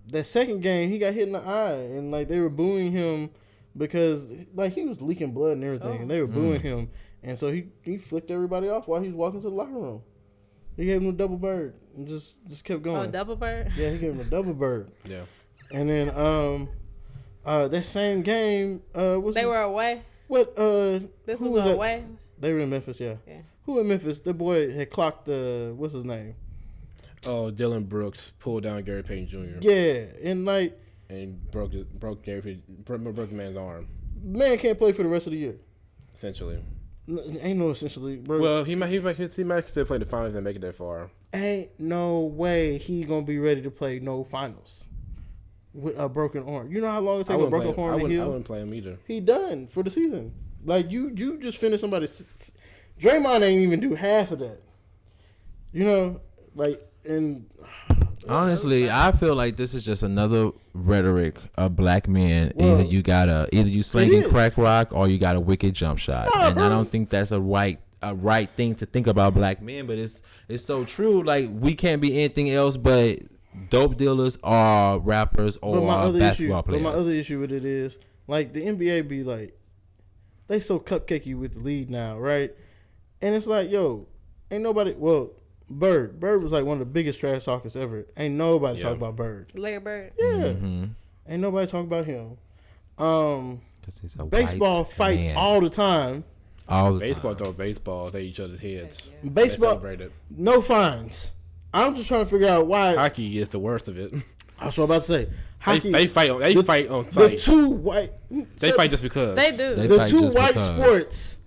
Speaker 2: That second game, he got hit in the eye, and like they were booing him because like he was leaking blood and everything, and they were booing him, and so he flicked everybody off while he was walking to the locker room. He gave him a double bird and just kept going.
Speaker 1: Oh, double bird?
Speaker 2: Yeah, he gave him a double bird.
Speaker 4: Yeah.
Speaker 2: And then that same game,
Speaker 1: they were away.
Speaker 2: What
Speaker 1: this was away.
Speaker 2: They were in Memphis, yeah. Who in Memphis? The boy had clocked what's his name?
Speaker 4: Oh, Dylan Brooks pulled down Gary Payton Jr.
Speaker 2: Yeah, and like
Speaker 4: broke the man's arm.
Speaker 2: Man can't play for the rest of the year.
Speaker 4: Essentially.
Speaker 2: Ain't no essentially, bro.
Speaker 4: Well, he might still play the finals and make it that far.
Speaker 2: Ain't no way he gonna be ready to play no finals with a broken arm. You know how long it takes a broken arm to heal?
Speaker 4: I wouldn't play him either.
Speaker 2: He done for the season. Like you just finished somebody. Draymond ain't even do half of that. You know, like. And
Speaker 3: honestly, I feel like this is just another rhetoric of black men. Well, either you slinging crack rock or you got a wicked jump shot, and I don't think that's a right thing to think about black men. But it's so true. Like we can't be anything else but dope dealers or rappers or basketball players.
Speaker 2: But my other issue with it is like the NBA be like they so cupcakey with the lead now, right? And it's like, yo, ain't nobody. Well. Bird was like one of the biggest trash talkers ever. Ain't nobody talk about Bird.
Speaker 1: Larry Bird.
Speaker 2: Yeah. Ain't nobody talk about him. Baseball fight man. All the time.
Speaker 4: Baseball throw baseballs at each other's heads.
Speaker 2: Yeah. Baseball, no fines. I'm just trying to figure out why.
Speaker 4: Hockey is the worst of it.
Speaker 2: I was about to say. Hockey,
Speaker 4: they fight on site.
Speaker 2: The two white.
Speaker 4: They fight just because.
Speaker 1: They do.
Speaker 2: The two white sports.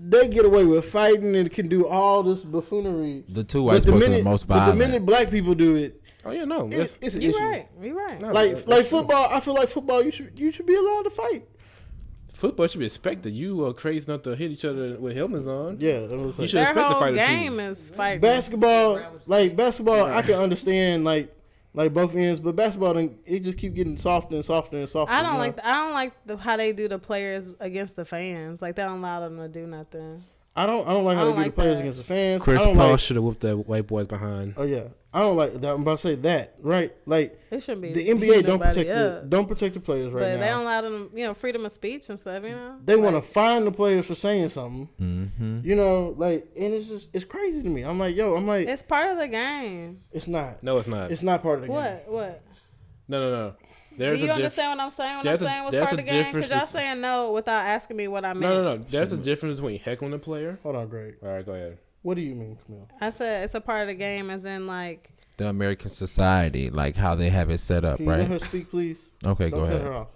Speaker 2: They get away with fighting and can do all this buffoonery.
Speaker 3: The two white sports are the most violent.
Speaker 2: But the minute black people do it,
Speaker 1: it's an issue. You're right.
Speaker 2: No, like football, I feel like football, you should be allowed to fight.
Speaker 4: Football should be expected. You are crazy enough to hit each other with helmets on.
Speaker 2: Yeah,
Speaker 4: you should expect the fighter
Speaker 1: too. Their whole game is fighting.
Speaker 2: Basketball, I can understand like both ends, but basketball, it just keep getting softer and softer and softer.
Speaker 1: I don't like how they do the players against the fans. Like they don't allow them to do nothing.
Speaker 2: I don't like how they do the players against the fans.
Speaker 4: Chris Paul should have whooped that white boys behind.
Speaker 2: Oh yeah, I don't like that. I'm about to say that, right? Like
Speaker 1: it shouldn't be
Speaker 2: the NBA don't protect the players right now.
Speaker 1: But they don't allow them, freedom of speech and stuff.
Speaker 2: They want to fine the players for saying something. Mm-hmm. And it's crazy to me. I'm like,
Speaker 1: it's part of the game.
Speaker 2: It's not.
Speaker 4: No, it's not.
Speaker 2: It's not part of the
Speaker 1: game. What?
Speaker 4: No.
Speaker 1: Do you understand what I'm saying? When I'm saying what's part of the game? Because y'all saying no without asking me what I meant.
Speaker 4: No. There's a difference between heckling a player.
Speaker 2: Hold on, Greg.
Speaker 4: All right, go ahead.
Speaker 2: What do you mean, Camille?
Speaker 1: I said it's a part of the game, as in like
Speaker 3: the American society, like how they have it set up,
Speaker 2: Can
Speaker 3: right?
Speaker 2: You let her speak, please.
Speaker 3: Okay,
Speaker 2: Don't
Speaker 3: go ahead.
Speaker 2: Cut her off.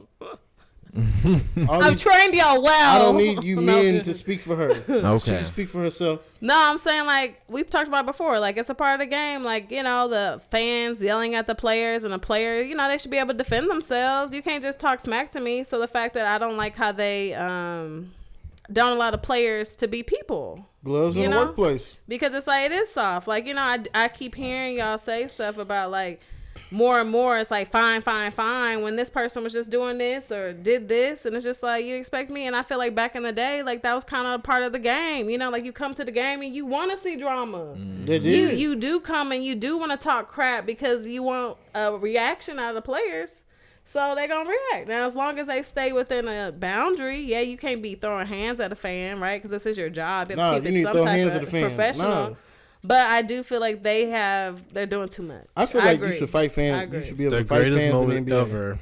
Speaker 1: I've trained y'all well.
Speaker 2: I don't need you men to speak for her.
Speaker 3: Okay.
Speaker 2: She can speak for herself.
Speaker 1: No, I'm saying like we've talked about before. Like it's a part of the game. Like the fans yelling at the players and the player. They should be able to defend themselves. You can't just talk smack to me. So the fact that I don't like how they don't allow the players to be people.
Speaker 2: Gloves in the workplace.
Speaker 1: Because it's like it is soft. Like I keep hearing y'all say stuff about like more and more it's like fine when this person was just doing this or did this, and it's just like, you expect me? And I feel like back in the day, like that was kind of part of the game, you know, like you come to the game and you want to see drama. You do come and you do want to talk crap because you want a reaction out of the players, so they're gonna react. Now as long as they stay within a boundary, you can't be throwing hands at a fan, right? Because this is your job. You have to keep it some type of professional. But I do feel like they're doing too much.
Speaker 2: I feel like you should fight fans. You should be able to fight fans in the NBA.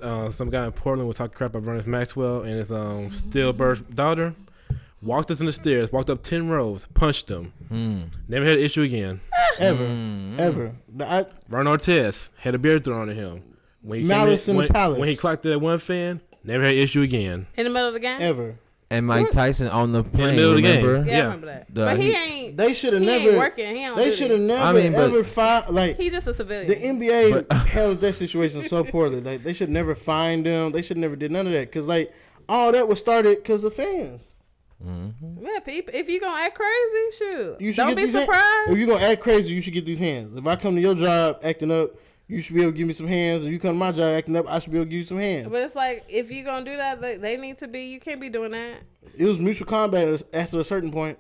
Speaker 4: Ever. Some guy in Portland was talking crap about Ernest Maxwell and his stillbirth daughter. Walked us in the stairs, walked up 10 rows, punched him. Never had an issue again.
Speaker 2: Ever.
Speaker 4: Ron Artest had a beer thrown at him.
Speaker 2: Malice in the Palace.
Speaker 4: When he clocked that one fan, never had an issue again.
Speaker 1: In the middle of the game?
Speaker 2: Ever.
Speaker 3: And Mike Tyson on the plane,
Speaker 4: in the middle of the
Speaker 3: remember?
Speaker 4: game.
Speaker 1: Yeah, I remember that. But he ain't.
Speaker 2: They should have never.
Speaker 1: Ain't working. He don't
Speaker 2: they should have never ever fired. Like,
Speaker 1: he's just a civilian.
Speaker 2: The NBA handled that situation so poorly. Like, they should never fined them. They should never did none of that. Cause like all that was started because of fans.
Speaker 1: Yeah, people. If you gonna act crazy, shoot. Don't be surprised.
Speaker 2: If you gonna act crazy, you should get these hands. If I come to your job acting up, you should be able to give me some hands. If you come to my job acting up, I should be able to give you some hands.
Speaker 1: But it's like, if you gonna do that, they need to be. You can't be doing that.
Speaker 2: It was mutual combat after a certain point.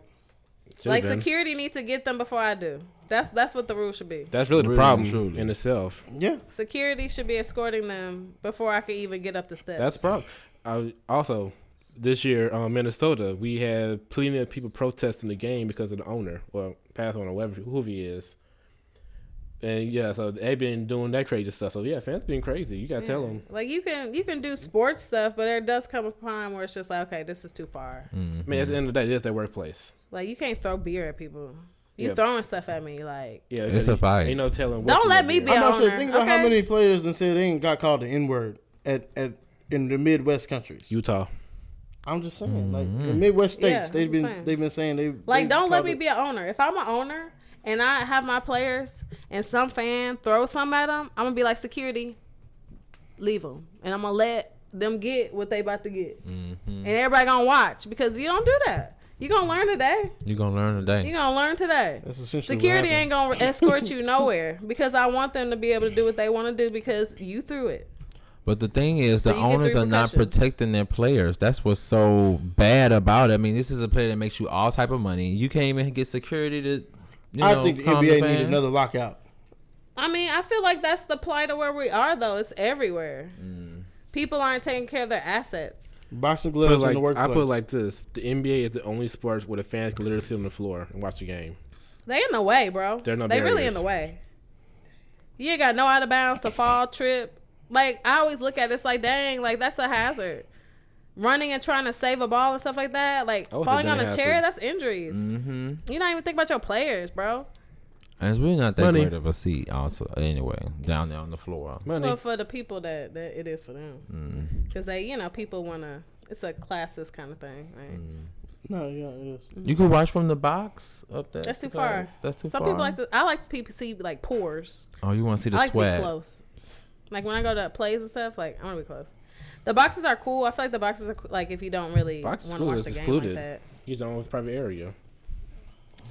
Speaker 1: Like, security needs to get them before I do. That's what the rule should be.
Speaker 4: That's really the problem in itself.
Speaker 2: Yeah.
Speaker 1: Security should be escorting them before I can even get up the steps.
Speaker 4: That's the problem. Also, this year, Minnesota, we had plenty of people protesting the game because of the owner, or past owner, whoever he is. And so they've been doing that crazy stuff. So fans being crazy. You gotta tell them.
Speaker 1: Like, you can do sports stuff, but there does come a time where it's just like, okay, this is too far.
Speaker 4: I mean, at the end of the day, it is their workplace.
Speaker 1: Like, you can't throw beer at people. You throwing stuff at me, like,
Speaker 3: it's a fight.
Speaker 4: Ain't no telling.
Speaker 1: Don't let me be an owner.
Speaker 2: Think about how many players and said they ain't got called the N-word in the Midwest countries.
Speaker 4: Utah.
Speaker 2: I'm just saying, like the Midwest states, they've been saying they
Speaker 1: like, don't let me be an owner. If I'm an owner and I have my players and some fan throw something at them, I'm gonna be like, security, leave them, and I'm gonna let them get what they about to get, and everybody gonna watch, because you don't do that. You gonna learn today.
Speaker 3: You gonna learn today.
Speaker 2: That's essentially
Speaker 1: security ain't gonna escort you nowhere, because I want them to be able to do what they want to do because you threw it.
Speaker 3: But the thing is, the owners are not protecting their players. That's what's so bad about it. I mean, this is a player that makes you all type of money. You can't even get security to. I
Speaker 2: think the NBA needs another lockout.
Speaker 1: I mean, I feel like that's the plight of where we are, though. It's everywhere. People aren't taking care of their assets.
Speaker 2: Boxing gloves in the workplace.
Speaker 4: I put it like this: the NBA is the only sport where the fans can literally sit on the floor and watch the game.
Speaker 1: They in the way, bro. They really in the way. You ain't got no out of bounds to fall, trip. Like, I always look at it, it's like, dang, like, that's a hazard. Running and trying to save a ball and stuff like that, like, falling on a chair, that's injuries. You don't even think about your players, bro.
Speaker 3: And it's really not that great of a seat, also, anyway, down there on the floor.
Speaker 1: Well, for the people that it is for them. Because they, people want to, it's a classist kind of thing, right?
Speaker 2: No, yeah, it is.
Speaker 3: You can watch from the box up there.
Speaker 1: That's too far.
Speaker 3: That's too far.
Speaker 1: Some people I like people see, like, pores.
Speaker 3: Oh, you want to see the
Speaker 1: I like
Speaker 3: sweat.
Speaker 1: to be close. Like, when I go to plays and stuff, like, I want to be close. The boxes are cool. I feel like the boxes are like, if you don't really want to watch the game like that.
Speaker 4: He's on his private area.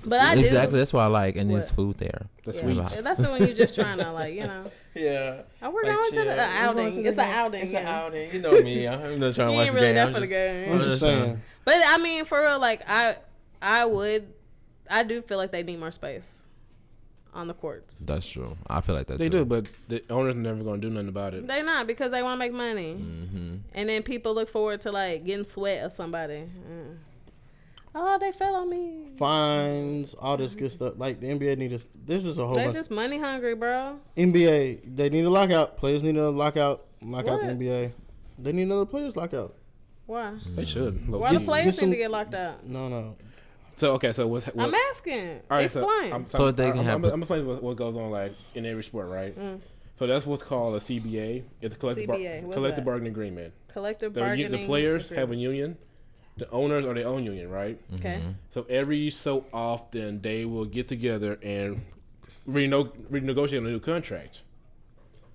Speaker 1: But I do.
Speaker 3: Exactly. That's what I like. And there's food there.
Speaker 4: That's sweet.
Speaker 1: That's when you're just trying to, like,
Speaker 3: Yeah.
Speaker 1: Oh, we're going to the outing. It's an outing.
Speaker 3: It's an outing. You know me. I'm not trying to watch the game.
Speaker 1: There for the game.
Speaker 2: I'm just saying.
Speaker 1: But, I mean, for real, like, I do feel like they need more space on the courts.
Speaker 3: That's true. I feel like that
Speaker 4: they do, but the owners are never going to do nothing about it.
Speaker 1: They're not, because they want to make money. And then people look forward to, like, getting sweat of somebody. Oh, they fell on me.
Speaker 2: Fines, all this good stuff. Like, the NBA needs there's just a whole bunch.
Speaker 1: They're just money hungry, bro.
Speaker 2: NBA, they need a lockout. Players need another lockout. Lock out the
Speaker 1: What?
Speaker 2: NBA. They need another players lockout.
Speaker 1: Why?
Speaker 4: They should.
Speaker 1: Why the players need to get locked out?
Speaker 2: No.
Speaker 4: So what's
Speaker 1: I'm asking.
Speaker 4: All right,
Speaker 1: explain.
Speaker 3: So they can have.
Speaker 4: I'm explaining what goes on, like, in every sport, right? So that's what's called a CBA. It's a collective bargaining agreement.
Speaker 1: Collective bargaining.
Speaker 4: The players have a union. The owners are their own union, right?
Speaker 1: Okay.
Speaker 4: So every so often they will get together and renegotiate a new contract.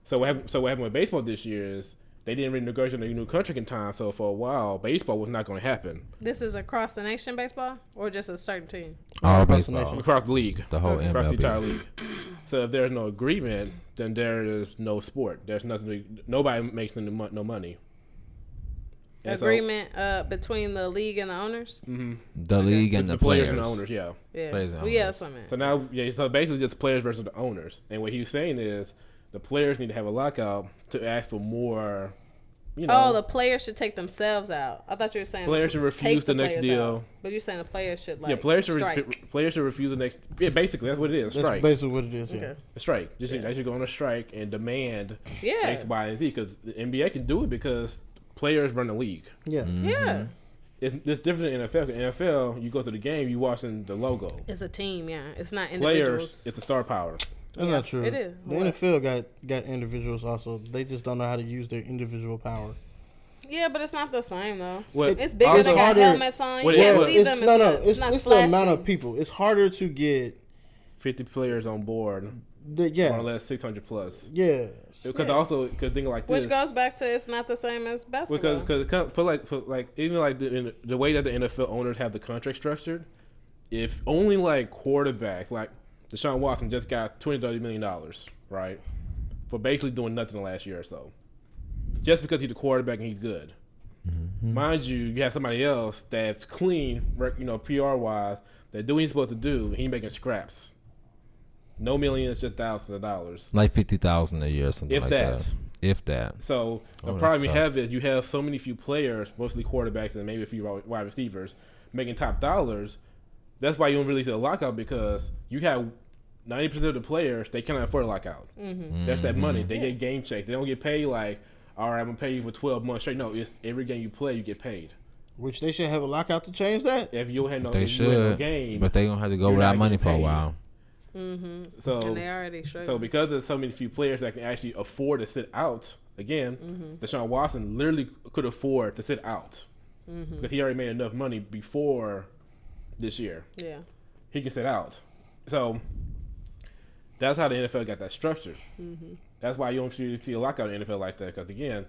Speaker 4: So what happened with baseball this year is they didn't renegotiate a new contract in time. So for a while, baseball was not going to happen.
Speaker 1: This is across the nation baseball, or just a certain team?
Speaker 3: All baseball.
Speaker 4: Across the league.
Speaker 3: The whole
Speaker 4: across
Speaker 3: MLB.
Speaker 4: the entire league. So if there's no agreement, then there is no sport. There's nothing. Nobody makes no money. And
Speaker 1: agreement between the league and the owners.
Speaker 4: Mm-hmm.
Speaker 3: The league and the players
Speaker 4: and the owners. Yeah.
Speaker 1: Yeah.
Speaker 3: Players and
Speaker 1: Well, yeah,
Speaker 3: owners.
Speaker 1: that's what I meant.
Speaker 4: So now, so basically, it's players versus the owners. And what he was saying is, the players need to have a lockout to ask for more.
Speaker 1: The players should take themselves out. I thought you were saying
Speaker 4: players should refuse the next deal.
Speaker 1: But you're saying the players should
Speaker 4: players should
Speaker 1: strike.
Speaker 4: Players should refuse the next. Yeah, basically that's what it is.
Speaker 2: That's
Speaker 4: Strike.
Speaker 2: basically what it is. Yeah.
Speaker 1: Okay.
Speaker 4: A strike. They should go on a strike and demand
Speaker 1: Yeah.
Speaker 4: X, Y, and Z because the NBA can do it because players run the league.
Speaker 2: Yeah.
Speaker 1: Yeah.
Speaker 4: It's different in NFL. In NFL, you go to the game, you watching the logo.
Speaker 1: It's a team. Yeah. It's not individuals.
Speaker 4: Players, it's the star power.
Speaker 2: That's not true.
Speaker 1: It is.
Speaker 2: The NFL got individuals also. They just don't know how to use their individual power.
Speaker 1: Yeah, but it's not the same though.
Speaker 4: What-
Speaker 1: It's bigger.
Speaker 2: also
Speaker 1: They got
Speaker 2: harder-
Speaker 1: helmets on. You
Speaker 4: What-
Speaker 1: can't
Speaker 4: what-
Speaker 1: see them.
Speaker 2: No,
Speaker 1: It's not
Speaker 2: it's the
Speaker 1: splashy.
Speaker 2: amount of people. It's harder to get.
Speaker 4: 50 players on board,
Speaker 2: Yeah.
Speaker 4: more or less 600 plus.
Speaker 2: Yeah.
Speaker 4: Because also, because think like this.
Speaker 1: Which goes back to it's not the same as basketball.
Speaker 4: Because even like the way that the NFL owners have the contract structured, if only like quarterbacks like Deshaun Watson just got $20-30 million, right, for basically doing nothing the last year or so, just because he's a quarterback and he's good. Mind you, you have somebody else that's clean, PR wise, that doing what he's supposed to do, and he making scraps. No millions, just thousands of dollars.
Speaker 3: Like 50,000 a year or something
Speaker 4: If
Speaker 3: like
Speaker 4: that.
Speaker 3: that. If that.
Speaker 4: So the
Speaker 3: that's
Speaker 4: problem you
Speaker 3: tough.
Speaker 4: have is you have so many few players, mostly quarterbacks and maybe a few wide receivers, making top dollars. That's why you don't really see a lockout because you have 90% of the players, they cannot afford a lockout. That's that money. They get game checks. They don't get paid like, all right, I'm going to pay you for 12 months straight. No, it's every game you play, you get paid.
Speaker 2: Which they should have a lockout to change that.
Speaker 4: If you had no,
Speaker 3: They
Speaker 4: if you had no
Speaker 3: should.
Speaker 4: game,
Speaker 3: But they going to have to go
Speaker 4: you're
Speaker 3: without
Speaker 4: not
Speaker 3: money
Speaker 4: getting
Speaker 3: for a
Speaker 4: paid.
Speaker 3: while.
Speaker 4: so
Speaker 1: and they already
Speaker 4: so because there's so many few players that can actually afford to sit out, again, Deshaun Watson literally could afford to sit out because he already made enough money before this year.
Speaker 1: Yeah.
Speaker 4: He can sit out. So that's how the NFL got that structured. That's why you don't see a lockout in the NFL like that because, again,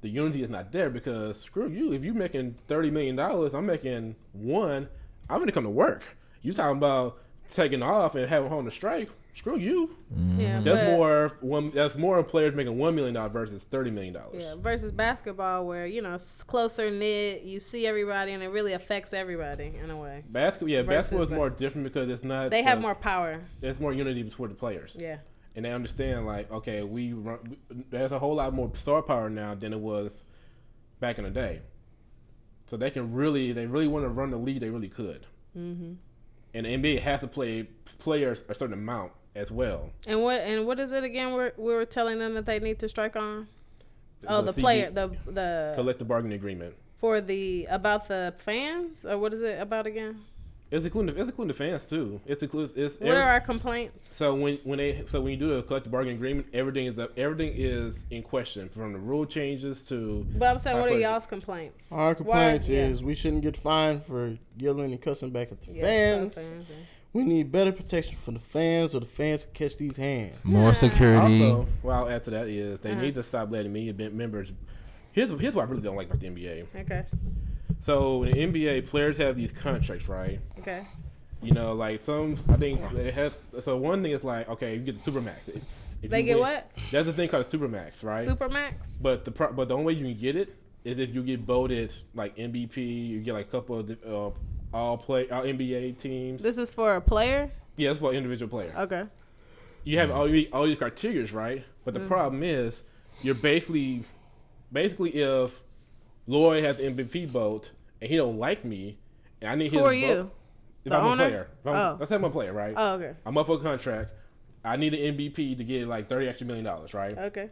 Speaker 4: the unity is not there because screw you. If you're making $30 million, I'm making $1, I'm going to come to work. You talking about taking off and having home to strike, screw you.
Speaker 1: Yeah.
Speaker 4: That's more players making $1 million versus $30 million.
Speaker 1: Yeah, versus basketball where, it's closer knit, you see everybody and it really affects everybody in a way.
Speaker 4: Basketball is more different because it's not.
Speaker 1: They have more power.
Speaker 4: There's more unity between the players.
Speaker 1: Yeah.
Speaker 4: And they understand like, okay, there's a whole lot more star power now than it was back in the day. So they really want to run the league, they really could. And the NBA has to play players a certain amount as well.
Speaker 1: And what is it again? We were telling them that they need to strike on. The player, the
Speaker 4: collective bargaining agreement
Speaker 1: about the fans, or what is it about again?
Speaker 4: It's including the fans too.
Speaker 1: What are our complaints?
Speaker 4: So when you do the collective bargaining agreement, everything is in question from the rule changes to.
Speaker 1: But I'm saying, what are y'all's complaints?
Speaker 2: Our complaints is we shouldn't get fined for yelling and cussing back at the fans. We need better protection for the fans, or the fans can catch these hands.
Speaker 3: More security.
Speaker 4: Also, what I'll add to that is they need to stop letting media members. Here's what I really don't like about the NBA.
Speaker 1: Okay.
Speaker 4: So in the NBA, players have these contracts, right?
Speaker 1: Okay.
Speaker 4: Like some, I think they have. So one thing is like, okay, you get the Supermax. If
Speaker 1: They
Speaker 4: you
Speaker 1: get
Speaker 4: win,
Speaker 1: what?
Speaker 4: There's a thing called a Supermax, right?
Speaker 1: Supermax.
Speaker 4: But the only way you can get it is if you get voted like MVP. You get like a couple of all NBA teams.
Speaker 1: This is for a player?
Speaker 4: Yeah, it's for an individual player.
Speaker 1: Okay.
Speaker 4: You have all these criteria, right? But the problem is, you're basically if Lloyd has the MVP vote and he don't like me, and I need his vote.
Speaker 1: Who are you?
Speaker 4: If
Speaker 1: The
Speaker 4: I'm
Speaker 1: owner?
Speaker 4: a player, let's say I'm a player, right?
Speaker 1: Oh, okay.
Speaker 4: I'm up for a contract. I need an MVP to get like $30 extra million, right?
Speaker 1: Okay.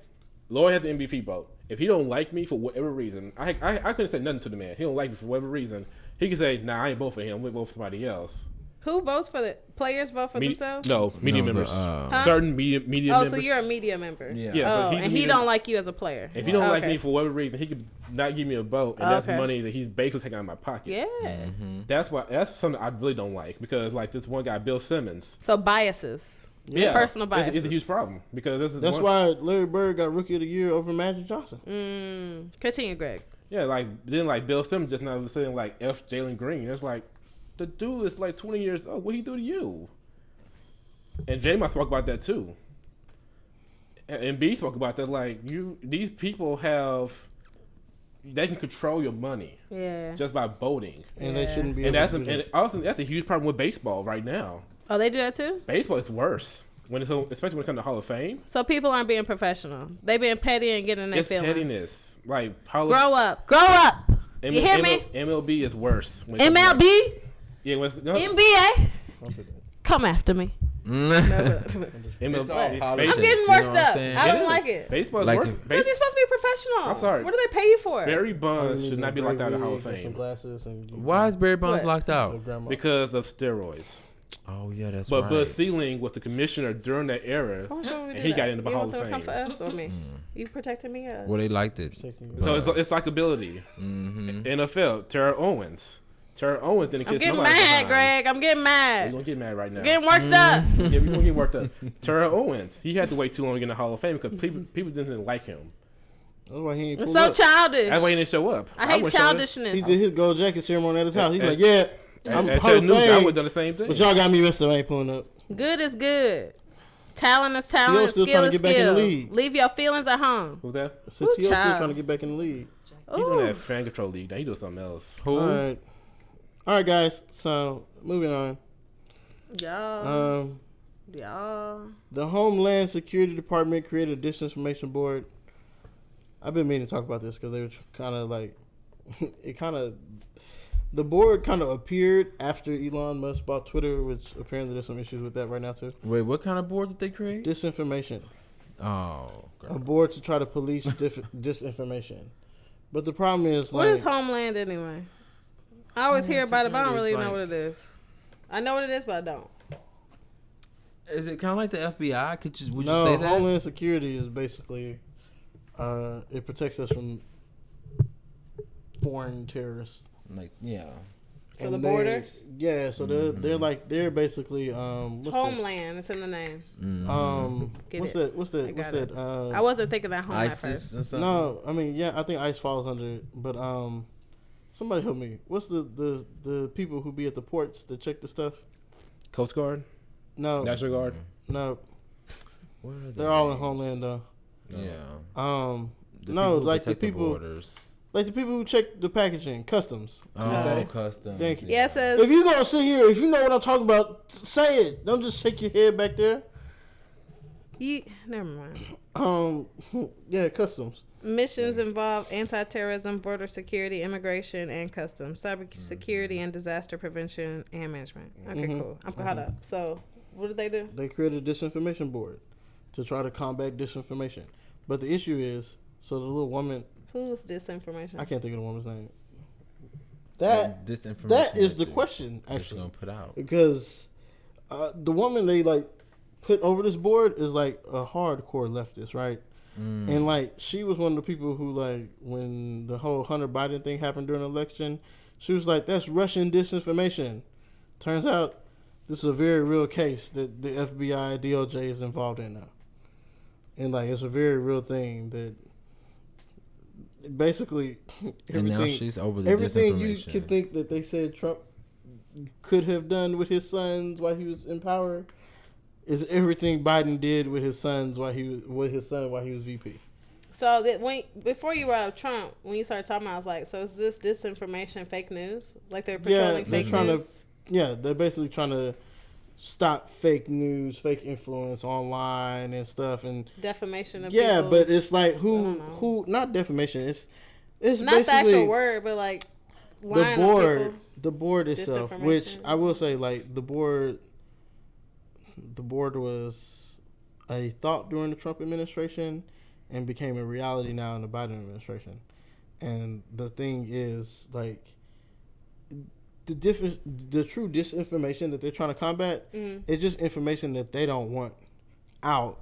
Speaker 4: Lloyd has the MVP vote. If he don't like me for whatever reason, I couldn't say nothing to the man. He don't like me for whatever reason. He can say, "Nah, I ain't vote for him. We vote for somebody else."
Speaker 1: Who votes for the players? Vote for themselves?
Speaker 4: No, media members.
Speaker 1: Huh?
Speaker 4: Certain media
Speaker 1: Oh,
Speaker 4: members.
Speaker 1: so you're a media member.
Speaker 3: Yeah.
Speaker 4: Yeah, so
Speaker 1: Oh,
Speaker 4: he's a
Speaker 1: and he
Speaker 4: media-
Speaker 1: don't like you as a player.
Speaker 4: If he don't like
Speaker 1: Okay.
Speaker 4: me for whatever reason, he could not give me a vote, and that's
Speaker 1: Okay.
Speaker 4: money that he's basically taking out of my pocket.
Speaker 1: Yeah.
Speaker 4: That's something I really don't like because like this one guy, Bill Simmons.
Speaker 1: So biases.
Speaker 4: Yeah,
Speaker 1: Personal
Speaker 4: It's
Speaker 1: biases.
Speaker 4: a huge problem because
Speaker 2: That's why Larry Bird got Rookie of the Year over Magic Johnson.
Speaker 1: Continue, Greg.
Speaker 4: Yeah, then Bill Simmons just now was saying like F Jalen Green. It's like the dude is like 20 years old. What he do to you? And J Moss spoke about that too. And B spoke about that. Like these people they can control your money.
Speaker 1: Yeah.
Speaker 4: Just by voting.
Speaker 2: And they shouldn't be.
Speaker 4: And that's a huge problem with baseball right now.
Speaker 1: Oh, they do that too?
Speaker 4: Baseball is worse especially when it comes to Hall of Fame.
Speaker 1: So people aren't being professional. They being petty and getting in their feelings.
Speaker 4: Pettiness. Like
Speaker 1: grow up. Grow up. You hear me?
Speaker 4: MLB is worse.
Speaker 1: MLB?
Speaker 4: Yeah,
Speaker 1: NBA? Come after me.
Speaker 4: MLB.
Speaker 1: I'm getting worked up. I don't like it.
Speaker 4: Baseball is
Speaker 3: like
Speaker 4: worse.
Speaker 1: Because you're supposed to be professional.
Speaker 4: I'm sorry.
Speaker 1: What do they pay you for?
Speaker 4: Barry Bonds should not be locked out of the Hall of
Speaker 2: Some
Speaker 4: Fame.
Speaker 2: glasses
Speaker 3: Why is Barry Bonds locked out?
Speaker 4: Because of steroids.
Speaker 3: Oh yeah, that's
Speaker 4: but
Speaker 3: right.
Speaker 4: Bud Selig was the commissioner during that era, and he got into the Hall of Fame.
Speaker 1: Come for us or me? You protecting me? Us?
Speaker 3: Well, they liked it.
Speaker 4: So it's likability. NFL, Terrell Owens. Terrell Owens didn't kiss nobody.
Speaker 1: I'm getting mad, Greg. I'm getting mad.
Speaker 4: You're going to get mad right now.
Speaker 1: Getting worked up.
Speaker 4: Yeah, we're going to get worked up. Terrell Owens, he had to wait too long to get in the Hall of Fame because people didn't like him.
Speaker 2: That's why he ain't
Speaker 1: It's so childish.
Speaker 4: That's why he didn't show up.
Speaker 1: I hate childishness.
Speaker 2: He did his gold jacket ceremony at his house. He's like, yeah. I'm
Speaker 4: Hall of Fame, I would have done the same thing.
Speaker 2: But y'all got me messed up. I ain't pulling up.
Speaker 1: Good is good. Talent is talent.
Speaker 2: Still
Speaker 1: Skill
Speaker 2: trying
Speaker 1: is
Speaker 2: to get back in the
Speaker 1: skill.
Speaker 2: league.
Speaker 1: Leave your feelings at home.
Speaker 4: Who's that?
Speaker 2: So T.O. still trying to get back in the league.
Speaker 4: He's doing that fan control league. Now he doing something else.
Speaker 3: Who?
Speaker 2: All right, guys. So moving on.
Speaker 1: Y'all.
Speaker 2: The Homeland Security Department created a disinformation board. I've been meaning to talk about this because they were kind of like, the board kind of appeared after Elon Musk bought Twitter, which apparently there's some issues with that right now too.
Speaker 3: Wait, what kind of board did they create?
Speaker 2: Disinformation.
Speaker 3: Oh, God.
Speaker 2: A board to try to police disinformation. But the problem is,
Speaker 1: what is Homeland anyway? I always hear about it, but I don't really know what it is. I know what it is, but I don't.
Speaker 3: Is it kind of like the FBI? Would you
Speaker 2: no,
Speaker 3: say that?
Speaker 2: Homeland Security is basically it protects us from foreign terrorists.
Speaker 3: Like, yeah.
Speaker 1: So and the border?
Speaker 2: So they're basically
Speaker 1: Homeland. It's in the name.
Speaker 2: What's that?
Speaker 1: I wasn't thinking that Homeland
Speaker 3: ISIS
Speaker 1: first.
Speaker 2: No, I mean I think ICE falls under it, but somebody help me. What's the people who be at the ports that check the stuff?
Speaker 4: Coast Guard?
Speaker 2: No.
Speaker 4: National Guard?
Speaker 2: No. They're all in Homeland though.
Speaker 3: Yeah.
Speaker 2: No, like the people.
Speaker 3: Borders.
Speaker 2: Like the people who check the packaging, customs.
Speaker 3: Oh, customs.
Speaker 2: Thank you.
Speaker 1: Yeah, it says.
Speaker 2: If you're gonna sit here, if you know what I'm talking about, say it. Don't just shake your head back there.
Speaker 1: Never mind.
Speaker 2: Yeah, customs.
Speaker 1: Missions involve anti-terrorism, border security, immigration, and customs, cybersecurity, and disaster prevention and management. Okay, cool. I'm caught up. So, what did they do?
Speaker 2: They created a disinformation board to try to combat disinformation. But the issue is, so the little woman.
Speaker 1: Who's disinformation?
Speaker 2: I can't think of the woman's name.
Speaker 3: That
Speaker 2: is the question, actually.
Speaker 3: Gonna put out.
Speaker 2: Because the woman they put over this board is like a hardcore leftist, right? And she was one of the people who when the whole Hunter Biden thing happened during the election, she was like, that's Russian disinformation. Turns out this is a very real case that the FBI, DOJ is involved in now. And it's a very real thing that basically
Speaker 3: and now she's over the
Speaker 2: everything you
Speaker 3: disinformation.
Speaker 2: can think that they said Trump could have done with his sons while he was in power is everything Biden did with his sons while he was VP.
Speaker 1: So that before you brought up Trump, when you started talking, I was like, so is this disinformation fake news? Like they're patrolling fake news?
Speaker 2: They're basically trying to stop fake news, fake influence online and stuff, and
Speaker 1: defamation of
Speaker 2: but it's like who not defamation. It's
Speaker 1: not the actual word, but
Speaker 2: the board itself, which I will say the board was a thought during the Trump administration and became a reality now in the Biden administration. And the thing is the true disinformation that they're trying to combat is just information that they don't want out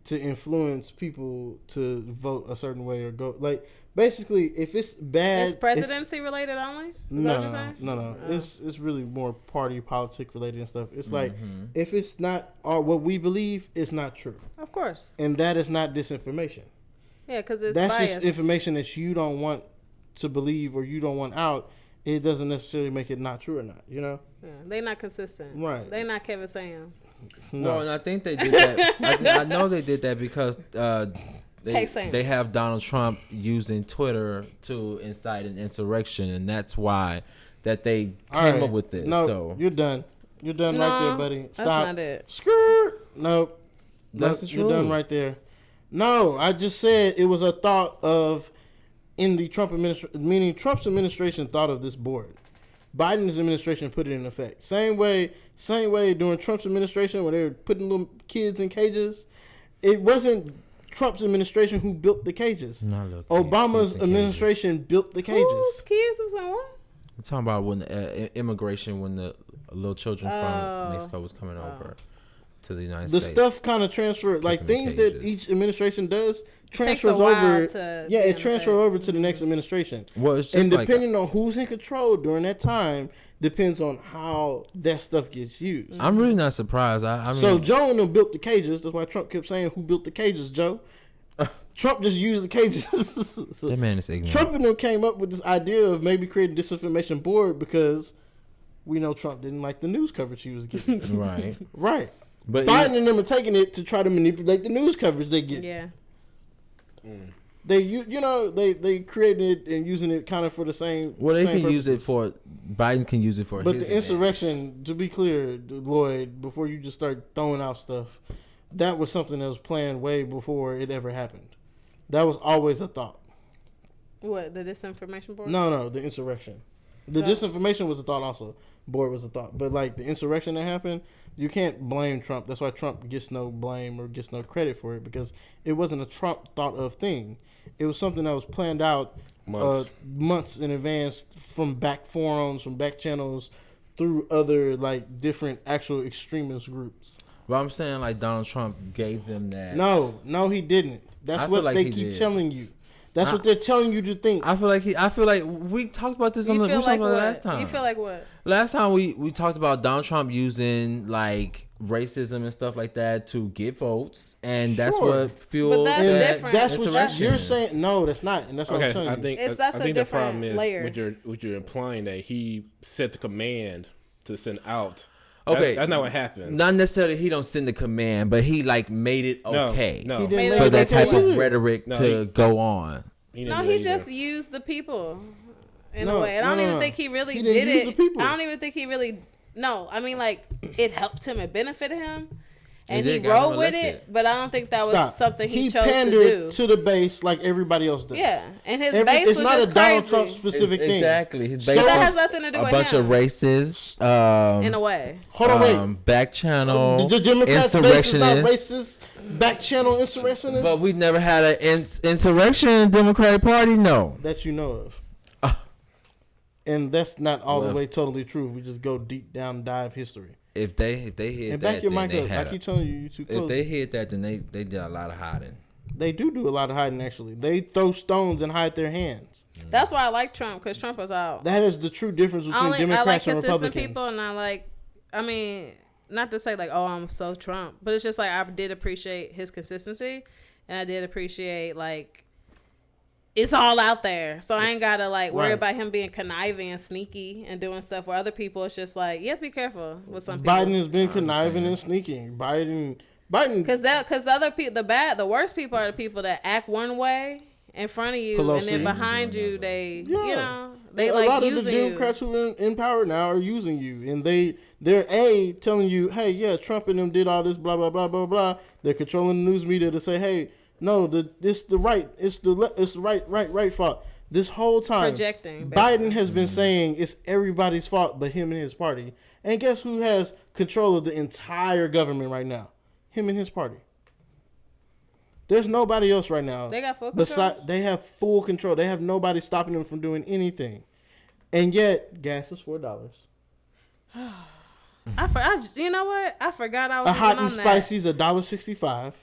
Speaker 2: to influence people to vote a certain way or go basically if it's bad.
Speaker 1: It's presidency related only? Is that what you're saying?
Speaker 2: No. Oh. It's really more party politic related and stuff. It's if it's not what we believe, it's not true.
Speaker 1: Of course.
Speaker 2: And that is not disinformation.
Speaker 1: Yeah, because it's
Speaker 2: that's
Speaker 1: biased.
Speaker 2: just information that you don't want to believe or you don't want out. it doesn't necessarily make it not true or not. You know.
Speaker 1: Yeah, they not consistent.
Speaker 2: Right.
Speaker 1: They not Kevin Sams.
Speaker 2: No.
Speaker 3: Well, and I think they did that. I know they did that because they have Donald Trump using Twitter to incite an insurrection, and that's why that they came up with this.
Speaker 2: No,
Speaker 3: so
Speaker 2: you're done. You're done right there, buddy. Stop.
Speaker 1: That's not it.
Speaker 2: Skirt. Nope.
Speaker 3: That's the
Speaker 2: You're
Speaker 3: truth.
Speaker 2: done right there. No, I just said it was a thought of in the Trump administration, meaning Trump's administration thought of this board. Biden's administration put it in effect. Same way during Trump's administration when they were putting little kids in cages. It wasn't Trump's administration who built the cages. Obama's administration built the cages.
Speaker 1: Whose kids was on what?
Speaker 3: I'm talking about when immigration, when the little children from Mexico was coming over to the United States.
Speaker 2: The stuff kind of transferred, like things that each administration does transfers over. It transfers over to the next administration.
Speaker 3: Well, it's just
Speaker 2: depending on who's in control during that time, depends on how that stuff gets used.
Speaker 3: I'm really not surprised. I mean,
Speaker 2: so Joe and them built the cages. That's why Trump kept saying, "Who built the cages, Joe?" Trump just used the cages.
Speaker 3: That man is ignorant.
Speaker 2: Trump and them came up with this idea of maybe creating a disinformation board because we know Trump didn't like the news coverage he was getting. Right. But Biden and them are taking it to try to manipulate the news coverage they get.
Speaker 1: Yeah.
Speaker 2: They created it and using it kind of for the same.
Speaker 3: Well, they
Speaker 2: same
Speaker 3: can
Speaker 2: purposes.
Speaker 3: use it for. Biden can use it for.
Speaker 2: But
Speaker 3: his
Speaker 2: the insurrection, to be clear, Lloyd, before you just start throwing out stuff, that was something that was planned way before it ever happened. That was always a thought.
Speaker 1: What, the disinformation board?
Speaker 2: No, the insurrection. The disinformation was a thought also. Board was a thought. But like the insurrection that happened, you can't blame Trump. That's why Trump gets no blame or gets no credit for it, because it wasn't a Trump thought of thing. It was something that was planned out months in advance from back forums, from back channels, through other like different actual extremist groups.
Speaker 3: But I'm saying like Donald Trump gave them that.
Speaker 2: No, he didn't. That's what they keep telling you. That's what they're telling you to think.
Speaker 3: I feel like we talked about this last time.
Speaker 1: You feel like what?
Speaker 3: Last time we talked about Donald Trump using like racism and stuff like that to get votes, and that's what fueled.
Speaker 1: But that's different.
Speaker 2: That's what you're saying. No, that's not, and that's what I'm telling you.
Speaker 1: I think
Speaker 5: the problem is
Speaker 1: layer.
Speaker 4: what you're implying that he set the command to send out.
Speaker 3: Okay,
Speaker 4: that's not what happened.
Speaker 3: Not necessarily he don't send the command, but he like made it okay
Speaker 2: for
Speaker 3: that type of rhetoric to go on.
Speaker 1: He just used the people in a way. And I don't even think he really did it. I don't even think he really. No, I mean like it helped him. It benefited him. And he rolled with it, but I don't think that was something he chose to do. He pandered
Speaker 2: to the base like everybody else does.
Speaker 1: Yeah, and his base was just crazy. It's not a Donald Trump
Speaker 2: specific thing.
Speaker 3: Exactly. His
Speaker 1: base that has nothing to do with him.
Speaker 3: A bunch of racists.
Speaker 1: In a way.
Speaker 2: Hold on, wait.
Speaker 3: Back channel
Speaker 2: the Democrats' base is not racist. Back channel insurrectionists.
Speaker 3: But we never had an insurrection in the Democratic Party, no.
Speaker 2: That you know of. And that's not all the way totally true. We just go deep down dive history.
Speaker 3: If they hit
Speaker 2: and
Speaker 3: that,
Speaker 2: back your mic up. I keep telling you, too close.
Speaker 3: If they hit that, then they did a lot of hiding.
Speaker 2: They do a lot of hiding. Actually, they throw stones and hide their hands.
Speaker 1: That's why I like Trump, because Trump was out.
Speaker 2: That is the true difference between Democrats and Republicans. I like consistent people, and I mean, not to say like, oh, I'm so Trump, but it's just like I did appreciate his consistency, and I did appreciate like. It's all out there, so I ain't gotta like worry about him being conniving and sneaky and doing stuff where other people. It's just like you have to be careful with some people. Biden has been conniving and sneaking. Biden,
Speaker 1: because the other people, the worst people are the people that act one way in front of you, Pelosi. And then behind you, they they like
Speaker 2: a lot of the
Speaker 1: using
Speaker 2: Democrats who are in power now are using you, and they're telling you, hey, yeah, Trump and them did all this, blah blah blah blah blah. They're controlling the news media to say, hey. No, it's the right fault. This whole time,
Speaker 1: projecting.
Speaker 2: Biden has been saying it's everybody's fault but him and his party. And guess who has control of the entire government right now? Him and his party. There's nobody else right now.
Speaker 1: They got full control.
Speaker 2: They have full control. They have nobody stopping them from doing anything. And yet, gas is $4.
Speaker 1: You know what? I forgot I was
Speaker 2: a hot and
Speaker 1: on
Speaker 2: spicy's $1.65.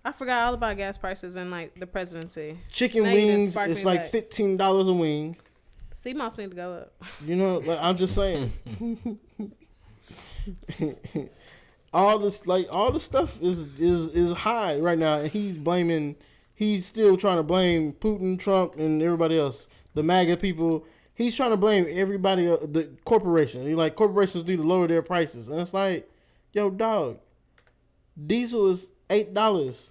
Speaker 1: I forgot all about gas prices in like the presidency.
Speaker 2: Chicken wings is like $15 a wing.
Speaker 1: CMOS need to go up.
Speaker 2: You know, like, I'm just saying. all the stuff is high right now, and he's still trying to blame Putin, Trump, and everybody else. The MAGA people. He's trying to blame everybody, the corporation. He like corporations need to lower their prices, and it's like, yo, dog, diesel is $8.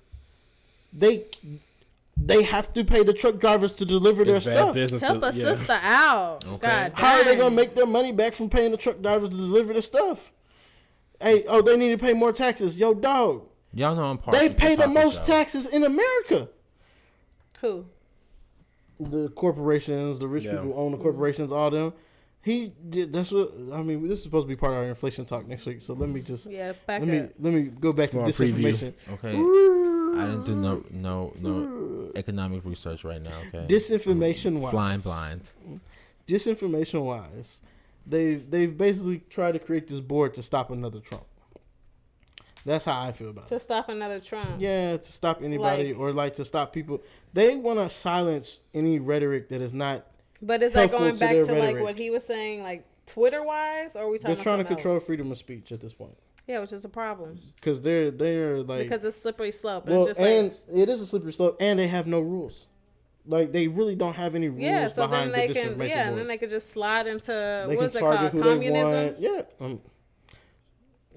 Speaker 2: They have to pay the truck drivers to deliver their stuff.
Speaker 1: Help a sister out. Okay. God,
Speaker 2: how are they gonna make their money back from paying the truck drivers to deliver their stuff? Hey, they need to pay more taxes. Yo, dog.
Speaker 3: Y'all know
Speaker 2: they pay the most taxes in America.
Speaker 1: Who?
Speaker 2: The corporations, the rich people who own the corporations, all them. He did. That's what I mean. This is supposed to be part of our inflation talk next week. So let me just let me go back to disinformation.
Speaker 3: Okay, I didn't do no economic research right now. Okay,
Speaker 2: disinformation wise,
Speaker 3: flying blind.
Speaker 2: Disinformation wise, they've basically tried to create this board to stop another Trump. That's how I feel about it.
Speaker 1: To stop another Trump.
Speaker 2: Yeah, to stop anybody or to stop people. They want to silence any rhetoric that is not.
Speaker 1: But is that going back to like what he was saying, like Twitter wise, or are we talking?
Speaker 2: They're trying to control freedom of speech at this point.
Speaker 1: Yeah, which is a problem.
Speaker 2: Because they're like
Speaker 1: because it's slippery slope.
Speaker 2: Well,
Speaker 1: it's just
Speaker 2: and it is a slippery slope, and they have no rules. Like they really don't have any rules
Speaker 1: so
Speaker 2: behind
Speaker 1: then they
Speaker 2: the
Speaker 1: can
Speaker 2: board.
Speaker 1: and then they could just slide into
Speaker 2: what
Speaker 1: is it called, communism?
Speaker 2: Yeah.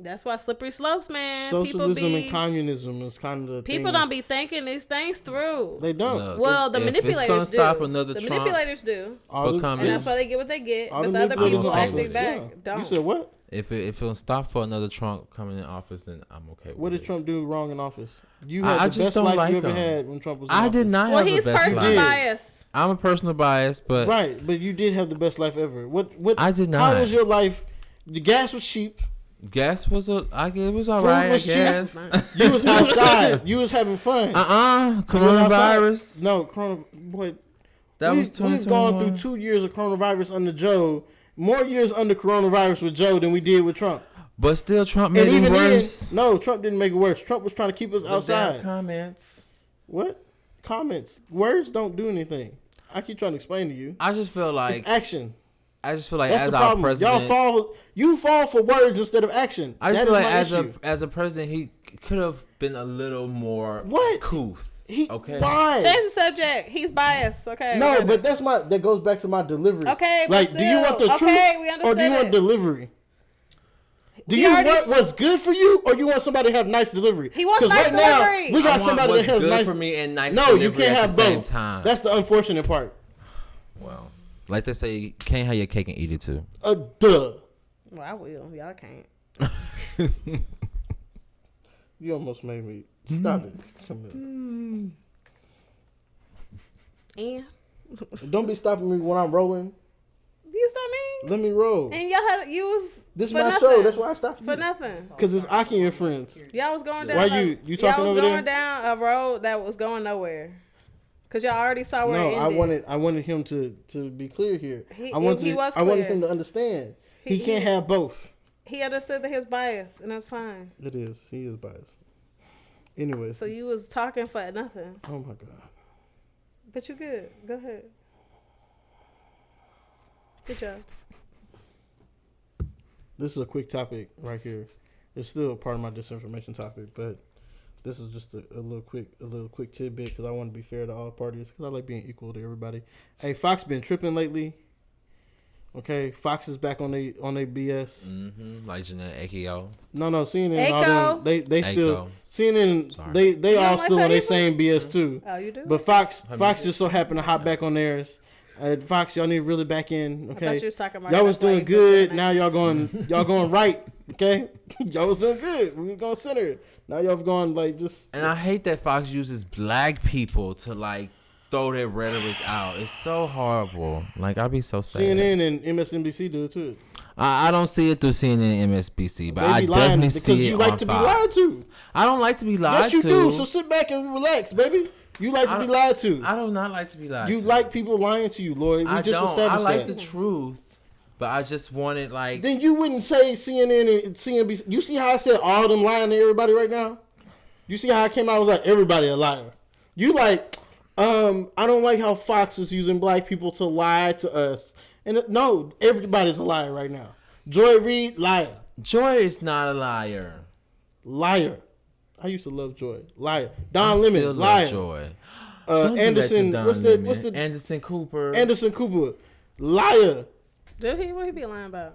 Speaker 1: That's why slippery slopes, man.
Speaker 2: Socialism and communism is kind of the
Speaker 1: people don't be thinking these things through.
Speaker 2: They don't.
Speaker 3: Look,
Speaker 1: well, the manipulators do. Manipulators do.
Speaker 3: And
Speaker 1: that's why they get what they get. But the other people acting back don't.
Speaker 2: You said what?
Speaker 3: If it'll stop for another Trump coming in office, then I'm okay with
Speaker 2: What did
Speaker 3: it.
Speaker 2: Trump do wrong in office? You had the best life you ever had when Trump was in office.
Speaker 3: I did not have the best life.
Speaker 1: Well, he's personal bias.
Speaker 3: I'm a personal bias, but...
Speaker 2: Right, but you did have the best life ever. What?
Speaker 3: I did not.
Speaker 2: How was your life? The gas was cheap.
Speaker 3: Gas was it was all right, I guess.
Speaker 2: You was outside. You was having fun.
Speaker 3: Coronavirus.
Speaker 2: No, boy.
Speaker 3: That was 2021.
Speaker 2: We've gone through 2 years of coronavirus under Joe. More years under coronavirus with Joe than we did with Trump.
Speaker 3: But still, Trump made it worse.
Speaker 2: No, Trump didn't make it worse. Trump was trying to keep us outside.
Speaker 3: Damn comments.
Speaker 2: What? Comments. Words don't do anything. I keep trying to explain to you.
Speaker 3: I just feel like
Speaker 2: it's action.
Speaker 3: I just feel like
Speaker 2: that's
Speaker 3: as
Speaker 2: the
Speaker 3: our
Speaker 2: problem.
Speaker 3: president,
Speaker 2: you fall for words instead of action.
Speaker 3: I just feel like as a president, he could have been a little more couth.
Speaker 2: Why?
Speaker 1: Change the subject. He's biased. Okay.
Speaker 2: No, but that goes back to my delivery.
Speaker 1: Okay,
Speaker 2: like,
Speaker 1: but
Speaker 2: do you want the truth
Speaker 1: we understand
Speaker 2: or do you want delivery? Do you want what's good for you, or you want somebody to have nice delivery?
Speaker 1: He wants nice delivery.
Speaker 2: Now, we got somebody that has nice
Speaker 3: for me and nice
Speaker 2: no,
Speaker 3: delivery
Speaker 2: you can't have
Speaker 3: at the
Speaker 2: both.
Speaker 3: Same time.
Speaker 2: That's the unfortunate part.
Speaker 3: Well, like they say, you can't have your cake and eat it too.
Speaker 2: Duh.
Speaker 1: Well, I will. Y'all can't.
Speaker 2: You almost made me stop it. Come
Speaker 1: on. And
Speaker 2: don't be stopping me when I'm rolling.
Speaker 1: You stop me?
Speaker 2: Let me roll.
Speaker 1: And y'all had use
Speaker 2: this is my show. That's why I stopped you.
Speaker 1: For nothing.
Speaker 2: Because it's Akki and Friends.
Speaker 1: Y'all was going down.
Speaker 2: Why you talking over there?
Speaker 1: Y'all was going down a road that was going nowhere. Because y'all already saw where it ended.
Speaker 2: I wanted him to be clear here.
Speaker 1: He was clear.
Speaker 2: I wanted him to understand. He can't have both.
Speaker 1: He understood that he was biased, and that's fine.
Speaker 2: It is. He is biased. Anyway.
Speaker 1: So you was talking for nothing.
Speaker 2: Oh my God.
Speaker 1: But you good. Go ahead. Good job.
Speaker 2: This is a quick topic right here. It's still part of my disinformation topic, but this is just a little quick tidbit because I want to be fair to all parties because I like being equal to everybody. Hey, Fox been tripping lately. Okay, Fox is back on they BS.
Speaker 3: Mm-hmm. Like Jeanette Akio.
Speaker 2: No, CNN. All them, they still CNN. Sorry. They all still on their same BS too.
Speaker 1: Oh, you do.
Speaker 2: But Fox just so happened to hop back on theirs. Fox, y'all need to really back in. Okay,
Speaker 1: I thought you was talking about
Speaker 2: y'all was doing good. Now y'all going right. Okay, y'all was doing good. We were going center. Now y'all have gone like just.
Speaker 3: And I hate that Fox uses black people to like throw their rhetoric out. It's so horrible. Like I be so sad.
Speaker 2: CNN and MSNBC do it too.
Speaker 3: I don't see it through CNN and MSNBC, but I definitely see it on Fox. You like to be lied to. I don't like to be lied to.
Speaker 2: Yes, you do. So sit back and relax, baby. You like to be lied to.
Speaker 3: I do not like to be lied to.
Speaker 2: You like people lying to you, Lloyd. We just established that.
Speaker 3: I like the truth, but I just wanted like.
Speaker 2: Then you wouldn't say CNN and CNBC. You see how I said all of them lying to everybody right now? You see how I came out and was like, everybody a liar. You like, I don't like how Fox is using black people to lie to us. And no, everybody's a liar right now. Joy Reid, liar.
Speaker 3: Joy is not a liar.
Speaker 2: Liar. I used to love Joy. Liar. Don Lemon. Liar.
Speaker 3: Joy.
Speaker 2: Anderson. What's the
Speaker 3: Anderson Cooper.
Speaker 2: Anderson Cooper. Liar.
Speaker 1: Do he? What he be lying about?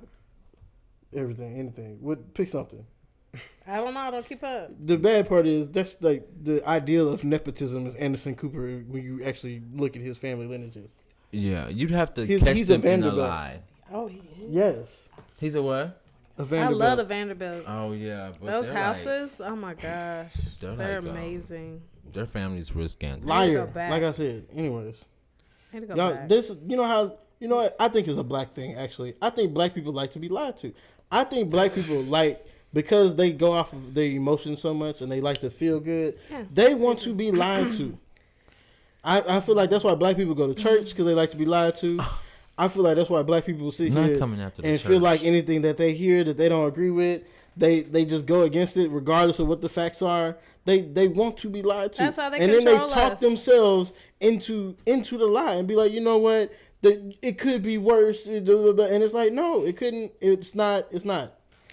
Speaker 2: Everything, anything. Pick something.
Speaker 1: I don't know. I don't keep up.
Speaker 2: The bad part is that's like the ideal of nepotism is Anderson Cooper when you actually look at his family lineages.
Speaker 3: Yeah, you'd have to catch them in a lie.
Speaker 1: Oh, he is.
Speaker 2: Yes.
Speaker 3: He's a what?
Speaker 2: A
Speaker 1: I
Speaker 2: Vanderbilt.
Speaker 1: love the Vanderbilts.
Speaker 3: Oh yeah, but
Speaker 1: those houses. Oh my gosh, they're
Speaker 3: like,
Speaker 1: amazing.
Speaker 3: Their families were scandalous.
Speaker 2: Liar. Like I said. Anyways,
Speaker 1: I need to go
Speaker 2: y'all,
Speaker 1: back.
Speaker 2: this you know how you know what I think is a black thing. Actually, I think black people like to be lied to. I think black people like. Because they go off of their emotions so much and they like to feel good, they want to be lied to. I feel like that's why black people go to church because they like to be lied to. I feel like that's why black people sit here and feel like anything that they hear that they don't agree with, they just go against it regardless of what the facts are. They want to be lied to.
Speaker 1: That's how they
Speaker 2: and
Speaker 1: control
Speaker 2: then they talk
Speaker 1: us.
Speaker 2: themselves into the lie and be like, you know what, it could be worse. And it's like, no, it couldn't. It's not.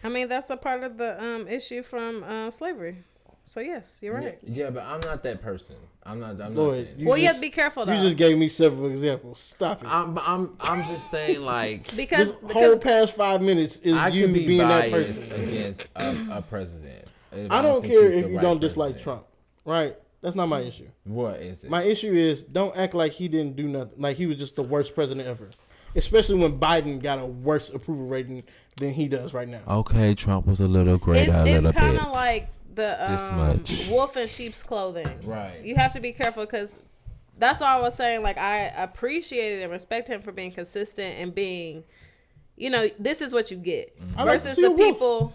Speaker 1: I mean, that's a part of the issue from slavery. So yes, you're right.
Speaker 3: Yeah, but I'm not that person. I'm not
Speaker 2: Lord,
Speaker 3: saying.
Speaker 1: You have to be careful though.
Speaker 2: You just gave me several examples. Stop it.
Speaker 3: I'm just saying like
Speaker 1: because
Speaker 2: whole past 5 minutes is
Speaker 3: I
Speaker 2: you
Speaker 3: could be
Speaker 2: being that
Speaker 3: biased
Speaker 2: person
Speaker 3: against a president.
Speaker 2: I don't care if you don't dislike Trump. Right? That's not my issue.
Speaker 3: What is it?
Speaker 2: My issue is don't act like he didn't do nothing. Like he was just the worst president ever. Especially when Biden got a worse approval rating than he does right now.
Speaker 3: Okay, Trump was a little greater,
Speaker 1: it's kind of like the
Speaker 3: this much.
Speaker 1: wolf in sheep's clothing.
Speaker 3: Right.
Speaker 1: You have to be careful because that's all I was saying. Like I appreciated and respect him for being consistent and being, you know, this is what you get.
Speaker 2: I
Speaker 1: Versus
Speaker 2: like
Speaker 1: the people,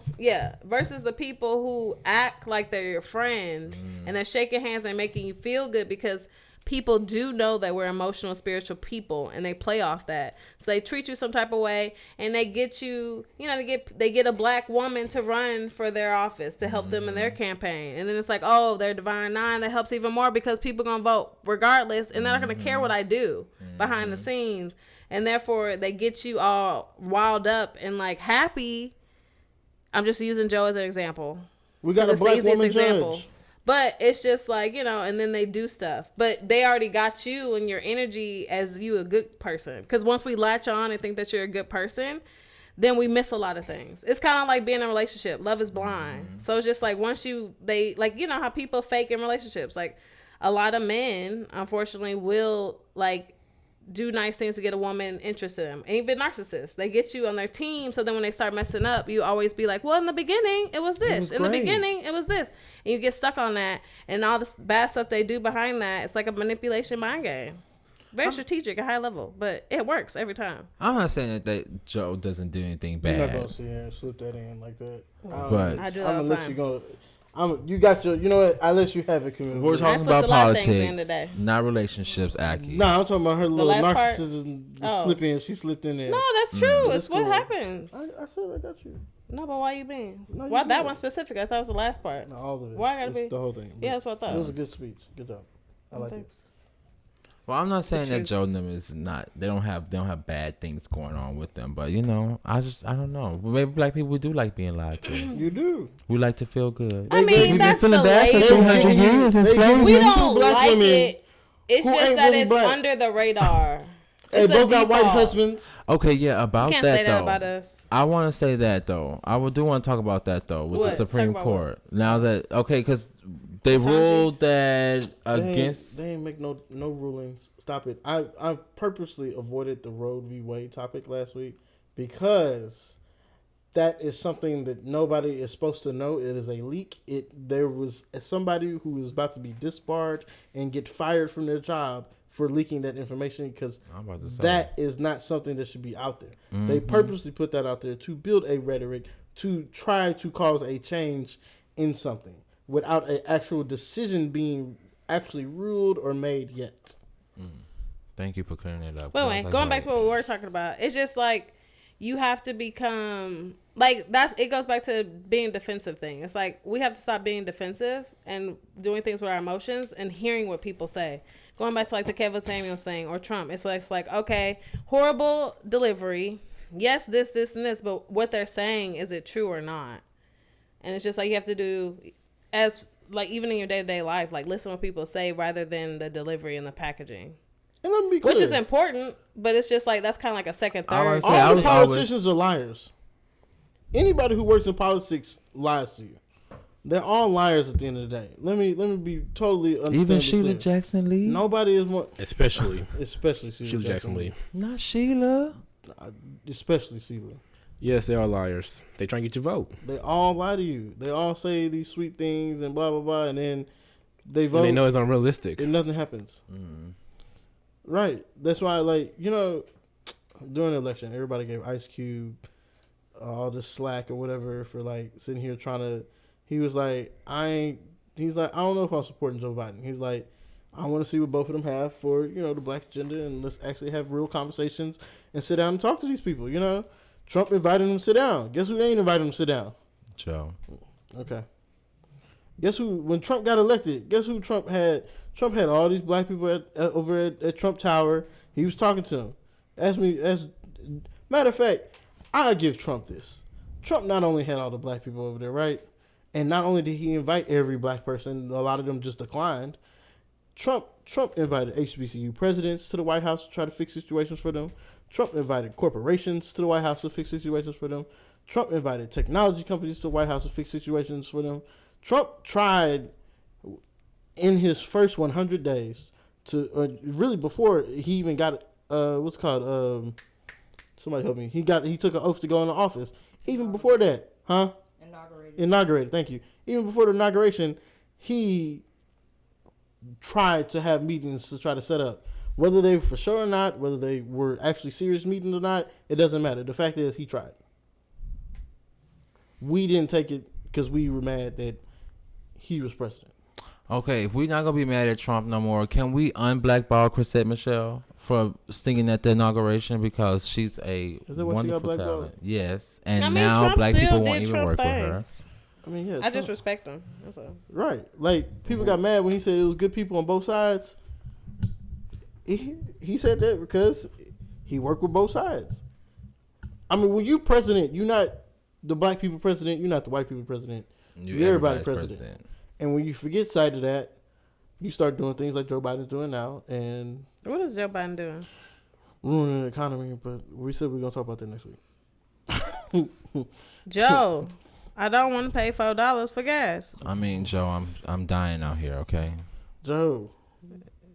Speaker 1: versus the people who act like they're your friend and they're shaking hands and making you feel good because people do know that we're emotional, spiritual people, and they play off that. So they treat you some type of way, and they get you, you know, they get a black woman to run for their office to help them in their campaign, and then it's like, oh, they're Divine Nine that helps even more because people gonna vote regardless, and they're not gonna care what I do behind the scenes, and therefore they get you all riled up and like happy. I'm just using Joe as an example.
Speaker 2: We got a black woman judge.
Speaker 1: But it's just like, you know, and then they do stuff. But they already got you and your energy as you a good person. Because once we latch on and think that you're a good person, then we miss a lot of things. It's kind of like being in a relationship. Love is blind. So it's just like once you know how people fake in relationships. Like a lot of men, unfortunately, will like do nice things to get a woman interested in them. And even narcissists, they get you on their team. So then when they start messing up, you always be like, well, in the beginning, it was this. In the beginning, it was this. And you get stuck on that. And all this bad stuff they do behind that, it's like a manipulation mind game. Very strategic at high level, but it works every time.
Speaker 3: I'm not saying that Joe doesn't do anything bad.
Speaker 2: You're not going to sit here and slip that in like that.
Speaker 3: But
Speaker 1: I do that all the time.
Speaker 2: You got your, you know what? I let you have it, community.
Speaker 3: We're talking about politics, not relationships, Akki.
Speaker 2: Nah, I'm talking about her little narcissism slipping. She slipped in there.
Speaker 1: No, that's true. It's what happens.
Speaker 2: I said I got you.
Speaker 1: No, but why you being?
Speaker 2: No,
Speaker 1: why that one specific? I thought it was the last part.
Speaker 2: No, all of it.
Speaker 1: Why I gotta be?
Speaker 2: The whole thing.
Speaker 1: Yeah, that's what I thought.
Speaker 2: It was a good speech. Good job. I like it.
Speaker 3: Well, I'm not saying that Joe and them is not. They don't have bad things going on with them, but you know, I don't know. Maybe black people do like being lied to.
Speaker 2: You do.
Speaker 3: We like to feel good.
Speaker 1: I mean,
Speaker 3: we've
Speaker 1: that's
Speaker 3: been feeling
Speaker 1: the
Speaker 3: bad for 200 years in slavery.
Speaker 1: We don't like
Speaker 2: women
Speaker 1: it. It's just that
Speaker 2: really
Speaker 1: it's
Speaker 2: black.
Speaker 1: under the radar.
Speaker 2: They both got white husbands.
Speaker 3: Okay, yeah, about
Speaker 1: you can't
Speaker 3: that
Speaker 1: say
Speaker 3: though.
Speaker 1: that about us.
Speaker 3: I want to say that though. I do want to talk about that though with the Supreme Court. Now that because they ruled that against.
Speaker 2: They ain't make no rulings. Stop it. I purposely avoided the Roe v. Wade topic last week because that is something that nobody is supposed to know. It is a leak. There was somebody who was about to be disbarred and get fired from their job for leaking that information because that is not something that should be out there. Mm-hmm. They purposely put that out there to build a rhetoric to try to cause a change in something without an actual decision being actually ruled or made yet.
Speaker 3: Thank you for clearing it up.
Speaker 1: Wait, going back to what we were talking about, it's just like you have to become like it goes back to being defensive thing. It's like we have to stop being defensive and doing things with our emotions and hearing what people say. Going back to like the Kevin Samuels thing or Trump, it's like okay, horrible delivery. Yes, this, and this, but what they're saying, is it true or not? And it's just like you have to do as like even in your day-to-day life, like listen to what people say rather than the delivery and the packaging.
Speaker 2: And let me be clear.
Speaker 1: Which is important, but it's just like that's kind of like a second, third.
Speaker 2: All the politicians are liars. Anybody who works in politics lies to you. They're all liars at the end of the day. Let me be totally
Speaker 3: even Sheila Jackson Lee.
Speaker 2: Nobody is more,
Speaker 4: especially
Speaker 2: Sheila Jackson Lee.
Speaker 3: Not Sheila.
Speaker 2: Especially Sheila.
Speaker 4: Yes, they are liars. They try and get your vote.
Speaker 2: They all lie to you. They all say these sweet things and blah blah blah, and then they vote.
Speaker 4: And they know it's unrealistic,
Speaker 2: and nothing happens. Right. That's why, like, you know, during the election, everybody gave Ice Cube all this slack or whatever for like sitting here trying to. He was like, He's like, I don't know if I'm supporting Joe Biden. He's like, I want to see what both of them have for, you know, the black agenda, and let's actually have real conversations and sit down and talk to these people. You know, Trump invited them to sit down. Guess who ain't invited them to sit down? Joe. Okay. Guess who? When Trump got elected, guess who Trump had? Trump had all these black people over at Trump Tower. He was talking to them. Matter of fact, I'll give Trump this. Trump not only had all the black people over there, right? And not only did he invite every black person, a lot of them just declined. Trump invited HBCU presidents to the White House to try to fix situations for them. Trump invited corporations to the White House to fix situations for them. Trump invited technology companies to the White House to fix situations for them. Trump tried in his first 100 days to, really before he even got, what's it called, somebody help me. He took an oath to go into office. Even before that, huh? Inaugurated, thank you. Even before the inauguration, he tried to have meetings to try to set up. Whether they were for sure or not, whether they were actually serious meetings or not, it doesn't matter. The fact is, he tried. We didn't take it because we were mad that he was president.
Speaker 3: Okay, if we're not going to be mad at Trump no more, can we unblackball Chrisette Michele for singing at the inauguration because she's a wonderful talent? Yes, and now Trump black people won't even work with her.
Speaker 2: I mean, yeah.
Speaker 1: I just respect him. That's all.
Speaker 2: Right. Like, people got mad when he said it was good people on both sides. He said that because he worked with both sides. I mean, when you president, you're not the black people president, you're not the white people president. You're everybody's president. And when you forget sight of that, you start doing things like Joe Biden's doing now. And
Speaker 1: what is Joe Biden doing?
Speaker 2: Ruining the economy, but we said we're going to talk about that next week.
Speaker 1: Joe, I don't want to pay $4 for gas.
Speaker 3: I mean, Joe, I'm dying out here, okay?
Speaker 2: Joe,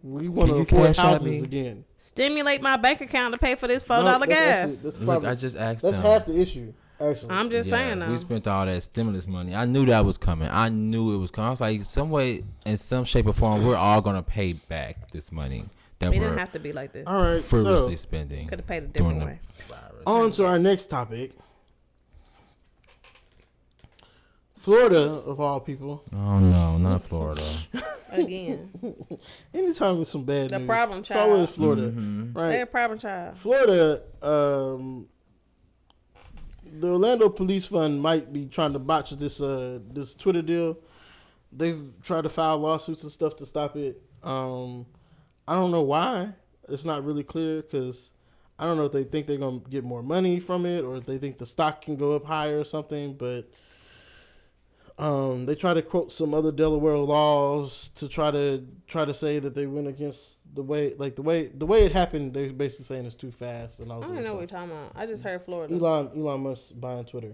Speaker 2: we want to afford houses again.
Speaker 1: Stimulate my bank account to pay for this $4 gas.
Speaker 3: Look, I just asked him.
Speaker 2: That's half the issue. Actually.
Speaker 1: I'm just saying though.
Speaker 3: We spent all that stimulus money. I knew that was coming. I knew it was coming. I was like, some way, in some shape or form, we're all gonna pay back this money that
Speaker 1: we didn't have to be like this.
Speaker 2: All right,
Speaker 3: frivolously spending.
Speaker 1: Could have paid a different way.
Speaker 2: On to our next topic. Florida, of all people.
Speaker 3: Oh no, not Florida.
Speaker 1: Again.
Speaker 2: Anytime with some bad news.
Speaker 1: The problem child.
Speaker 2: It's always Florida, right?
Speaker 1: They're a problem child.
Speaker 2: Florida. The Orlando Police Fund might be trying to botch this Twitter deal. They've tried to file lawsuits and stuff to stop it. I don't know why. It's not really clear because I don't know if they think they're going to get more money from it or if they think the stock can go up higher or something. But they try to quote some other Delaware laws to try to say that they went against the way it happened. They're basically saying it's too fast and all that.
Speaker 1: I don't know what you're talking about. I just heard Florida.
Speaker 2: Elon Musk buying Twitter.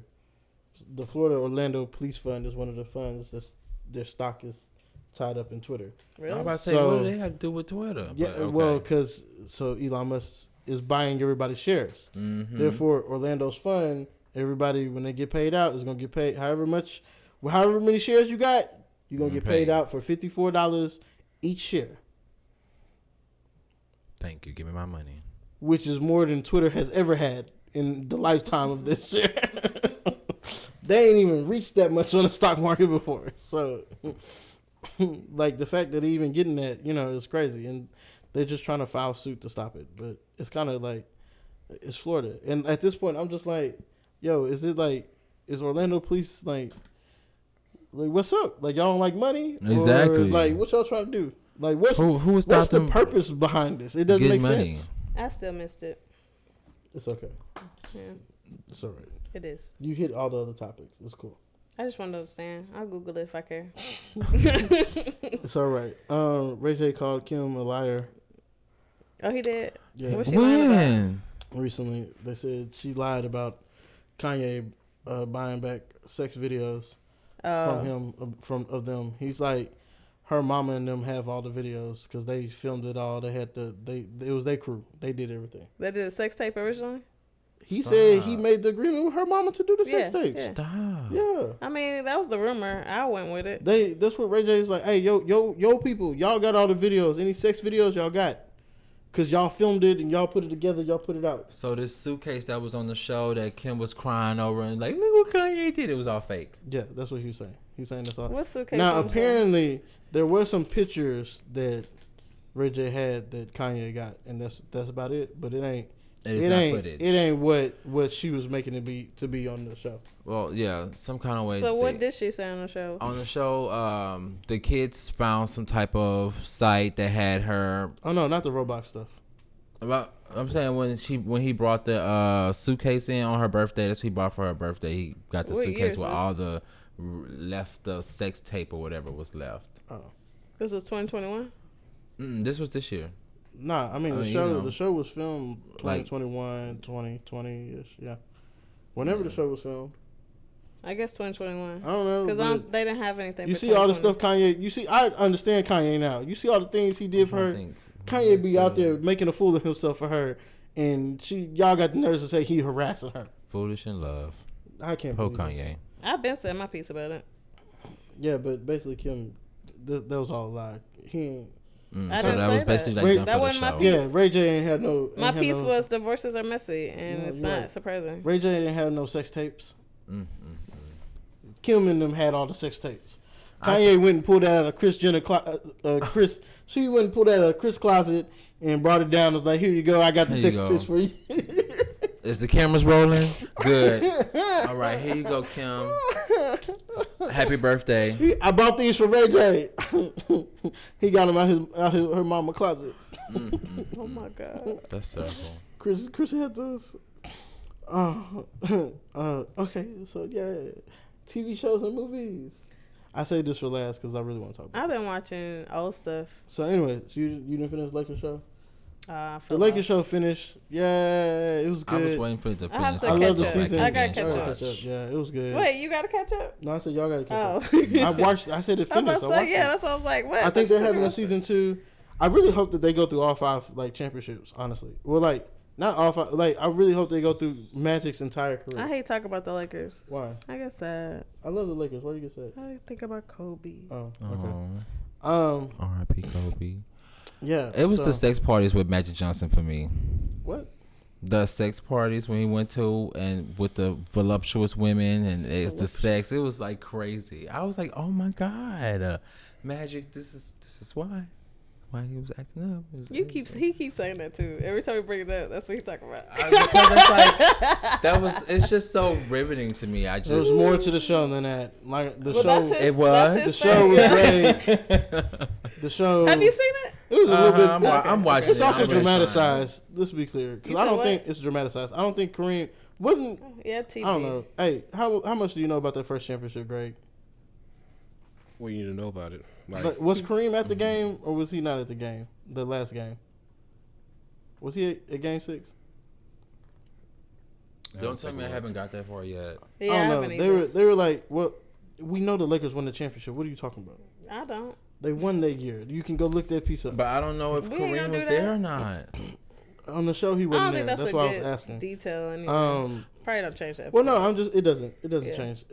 Speaker 2: The Florida Orlando Police Fund is one of the funds that their stock is tied up in Twitter.
Speaker 3: Really? I was about to say, what do they have to do with Twitter?
Speaker 2: Yeah, okay. Well, because Elon Musk is buying everybody's shares. Mm-hmm. Therefore, Orlando's fund, everybody when they get paid out is gonna get paid however many shares you got, you're gonna get paid out for $54 each share.
Speaker 3: Thank you. Give me my money.
Speaker 2: Which is more than Twitter has ever had in the lifetime of this share. They ain't even reached that much on the stock market before. So, like, the fact that they even getting that, is crazy. And they're just trying to file suit to stop it. But it's kind of like, it's Florida. And at this point, I'm just like, yo, is Orlando police, like what's up? Like, y'all don't like money?
Speaker 3: Exactly.
Speaker 2: Or, like, what y'all trying to do? Like, what's the purpose behind this? It doesn't make sense.
Speaker 1: I still missed it.
Speaker 2: It's okay.
Speaker 1: Yeah.
Speaker 2: It's all right.
Speaker 1: It is.
Speaker 2: You hit all the other topics. It's cool.
Speaker 1: I just want to understand. I'll Google it if I care.
Speaker 2: It's all right. Ray J called Kim a liar.
Speaker 1: Oh, he did?
Speaker 2: Yeah.
Speaker 1: What she lying about?
Speaker 3: When?
Speaker 2: Recently, they said she lied about Kanye buying back sex videos from him, of them. He's like, her mama and them have all the videos because they filmed it all. They had it was their crew. They did everything.
Speaker 1: They did a sex tape originally?
Speaker 2: He said he made the agreement with her mama to do the sex tape.
Speaker 1: Yeah.
Speaker 3: Stop.
Speaker 2: Yeah.
Speaker 1: I mean, that was the rumor. I went with it.
Speaker 2: That's what Ray J is like. Hey, yo, people, y'all got all the videos. Any sex videos y'all got? Cause y'all filmed it and y'all put it together. Y'all put it out.
Speaker 3: So this suitcase that was on the show that Kim was crying over and like, look what Kanye did. It was all fake.
Speaker 2: Yeah, that's what he was saying. He's saying that's all.
Speaker 1: What suitcase?
Speaker 2: Now apparently there were some pictures that Ray J had that Kanye got, and that's about it. But it ain't. It ain't what she was making it to be on the show.
Speaker 3: Well, yeah, some kind of way.
Speaker 1: So what did she say on the show?
Speaker 3: On the show, the kids found some type of site that had her.
Speaker 2: Oh no, not the Roblox stuff.
Speaker 3: I'm saying when he brought the suitcase in on her birthday, that's what he bought for her birthday. He got the suitcase with all the sex tape or whatever was left.
Speaker 2: Oh,
Speaker 1: this was 2021.
Speaker 3: This was this year.
Speaker 2: Nah, I mean the show was filmed 2021, 2020-ish, yeah. Whenever the show was filmed.
Speaker 1: I guess 2021.
Speaker 2: I don't know.
Speaker 1: Because they didn't have anything.
Speaker 2: You see all the stuff Kanye, I understand Kanye now. You see all the things he did for her. Kanye be out there making a fool of himself for her, and y'all got the nerves to say he harassing her.
Speaker 3: Foolish in love.
Speaker 2: I can't
Speaker 3: believe
Speaker 2: Kanye.
Speaker 3: This.
Speaker 1: I've been saying my piece about it.
Speaker 2: Yeah, but basically Kim, that was all a lie. He ain't.
Speaker 1: I didn't say
Speaker 3: basically
Speaker 1: that. That wasn't my piece.
Speaker 2: Yeah, Ray J ain't had no.
Speaker 1: My piece was divorces are messy, and it's not surprising.
Speaker 2: Ray J ain't had no sex tapes. Kim and them had all the sex tapes. Kanye went and pulled that out of Kris Jenner. She went and pulled that out of Kris' closet and brought it down. Was like, here you go. I got the sex tapes for you.
Speaker 3: Is the cameras rolling? Good. All right, here you go, Kim. Happy birthday.
Speaker 2: I bought these for Ray J. He got them out her mama closet.
Speaker 1: Oh my God.
Speaker 3: That's terrible.
Speaker 2: Kris had those. Okay, so yeah, TV shows and movies. I say this for last because I really want to talk about
Speaker 1: I've been watching old stuff.
Speaker 2: So anyway, so you didn't finish the Lakers show?
Speaker 1: The
Speaker 2: Lakers show finished. Yeah, it was good.
Speaker 3: I was waiting for it to finish.
Speaker 1: I have to catch up.
Speaker 2: Season.
Speaker 1: I gotta catch up.
Speaker 2: Yeah, it was good.
Speaker 1: Wait, you gotta catch up?
Speaker 2: No, I said y'all gotta catch up. I said it finished.
Speaker 1: That's why I was like, what?
Speaker 2: I think they're having a season 2. I really hope that they go through all 5 championships. Honestly, well, not all 5. I really hope they go through Magic's entire career.
Speaker 1: I hate talking about the Lakers.
Speaker 2: Why?
Speaker 1: I get sad.
Speaker 2: I love the Lakers. Why do you get sad?
Speaker 1: I think about Kobe.
Speaker 2: Oh, okay.
Speaker 3: R.I.P. Kobe.
Speaker 2: Yeah,
Speaker 3: it was the sex parties with Magic Johnson for me.
Speaker 2: What?
Speaker 3: The sex parties when he went to and with the voluptuous women and the sex, it was like crazy. I was like, oh my God, Magic, this is why he was acting up.
Speaker 1: He keeps saying that too. Every time we bring it up, that's what he's talking about.
Speaker 3: It's just so riveting to me. There was
Speaker 2: more to the show than that. The show was great. The show.
Speaker 1: Have you seen it?
Speaker 2: It was a little bit.
Speaker 3: I'm watching.
Speaker 2: It's also dramatized. Let's be clear, because I don't think it's dramatized. I don't think Kareem wasn't.
Speaker 1: Yeah, TV.
Speaker 2: I don't know. Hey, how much do you know about that first championship, Greg?
Speaker 4: What do you need to know about it?
Speaker 2: Was Kareem at the game or was he not at the game? The last game. Was he at Game 6?
Speaker 3: Don't tell me I haven't got that far yet.
Speaker 1: Yeah,
Speaker 2: I don't know. They were like, well, we know the Lakers won the championship. What are you talking about?
Speaker 1: I don't.
Speaker 2: They won that year. You can go look that piece up.
Speaker 3: But I don't know if Kareem was there or not.
Speaker 2: On the show, he wasn't there. That's why I was asking.
Speaker 1: Detail anyway. Probably don't change that.
Speaker 2: Well, no, it doesn't change.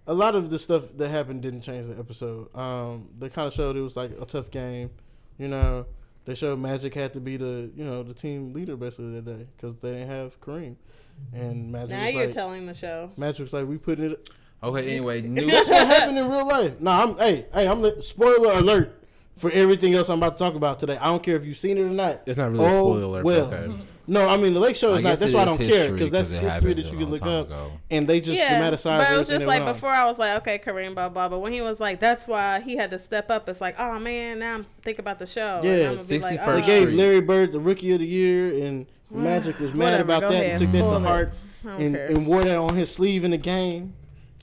Speaker 2: A lot of the stuff that happened didn't change the episode. They kind of showed it was like a tough game. They showed Magic had to be the team leader basically that day because they didn't have Kareem. And Magic
Speaker 1: now you're telling the show.
Speaker 2: Magic was like, we put it.
Speaker 3: Okay, anyway,
Speaker 2: that's what happened in real life. No, I'm spoiler alert for everything else I'm about to talk about today. I don't care if you've seen it or not.
Speaker 4: It's not really a spoiler alert.
Speaker 2: Well,
Speaker 4: okay.
Speaker 2: No, I mean the Lake Show is not. That's why I don't care because that's history that you can look up. And they just dramatized.
Speaker 1: But it was just like before I was like, okay, Kareem, blah blah. But when he was like, that's why he had to step up. It's like, oh man, now I'm thinking about the show.
Speaker 2: Yeah, they gave Larry Bird the Rookie of the Year, and Magic was mad about that and took that to heart and wore that on his sleeve in the game.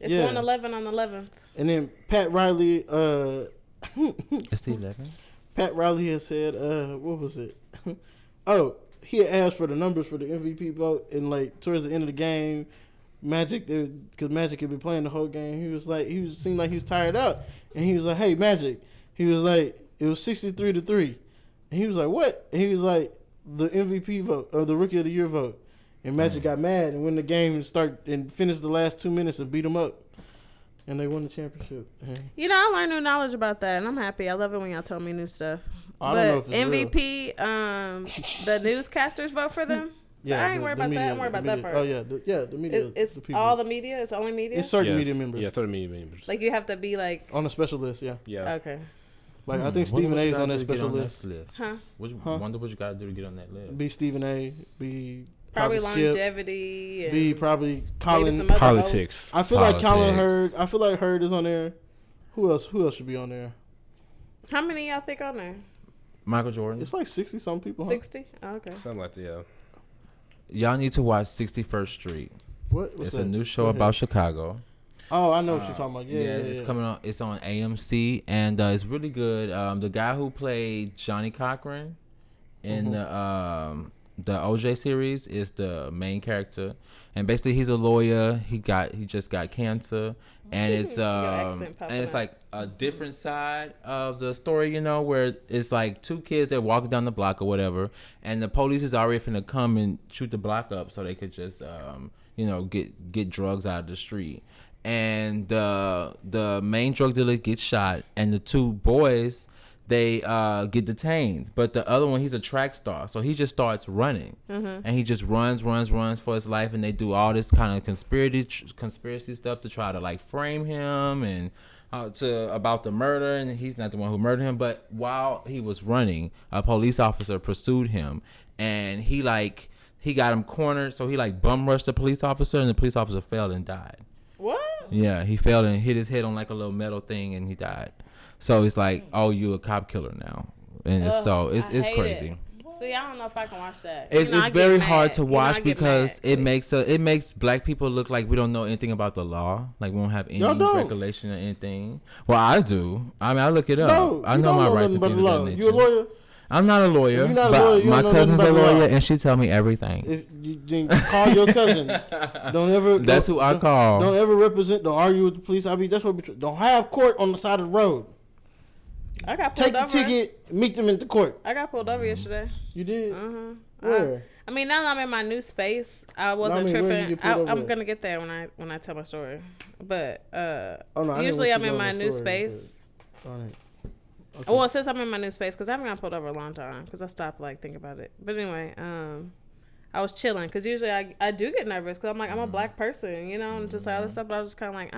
Speaker 1: It's 111 on the 11th.
Speaker 2: And then Pat Riley.
Speaker 3: It's the 11th.
Speaker 2: Pat Riley had said, what was it? Oh, he had asked for the numbers for the MVP vote, and like towards the end of the game, Magic, because Magic had been playing the whole game. Seemed like he was tired out, and he was like, "Hey, Magic," he was like, "It was 63-3," and he was like, "What?" And he was like, "The MVP vote or the Rookie of the Year vote," and Magic got mad and won the game and finished the last 2 minutes and beat him up. And they won the championship.
Speaker 1: You know, I learned new knowledge about that, and I'm happy. I love it when y'all tell me new stuff.
Speaker 2: I don't know if it's
Speaker 1: MVP, the newscasters vote for them. Yeah, I ain't worried about that. I'm worried about that part.
Speaker 2: Oh yeah, the media.
Speaker 1: It's
Speaker 2: the people.
Speaker 1: all the media. It's only media.
Speaker 2: It's certain media members.
Speaker 4: Yeah, certain media members.
Speaker 1: Like you have to be like
Speaker 2: on a special list. Yeah.
Speaker 4: Yeah.
Speaker 1: Okay.
Speaker 2: Like I think Stephen A. is on that special list.
Speaker 3: Huh? Wonder what you got to do to get on that list.
Speaker 2: Be Stephen A. Be.
Speaker 1: Probably longevity. And
Speaker 2: be probably Colin.
Speaker 4: Politics.
Speaker 2: I feel like Colin Hurd. I feel like Hurd is on there. Who else should be on there?
Speaker 1: How many y'all think on there?
Speaker 3: Michael Jordan.
Speaker 2: It's like 60 some people.
Speaker 1: 60? Oh, okay.
Speaker 4: Something like that. Yeah.
Speaker 3: Y'all need to watch 61st Street.
Speaker 2: What's
Speaker 3: it's
Speaker 2: that?
Speaker 3: A new show about Chicago.
Speaker 2: Oh, I know what you're talking about. Yeah,
Speaker 3: it's coming on. It's on AMC, and it's really good. The guy who played Johnny Cochran in the OJ series is the main character, and basically he's a lawyer. He just got cancer, and it's like a different side of the story, where it's like two kids that walking down the block or whatever, and the police is already finna come and shoot the block up so they could just get drugs out of the street, and the main drug dealer gets shot, and the two boys, they get detained, but the other one, he's a track star, so he just starts running, and he just runs for his life, and they do all this kind of conspiracy stuff to try to like frame him and about the murder, and he's not the one who murdered him. But while he was running, a police officer pursued him, and he got him cornered, so he like bum rushed the police officer, and the police officer fell and died.
Speaker 1: What?
Speaker 3: Yeah, he fell and hit his head on like a little metal thing, and he died. So it's like, oh, you a cop killer now, and it's crazy.
Speaker 1: See, I don't know if I can watch that.
Speaker 3: It's very hard to watch because it makes black people look like we don't know anything about the law, like we don't have any regulation or anything. Well, I do. I mean, I look it up.
Speaker 2: No,
Speaker 3: I know my rights.
Speaker 2: You a lawyer?
Speaker 3: I'm not a lawyer.
Speaker 2: You're not
Speaker 3: but
Speaker 2: a lawyer.
Speaker 3: My cousin's a lawyer, and she tell me everything.
Speaker 2: If you call your cousin.
Speaker 3: That's who I call.
Speaker 2: Don't ever represent. Don't argue with the police. I mean, that's what. Don't have court on the side of the road.
Speaker 1: I got pulled over.
Speaker 2: Take the ticket, meet them at the court.
Speaker 1: I got pulled over yesterday.
Speaker 2: You did?
Speaker 1: Where? I mean, now that I'm in my new space, I wasn't tripping. I'm gonna get there when I tell my story. But usually I'm in my new space. Okay. Well, since I'm in my new space, because I haven't gotten pulled over a long time, because I stopped thinking about it. But anyway, I was chilling, because usually I do get nervous, because I'm like, I'm a black person, and just all this stuff. But I was just kind of like,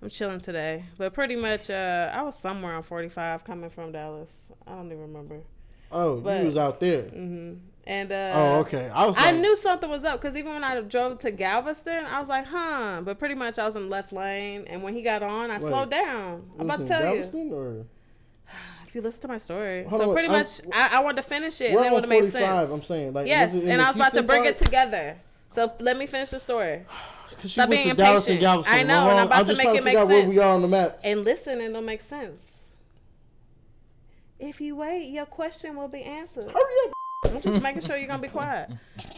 Speaker 1: I'm chilling today. But pretty much, I was somewhere on 45 coming from Dallas. I don't even remember.
Speaker 2: Oh, you was out there.
Speaker 1: Mm-hmm. And
Speaker 2: okay.
Speaker 1: I knew something was up, because even when I drove to Galveston, I was like, but pretty much I was in the left lane, and when he got on, I slowed down. I'm about to tell
Speaker 2: Galveston,
Speaker 1: you. If you listen to my story. So pretty much, I wanted to finish it, and then it would have made sense.
Speaker 2: I'm saying. Like,
Speaker 1: yes, and I was about to bring it together. So let me finish the story.
Speaker 2: Stop being impatient.
Speaker 1: I know, and I'm about to make it make sense.
Speaker 2: Where we are on the map.
Speaker 1: And listen, it'll make sense. If you wait, your question will be answered.
Speaker 2: Hurry up.
Speaker 1: I'm just making sure you're going to be quiet.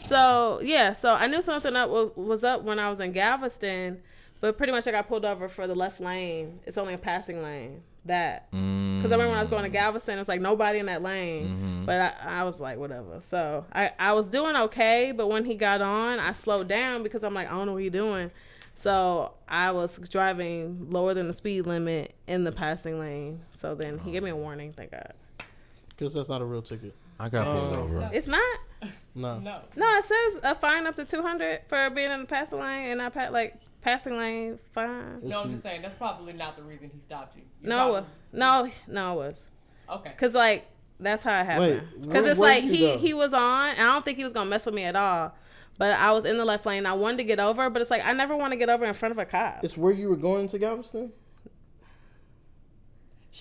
Speaker 1: So I knew something was up when I was in Galveston, but pretty much I got pulled over for the left lane. It's only a passing lane. Because I remember when I was going to Galveston, it was like nobody in that lane, but I was like, whatever. So I was doing okay, but when he got on, I slowed down because I'm like, I don't know what he's doing. So I was driving lower than the speed limit in the passing lane. So then he gave me a warning, thank God.
Speaker 2: Because that's not a real ticket.
Speaker 3: I got pulled over.
Speaker 1: It's not?
Speaker 2: No,
Speaker 1: it says a fine up to $200 for being in the passing lane, and I passing lane fine.
Speaker 5: No, I'm just saying that's probably not the reason he stopped you.
Speaker 1: No, it was.
Speaker 5: Okay.
Speaker 1: Cause that's how it happened. Cause it's he was on, and I don't think he was gonna mess with me at all. But I was in the left lane. I wanted to get over, but it's like I never want to get over in front of a cop.
Speaker 2: It's where you were going to Galveston.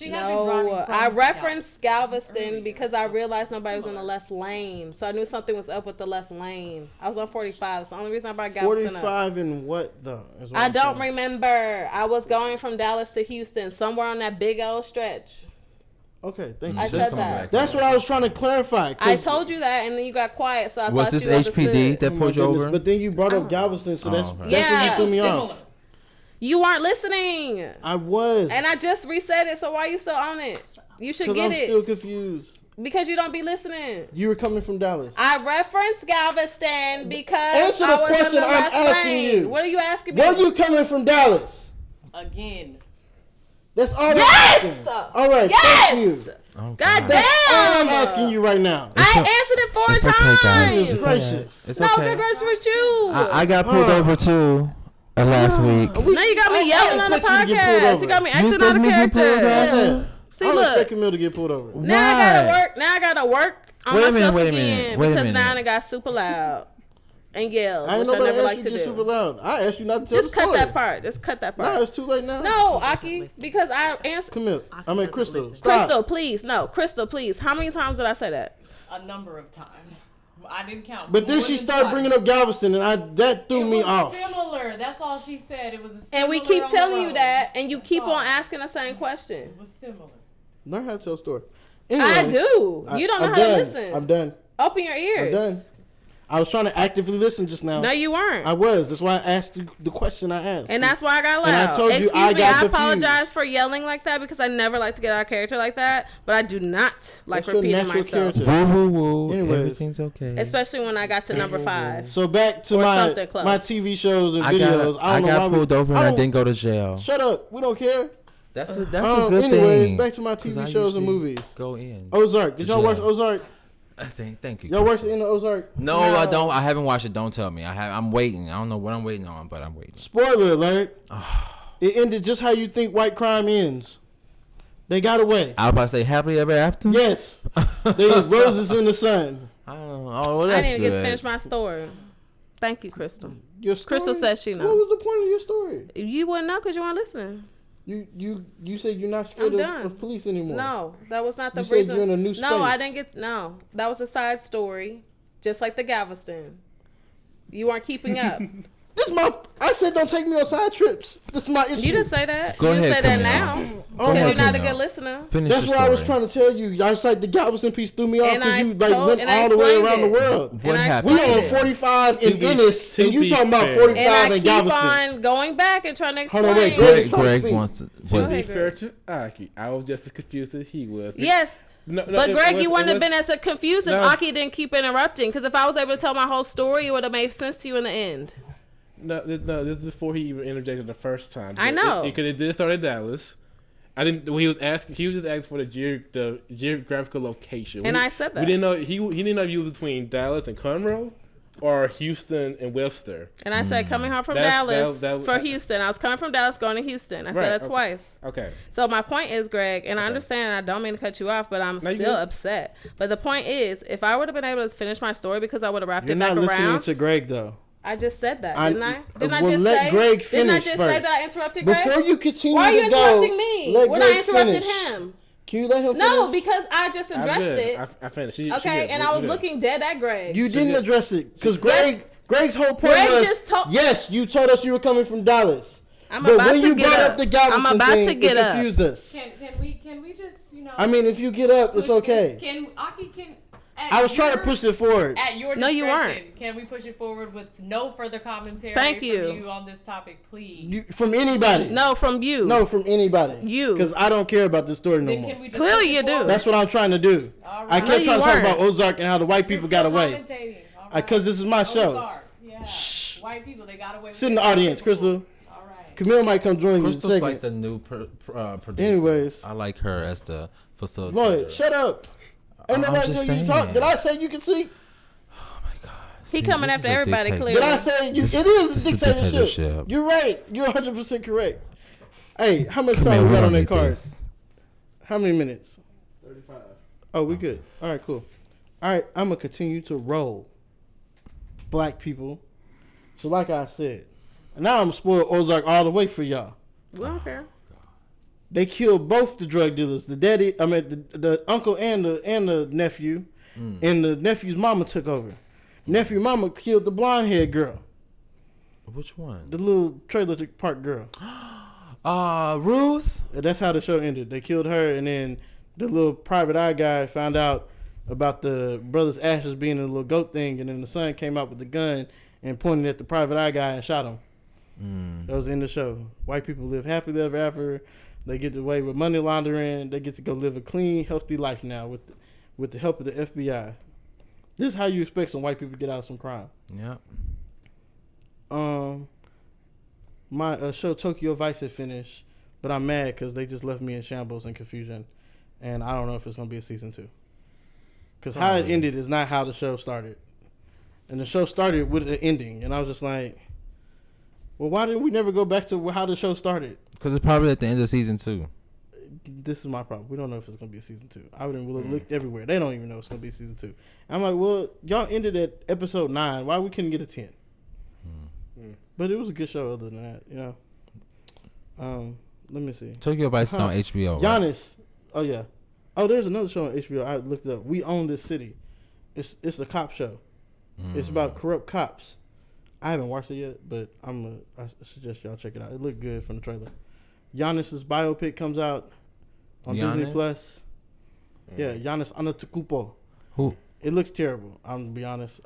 Speaker 1: I referenced Galveston because I realized nobody was in the left lane. So I knew something was up with the left lane. I was on 45. That's the only reason I brought Galveston
Speaker 2: 45 in what, though?
Speaker 1: I don't remember. I was going from Dallas to Houston, somewhere on that big old stretch.
Speaker 2: Okay, thank you.
Speaker 1: I said that.
Speaker 2: That's what I was trying to clarify.
Speaker 1: I told you that, and then you got quiet, so I
Speaker 3: was
Speaker 1: thought
Speaker 3: this
Speaker 1: you
Speaker 3: HPD
Speaker 1: understood.
Speaker 3: that pulled you over?
Speaker 2: But then you brought up Galveston, so that's
Speaker 3: okay.
Speaker 2: what
Speaker 1: Yeah.
Speaker 2: you threw me off.
Speaker 1: You weren't listening.
Speaker 2: I was.
Speaker 1: And I just reset it, so why you still on it? You should get
Speaker 2: I'm
Speaker 1: it.
Speaker 2: still confused.
Speaker 1: Because you don't be listening.
Speaker 2: You were coming from Dallas.
Speaker 1: I referenced Galveston because
Speaker 2: Answer the
Speaker 1: I was in
Speaker 2: question
Speaker 1: the
Speaker 2: I'm
Speaker 1: left
Speaker 2: asking
Speaker 1: lane.
Speaker 2: you.
Speaker 1: What are you asking me?
Speaker 2: Were you coming from Dallas?
Speaker 5: Again.
Speaker 2: That's all
Speaker 1: Yes!
Speaker 2: I'm asking. All right,
Speaker 1: Yes!
Speaker 2: thank you.
Speaker 3: Oh,
Speaker 1: God
Speaker 2: That's all
Speaker 1: damn!
Speaker 2: I'm asking you right now.
Speaker 1: I answered it 4
Speaker 3: it's
Speaker 1: times.
Speaker 3: okay, guys.
Speaker 2: Goodness
Speaker 3: It's
Speaker 2: gracious.
Speaker 3: It's
Speaker 1: No,
Speaker 3: okay.
Speaker 1: good gracious with you.
Speaker 3: I got pulled over too last week.
Speaker 1: Now you got me yelling on the
Speaker 2: expect you to get pulled
Speaker 1: podcast.
Speaker 2: over.
Speaker 1: You got me
Speaker 3: You
Speaker 1: acting out of
Speaker 3: expect me to get pulled
Speaker 1: character.
Speaker 3: over?
Speaker 2: Yeah.
Speaker 1: See,
Speaker 2: I don't
Speaker 1: look.
Speaker 2: expect Camille to get pulled over.
Speaker 1: Now I gotta work. Now I gotta work on
Speaker 3: Wait a minute,
Speaker 1: myself
Speaker 3: wait a
Speaker 1: again
Speaker 3: minute, wait a
Speaker 1: because
Speaker 3: minute.
Speaker 1: now I got super loud and yelled,
Speaker 2: I ain't
Speaker 1: which I
Speaker 2: nobody
Speaker 1: never
Speaker 2: asked
Speaker 1: like
Speaker 2: you
Speaker 1: to
Speaker 2: to get super
Speaker 1: do.
Speaker 2: loud. I asked you not to tell
Speaker 1: Just
Speaker 2: the story.
Speaker 1: cut that part. Just cut that part.
Speaker 2: No, it's too late now.
Speaker 1: No, Akki, because I answered.
Speaker 2: Camille. I mean, Crystal.
Speaker 5: listen.
Speaker 2: Stop.
Speaker 1: Crystal, please. No, Crystal, please. How many times did I say that?
Speaker 5: A number of times. I didn't count.
Speaker 2: But then
Speaker 5: More
Speaker 2: she
Speaker 5: than
Speaker 2: started
Speaker 5: twice.
Speaker 2: bringing up Galveston, and that threw me
Speaker 5: It was
Speaker 2: off.
Speaker 5: similar. That's all she said. It was a similar
Speaker 1: And we keep
Speaker 5: on the
Speaker 1: telling you
Speaker 5: road.
Speaker 1: that, and you keep
Speaker 5: all.
Speaker 1: on asking the same question.
Speaker 5: It was similar.
Speaker 2: Learn how to tell a story.
Speaker 1: I
Speaker 2: Anyways,
Speaker 1: do. You don't know
Speaker 2: I'm
Speaker 1: how to
Speaker 2: done.
Speaker 1: listen.
Speaker 2: I'm done.
Speaker 1: Open your
Speaker 2: I'm
Speaker 1: ears.
Speaker 2: done. I was trying to actively listen just now.
Speaker 1: No, you weren't.
Speaker 2: I was. That's why I asked the question I asked.
Speaker 1: And that's why I got loud.
Speaker 2: And I told you
Speaker 1: Excuse
Speaker 2: I
Speaker 1: me,
Speaker 2: got
Speaker 1: I
Speaker 2: confused.
Speaker 1: apologize for yelling like that because I never like to get out of character like that. But I do not like
Speaker 2: That's your
Speaker 1: repeating
Speaker 2: natural
Speaker 1: myself.
Speaker 2: character.
Speaker 3: Woo, woo, woo.
Speaker 2: Anyways.
Speaker 3: Everything's okay.
Speaker 1: Especially when I got to number 5.
Speaker 2: So back to
Speaker 1: Or
Speaker 2: my
Speaker 1: something close.
Speaker 2: TV shows and
Speaker 3: I
Speaker 2: videos. I
Speaker 3: got pulled over and I didn't go to jail.
Speaker 2: Shut up. We don't care.
Speaker 3: That's a good
Speaker 2: Anyways,
Speaker 3: thing.
Speaker 2: back to my
Speaker 3: 'Cause
Speaker 2: TV
Speaker 3: I
Speaker 2: shows and
Speaker 3: usually
Speaker 2: movies.
Speaker 3: Go in.
Speaker 2: Ozark. Did
Speaker 3: To
Speaker 2: y'all watch
Speaker 3: jail.
Speaker 2: Ozark?
Speaker 3: Thank you.
Speaker 2: Y'all watched
Speaker 3: Crystal.
Speaker 2: the end of Ozark?
Speaker 3: No, I don't. I haven't watched it. Don't tell me. I'm waiting. I don't know what I'm waiting on, but I'm waiting.
Speaker 2: Spoiler alert. It ended just how you think white crime ends. They got away.
Speaker 3: I was about to say happily ever after.
Speaker 2: Yes. They roses in the sun.
Speaker 3: Oh, well,
Speaker 1: I
Speaker 3: that's
Speaker 1: didn't even get to
Speaker 3: good.
Speaker 1: finish my story. Thank you, Crystal.
Speaker 2: Your story?
Speaker 1: Crystal says she know.
Speaker 2: What was the point of your story?
Speaker 1: You wouldn't know because you weren't listening.
Speaker 2: You said you're not scared
Speaker 1: I'm done.
Speaker 2: of police anymore.
Speaker 1: No, that was not the
Speaker 2: You said
Speaker 1: reason.
Speaker 2: you're in a new
Speaker 1: No, I
Speaker 2: space.
Speaker 1: didn't get. No, that was a side story, just like the Galveston. You weren't keeping up.
Speaker 2: I said don't take me on side trips. This is my issue.
Speaker 1: You didn't say that.
Speaker 3: Go
Speaker 1: you didn't
Speaker 3: ahead,
Speaker 1: say that
Speaker 3: Camille.
Speaker 1: now
Speaker 2: Oh,
Speaker 1: because you're not a
Speaker 3: Camille.
Speaker 1: good listener.
Speaker 3: Finish
Speaker 2: That's
Speaker 3: your
Speaker 2: what I was
Speaker 3: story.
Speaker 2: trying to tell you. Y'all said the Galveston piece threw me off
Speaker 1: And
Speaker 2: because
Speaker 1: I
Speaker 2: you like
Speaker 1: told-
Speaker 2: went
Speaker 1: and I
Speaker 2: all the way
Speaker 1: explained
Speaker 2: around the
Speaker 1: it.
Speaker 2: world.
Speaker 3: What
Speaker 1: And I
Speaker 3: happened?
Speaker 2: We on
Speaker 1: explained it.
Speaker 2: 45 in
Speaker 4: To be-
Speaker 2: Ennis,
Speaker 4: to
Speaker 2: and you
Speaker 4: be
Speaker 2: talking about
Speaker 4: fair.
Speaker 2: 45
Speaker 1: And I
Speaker 2: in
Speaker 1: keep
Speaker 2: Galveston.
Speaker 1: on going back and trying to explain.
Speaker 2: Hold on, wait,
Speaker 3: Greg
Speaker 2: trying to speak.
Speaker 3: wants to.
Speaker 4: To
Speaker 1: Go
Speaker 4: be
Speaker 1: ahead,
Speaker 4: fair
Speaker 1: Greg.
Speaker 4: to Akki, I was just as confused as he was.
Speaker 1: Yes,
Speaker 4: No,
Speaker 1: but Greg, you wouldn't have been
Speaker 4: as
Speaker 1: as confused if
Speaker 4: No.
Speaker 1: Akki didn't keep interrupting. Because if I was able to tell my whole story, it would have made sense to you in the end.
Speaker 4: No, this is before he even interjected the first time.
Speaker 1: I know.
Speaker 4: Because it did start in Dallas. I didn't. When he was just asking for the geographical location.
Speaker 1: And I said that.
Speaker 4: We didn't know he didn't know if he was between Dallas and Conroe, or Houston and Webster.
Speaker 1: And I said, coming home from
Speaker 4: That's-
Speaker 1: Dallas for Houston. I was coming from Dallas going to Houston. I said
Speaker 4: Right,
Speaker 1: that
Speaker 4: okay.
Speaker 1: twice.
Speaker 4: Okay.
Speaker 1: So my point is, Greg, and I understand I don't mean to cut you off, but I'm
Speaker 4: No, you
Speaker 1: still
Speaker 4: good.
Speaker 1: upset. But the point is, if I would have been able to finish my story because I would have wrapped
Speaker 2: You're
Speaker 1: it back
Speaker 2: not listening
Speaker 1: around.
Speaker 2: to Greg though.
Speaker 1: I just said that,
Speaker 2: I-
Speaker 1: didn't I? Didn't I
Speaker 2: well,
Speaker 1: just
Speaker 2: let
Speaker 1: say?
Speaker 2: Greg
Speaker 1: Didn't I
Speaker 2: finish
Speaker 1: just say
Speaker 2: first.
Speaker 1: that I interrupted Greg?
Speaker 2: Before you continue
Speaker 1: Why are you
Speaker 2: to go,
Speaker 1: interrupting me
Speaker 2: let
Speaker 1: when
Speaker 2: Greg
Speaker 1: I interrupted
Speaker 2: finish.
Speaker 1: him?
Speaker 2: Can you let him
Speaker 1: No,
Speaker 2: finish?
Speaker 1: because I just
Speaker 4: I
Speaker 1: addressed
Speaker 4: did.
Speaker 1: it.
Speaker 4: I finished. She
Speaker 1: Okay,
Speaker 4: did.
Speaker 1: and
Speaker 4: You
Speaker 1: I was
Speaker 4: did.
Speaker 1: looking dead at Greg.
Speaker 2: You didn't
Speaker 4: did.
Speaker 2: address it because
Speaker 1: Yes.
Speaker 2: Greg's whole point
Speaker 1: Greg
Speaker 2: was
Speaker 1: just told-
Speaker 2: yes, you told us you were coming from Dallas.
Speaker 1: I'm
Speaker 2: But
Speaker 1: about
Speaker 2: when
Speaker 1: to
Speaker 2: you
Speaker 1: get
Speaker 2: brought
Speaker 1: up.
Speaker 2: up the Galveston
Speaker 1: I'm about
Speaker 2: thing,
Speaker 1: to get
Speaker 2: it
Speaker 1: up.
Speaker 2: confused us.
Speaker 5: Can we just
Speaker 2: I mean, if you get up, it's
Speaker 5: push
Speaker 2: okay.
Speaker 5: this? Can Akki can?
Speaker 2: I was trying to push it forward.
Speaker 5: At your
Speaker 1: No,
Speaker 5: discretion,
Speaker 1: you weren't.
Speaker 5: Can we push it forward with no further commentary?
Speaker 1: Thank
Speaker 5: from
Speaker 1: you.
Speaker 5: you on this topic, please.
Speaker 2: From anybody.
Speaker 1: No, from you.
Speaker 2: No, from anybody.
Speaker 1: You.
Speaker 2: Because I don't care about this story no
Speaker 5: Then
Speaker 2: more.
Speaker 5: can we just
Speaker 1: Clearly
Speaker 5: push it
Speaker 1: you do.
Speaker 5: forward?
Speaker 2: That's what I'm trying to do.
Speaker 5: All
Speaker 2: I
Speaker 5: right.
Speaker 2: kept
Speaker 1: No, you
Speaker 2: trying to talk
Speaker 1: weren't.
Speaker 2: about Ozark and how the white people got away.
Speaker 5: Commentating. All right.
Speaker 2: Because this is my show.
Speaker 5: Ozark. Yeah. White people, they got away. with
Speaker 2: Sit in the
Speaker 5: it.
Speaker 2: audience, Crystal.
Speaker 5: All right.
Speaker 2: Camille might come join you in a
Speaker 3: Crystal's
Speaker 2: second.
Speaker 3: like the new producer.
Speaker 2: Anyways.
Speaker 3: I like her as the facilitator.
Speaker 2: Lloyd, shut up. Ain't
Speaker 3: I'm
Speaker 2: nobody
Speaker 3: just
Speaker 2: tell you to
Speaker 3: saying.
Speaker 2: talk. Did I say you can see?
Speaker 1: He coming
Speaker 3: this
Speaker 1: after
Speaker 3: is a
Speaker 1: everybody,
Speaker 3: dictator.
Speaker 1: clearly.
Speaker 2: Did I say you?
Speaker 3: This-
Speaker 2: It is
Speaker 3: this
Speaker 2: a
Speaker 3: is
Speaker 2: dictatorship.
Speaker 3: dictatorship.
Speaker 2: You're right. You're 100% correct. Hey, how much
Speaker 3: Come
Speaker 2: time
Speaker 3: here,
Speaker 2: we
Speaker 3: we're
Speaker 2: got on
Speaker 3: gonna
Speaker 2: that
Speaker 3: need
Speaker 2: card?
Speaker 3: this.
Speaker 2: How many minutes?
Speaker 4: 35.
Speaker 2: Oh, we good. All right, cool. All right, I'm gonna continue to roll. Black people. So, like I said, now I'm gonna spoil Ozark all the way for y'all.
Speaker 1: We don't care.
Speaker 2: They killed both the drug dealers, the daddy. I mean, the uncle and the nephew, and the nephew's mama took over. Nephew mama killed the blonde haired girl,
Speaker 3: Which one?
Speaker 2: the little trailer park girl.
Speaker 3: Ruth.
Speaker 2: And that's how the show ended. They killed her, and then the little private eye guy found out about the brother's ashes being in a little goat thing, and then the son came out with the gun and pointed at the private eye guy and shot him. That was in the show. White people live happily ever after. They get away with money laundering. They get to go live a clean, healthy life now with the help of the FBI. This is how you expect some white people to get out of some crime.
Speaker 3: Yeah.
Speaker 2: My show Tokyo Vice had finished, but I'm mad because they just left me in shambles and confusion, and I don't know if it's gonna be a season 2. Because how it ended is not how the show started, and the show started with an ending, and I was just like, well, why didn't we never go back to how the show started?
Speaker 3: Because it's probably at the end of season 2.
Speaker 2: This is my problem. We don't know if it's gonna be a season 2. I would have looked everywhere. They don't even know it's gonna be season 2. I'm like, well, y'all ended at episode 9. Why we couldn't get a 10? But it was a good show. Other than that, you know. Let me see.
Speaker 3: Tokyo Vice is on HBO.
Speaker 2: Giannis. Right? Oh yeah. Oh, there's another show on HBO. I looked it up. We Own This City. It's a cop show. It's about corrupt cops. I haven't watched it yet, but I suggest y'all check it out. It looked good from the trailer. Giannis's biopic comes out on Disney Plus. Yeah, Giannis Antetokounmpo.
Speaker 3: Who?
Speaker 2: It looks terrible. I'm gonna be honest.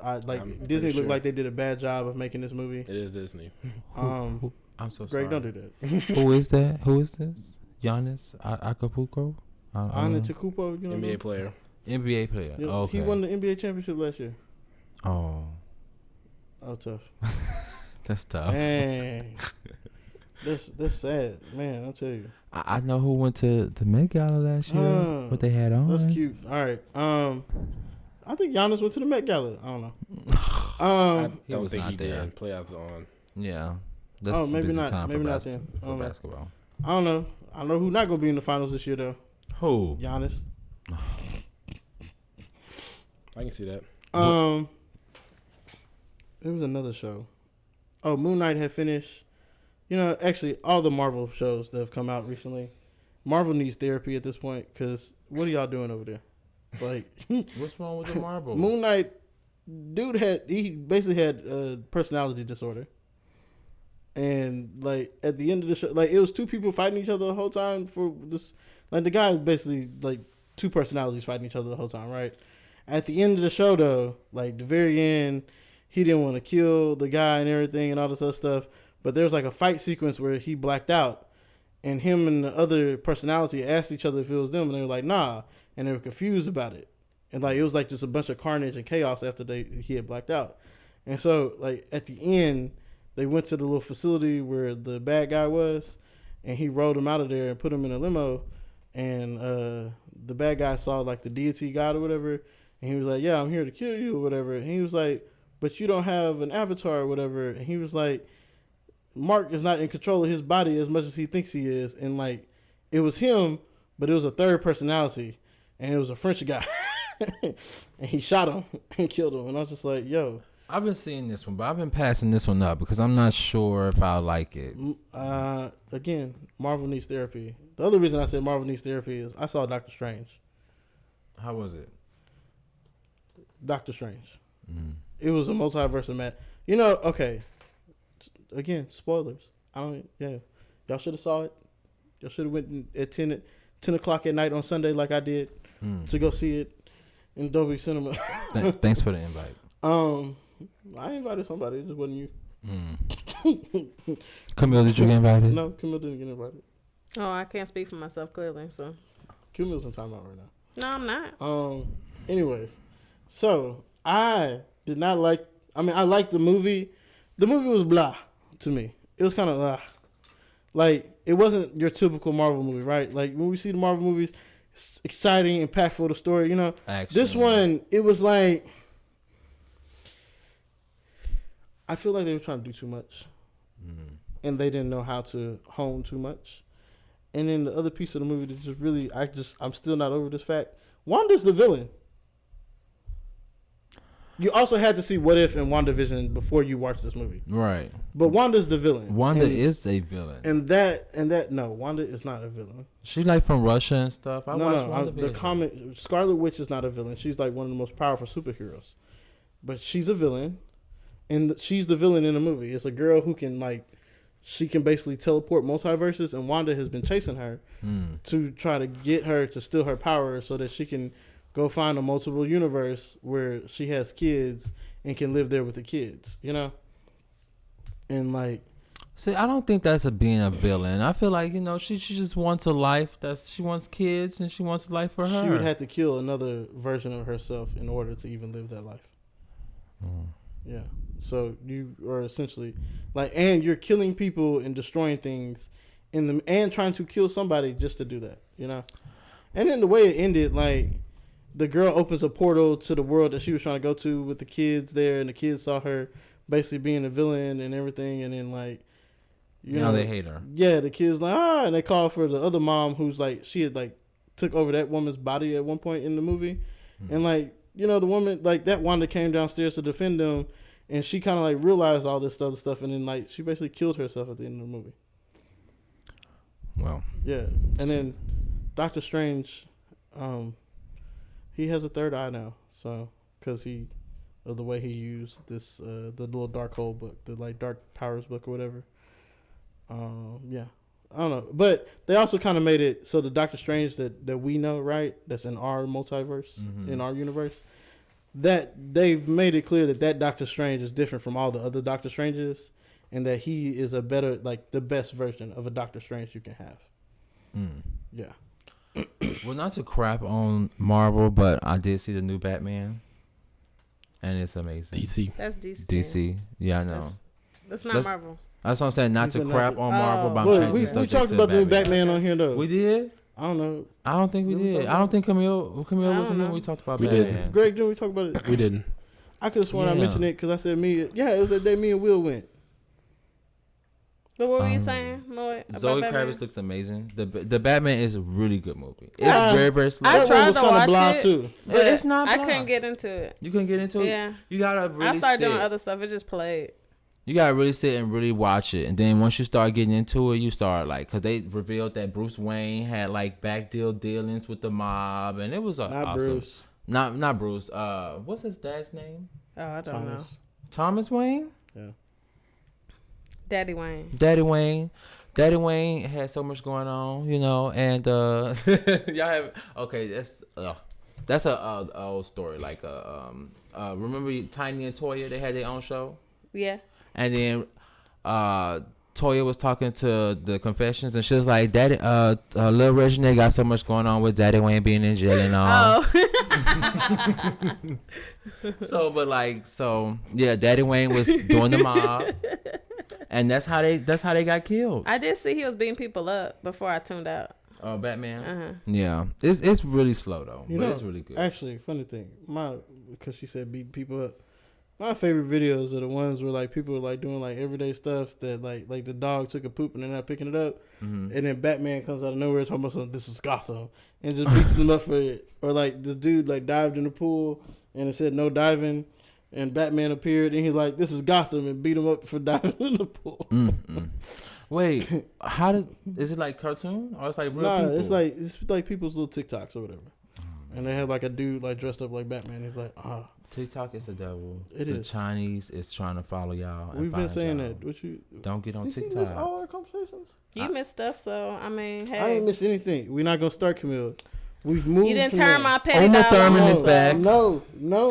Speaker 2: Disney looked like they did a bad job of making this movie.
Speaker 4: It is Disney.
Speaker 3: I'm so
Speaker 2: Greg,
Speaker 3: sorry.
Speaker 2: don't do that.
Speaker 3: Who is that? Who is this? Giannis Acapulco?
Speaker 2: Antetokounmpo, you know,
Speaker 4: NBA player.
Speaker 3: NBA player.
Speaker 2: Yeah,
Speaker 3: Okay.
Speaker 2: He won the NBA championship last year.
Speaker 3: Oh,
Speaker 2: tough.
Speaker 3: that's tough.
Speaker 2: Dang. That's sad, man. I'll tell you.
Speaker 3: I know who went to the Met Gala last year. What they had on.
Speaker 2: That's cute. All right. I think Giannis went to the Met Gala. I don't know.
Speaker 4: I
Speaker 3: He
Speaker 4: don't
Speaker 3: was
Speaker 4: think
Speaker 3: not
Speaker 4: he
Speaker 3: there.
Speaker 4: did. Playoffs on.
Speaker 3: Yeah. That's
Speaker 2: maybe
Speaker 3: busy
Speaker 2: not.
Speaker 3: time
Speaker 2: Maybe
Speaker 3: for
Speaker 2: not then.
Speaker 3: for basketball.
Speaker 2: I don't know. I know who's not gonna be in the finals this year though.
Speaker 3: Who?
Speaker 2: Giannis.
Speaker 4: I can see that.
Speaker 2: There was another show. Oh, Moon Knight had finished. You know, actually, all the Marvel shows that have come out recently, Marvel needs therapy at this point. Because what are y'all doing over there? Like,
Speaker 3: What's wrong with the Marvel?
Speaker 2: Moon Knight, dude he basically had a personality disorder. And like at the end of the show, like it was two people fighting each other the whole time for this. Like the guy was basically like two personalities fighting each other the whole time, right? At the end of the show, though, like the very end, he didn't want to kill the guy and everything and all this other stuff. But there was like a fight sequence where he blacked out, and him and the other personality asked each other if it was them, and they were like, nah, and they were confused about it. And like it was like just a bunch of carnage and chaos after he had blacked out. And so like at the end, they went to the little facility where the bad guy was, and he rode him out of there and put him in a limo. And the bad guy saw like the deity god or whatever, and he was like, yeah, I'm here to kill you or whatever. And he was like, but you don't have an avatar or whatever. And he was like, Mark is not in control of his body as much as he thinks he is. And like, it was him, but it was a third personality, and it was a French guy. And he shot him and killed him. And I was just like, yo.
Speaker 3: I've been seeing this one, but I've been passing this one up because I'm not sure if I like it.
Speaker 2: Again, Marvel needs therapy. The other reason I said Marvel needs therapy is I saw Doctor Strange.
Speaker 3: How was it?
Speaker 2: Doctor Strange. It was a multiverse of Matt. You know, okay. Again, spoilers. Y'all should have saw it. Y'all should have went at 10 o'clock at night on Sunday like I did to go see it in Dolby Cinema.
Speaker 3: Thanks for the invite.
Speaker 2: I invited somebody. It just wasn't you.
Speaker 3: Camille, did you get invited?
Speaker 2: No, Camille didn't get invited.
Speaker 1: Oh, I can't speak for myself clearly, so.
Speaker 2: Camille's in timeout right now.
Speaker 1: No, I'm not.
Speaker 2: Anyways, so I did not like. I mean, I liked the movie. The movie was blah to me. It was kind of blah. Like it wasn't your typical Marvel movie, right? Like when we see the Marvel movies, it's exciting, impactful. The story, you know.
Speaker 3: Action.
Speaker 2: This one, it was like. I feel like they were trying to do too much, and they didn't know how to hone too much. And then the other piece of the movie that just really, I'm still not over this fact. Wanda's the villain. You also had to see What If and WandaVision before you watch this movie,
Speaker 3: Right?
Speaker 2: but Wanda's the villain.
Speaker 3: Wanda is a villain,
Speaker 2: and no, Wanda is not a villain.
Speaker 3: She like from Russia and stuff.
Speaker 2: The comic Scarlet Witch is not a villain. She's like one of the most powerful superheroes, but she's a villain. And she's the villain in the movie. It's a girl who can like she can basically teleport multiverses, and Wanda has been chasing her to try to get her to steal her power so that she can go find a multiple universe where she has kids and can live there with the kids, you know? And like,
Speaker 3: see, I don't think that's being a villain. I feel like, she just wants a life. She wants kids and she wants a life for her.
Speaker 2: She would have to kill another version of herself in order to even live that life. Yeah. So you are essentially like, and you're killing people and destroying things and trying to kill somebody just to do that, you know? And then the way it ended, like, the girl opens a portal to the world that she was trying to go to with the kids there, and the kids saw her basically being a villain and everything, and then like,
Speaker 3: now they hate her.
Speaker 2: Yeah, the kids like, and they call for the other mom who's like, she had like took over that woman's body at one point in the movie, and like, the woman like that Wanda came downstairs to defend them, and she kind of like realized all this other stuff, and then like she basically killed herself at the end of the movie.
Speaker 3: Well,
Speaker 2: yeah, and then Doctor Strange, he has a third eye now, so because of the way he used this the little Darkhold book, the like Dark Powers book or whatever. Yeah, I don't know, but they also kind of made it so the Doctor Strange that we know, right? That's in our multiverse, in our universe. That they've made it clear that Doctor Strange is different from all the other Doctor Stranges, and that he is a better, like the best version of a Doctor Strange you can have. Yeah.
Speaker 3: Well, not to crap on Marvel, but I did see the new Batman, and it's amazing.
Speaker 4: DC.
Speaker 1: That's DC.
Speaker 3: DC. Yeah, I know.
Speaker 1: That's not Marvel.
Speaker 3: That's what I'm saying. Not to crap on Marvel, but I'm
Speaker 2: Well,
Speaker 3: changing the
Speaker 2: we
Speaker 3: subject
Speaker 2: talked
Speaker 3: to
Speaker 2: about the new Batman on here though.
Speaker 3: We did?
Speaker 2: I don't know.
Speaker 3: I don't think we did. I don't think Camille wasn't here when we talked about
Speaker 4: We
Speaker 3: Batman.
Speaker 4: did.
Speaker 2: Greg, didn't we talk about it?
Speaker 4: We didn't.
Speaker 2: I could have sworn I mentioned it because I said me. Yeah, it was that day me and Will went.
Speaker 1: But what were you saying, Lloyd?
Speaker 3: Zoe
Speaker 1: Batman?
Speaker 3: Kravitz looks amazing. The Batman is a really good movie. It's very, very slow.
Speaker 1: I
Speaker 2: That
Speaker 1: tried
Speaker 2: one was
Speaker 1: to
Speaker 2: kind of
Speaker 1: watch
Speaker 2: blah
Speaker 1: it,
Speaker 2: too.
Speaker 3: But it's not
Speaker 1: I
Speaker 3: blah.
Speaker 1: couldn't get into it.
Speaker 3: You couldn't get into it?
Speaker 1: Yeah.
Speaker 3: You gotta really
Speaker 1: I started
Speaker 3: sit.
Speaker 1: doing other stuff. It just played.
Speaker 3: You gotta really sit and really watch it, and then once you start getting into it, you start like, cause they revealed that Bruce Wayne had like back dealings with the mob, and it was
Speaker 2: Not
Speaker 3: awesome.
Speaker 2: Bruce.
Speaker 3: Not Bruce. What's his dad's name?
Speaker 1: Oh, I don't know.
Speaker 3: Thomas Wayne.
Speaker 2: Yeah.
Speaker 1: Daddy Wayne.
Speaker 3: Daddy Wayne had so much going on, and y'all have that's a old story. Like remember Tiny and Toya? They had their own show.
Speaker 1: Yeah.
Speaker 3: And then Toya was talking to the Confessions, and she was like, "Daddy, Lil Regine got so much going on with Daddy Wayne being in jail and all."
Speaker 1: Oh.
Speaker 3: So Daddy Wayne was doing the mob, and that's how they got killed.
Speaker 1: I did see he was beating people up before I tuned out.
Speaker 3: Oh, Batman. Yeah, it's really slow though, but it's really good.
Speaker 2: Actually, funny thing, because she said beat people up. My favorite videos are the ones where like people are like doing like everyday stuff that like the dog took a poop and they're not picking it up, and then Batman comes out of nowhere talking about something. This is Gotham, and just beats them up for it. Or like this dude like dived in the pool and it said no diving, and Batman appeared and he's like, "This is Gotham," and beat him up for diving in the pool.
Speaker 3: Wait, is it like cartoon or it's like real people?
Speaker 2: It's like people's little TikToks or whatever, and they have like a dude like dressed up like Batman. He's like,
Speaker 3: TikTok is the devil.
Speaker 2: It
Speaker 3: the
Speaker 2: is.
Speaker 3: Chinese is trying to follow y'all.
Speaker 2: We've been saying that.
Speaker 3: Don't get on
Speaker 2: Did
Speaker 3: TikTok.
Speaker 2: you miss all our conversations?
Speaker 1: You missed stuff, so I mean, hey.
Speaker 2: I didn't miss anything. We're not gonna start, Camille. We've moved.
Speaker 1: You didn't
Speaker 2: from
Speaker 1: turn
Speaker 2: that.
Speaker 1: my petty
Speaker 3: Uma
Speaker 1: dial
Speaker 3: Thurman
Speaker 1: on,
Speaker 3: is
Speaker 1: so-
Speaker 3: back.
Speaker 2: No.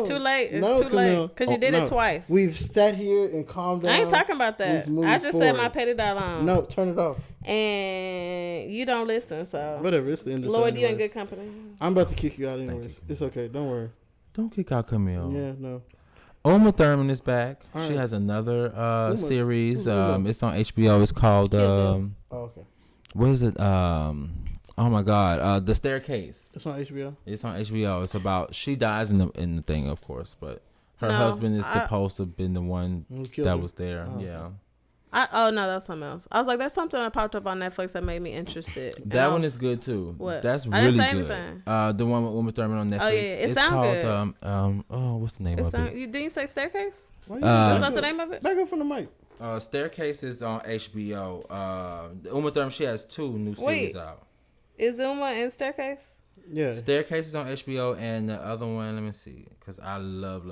Speaker 1: Too late. It's
Speaker 2: no,
Speaker 1: too
Speaker 2: Camille.
Speaker 1: late because you did it twice.
Speaker 2: We've sat here and calmed down.
Speaker 1: I ain't talking about that.
Speaker 2: We've moved
Speaker 1: I just said my
Speaker 2: forward.
Speaker 1: petty dial on.
Speaker 2: No, turn it off.
Speaker 1: And you don't listen, so.
Speaker 2: Whatever. It's the end of the show.
Speaker 1: Lloyd, you in
Speaker 2: anyways.
Speaker 1: good company.
Speaker 2: I'm about to kick you out anyways. It's okay. Don't worry.
Speaker 3: Don't kick out Camille.
Speaker 2: Yeah, no.
Speaker 3: Uma Thurman is back.
Speaker 2: All
Speaker 3: She
Speaker 2: right.
Speaker 3: has another series.
Speaker 2: Who's Uma?
Speaker 3: It's on HBO. It's called
Speaker 2: Oh, okay.
Speaker 3: what is it? Oh my God, The Staircase.
Speaker 2: It's on HBO.
Speaker 3: It's on HBO. It's about she dies in the thing, of course, but her
Speaker 1: No,
Speaker 3: husband is supposed to have been the one
Speaker 2: Who killed
Speaker 3: that
Speaker 2: her?
Speaker 3: was there.
Speaker 2: Oh.
Speaker 3: Yeah,
Speaker 1: Oh no, that was something else. I was like, there's something that popped up on Netflix that made me interested. And
Speaker 3: that
Speaker 1: I
Speaker 3: one
Speaker 1: was-
Speaker 3: is good too.
Speaker 1: What?
Speaker 3: That's
Speaker 1: I didn't
Speaker 3: really
Speaker 1: say
Speaker 3: good.
Speaker 1: anything.
Speaker 3: The one with Uma Thurman on Netflix.
Speaker 1: Oh, yeah, it
Speaker 3: it's
Speaker 1: sound
Speaker 3: called,
Speaker 1: good.
Speaker 3: what's the name of it?
Speaker 1: Didn't you say Staircase?
Speaker 2: Why you
Speaker 1: That's
Speaker 2: back
Speaker 1: not the
Speaker 2: up?
Speaker 1: name of it?
Speaker 2: Back up from the mic.
Speaker 3: Staircase is on HBO. Uma Thurman, she has 2 new series out.
Speaker 1: Is Uma in Staircase?
Speaker 2: Yeah.
Speaker 3: Staircase is on HBO, and the other one, let me see, because I love.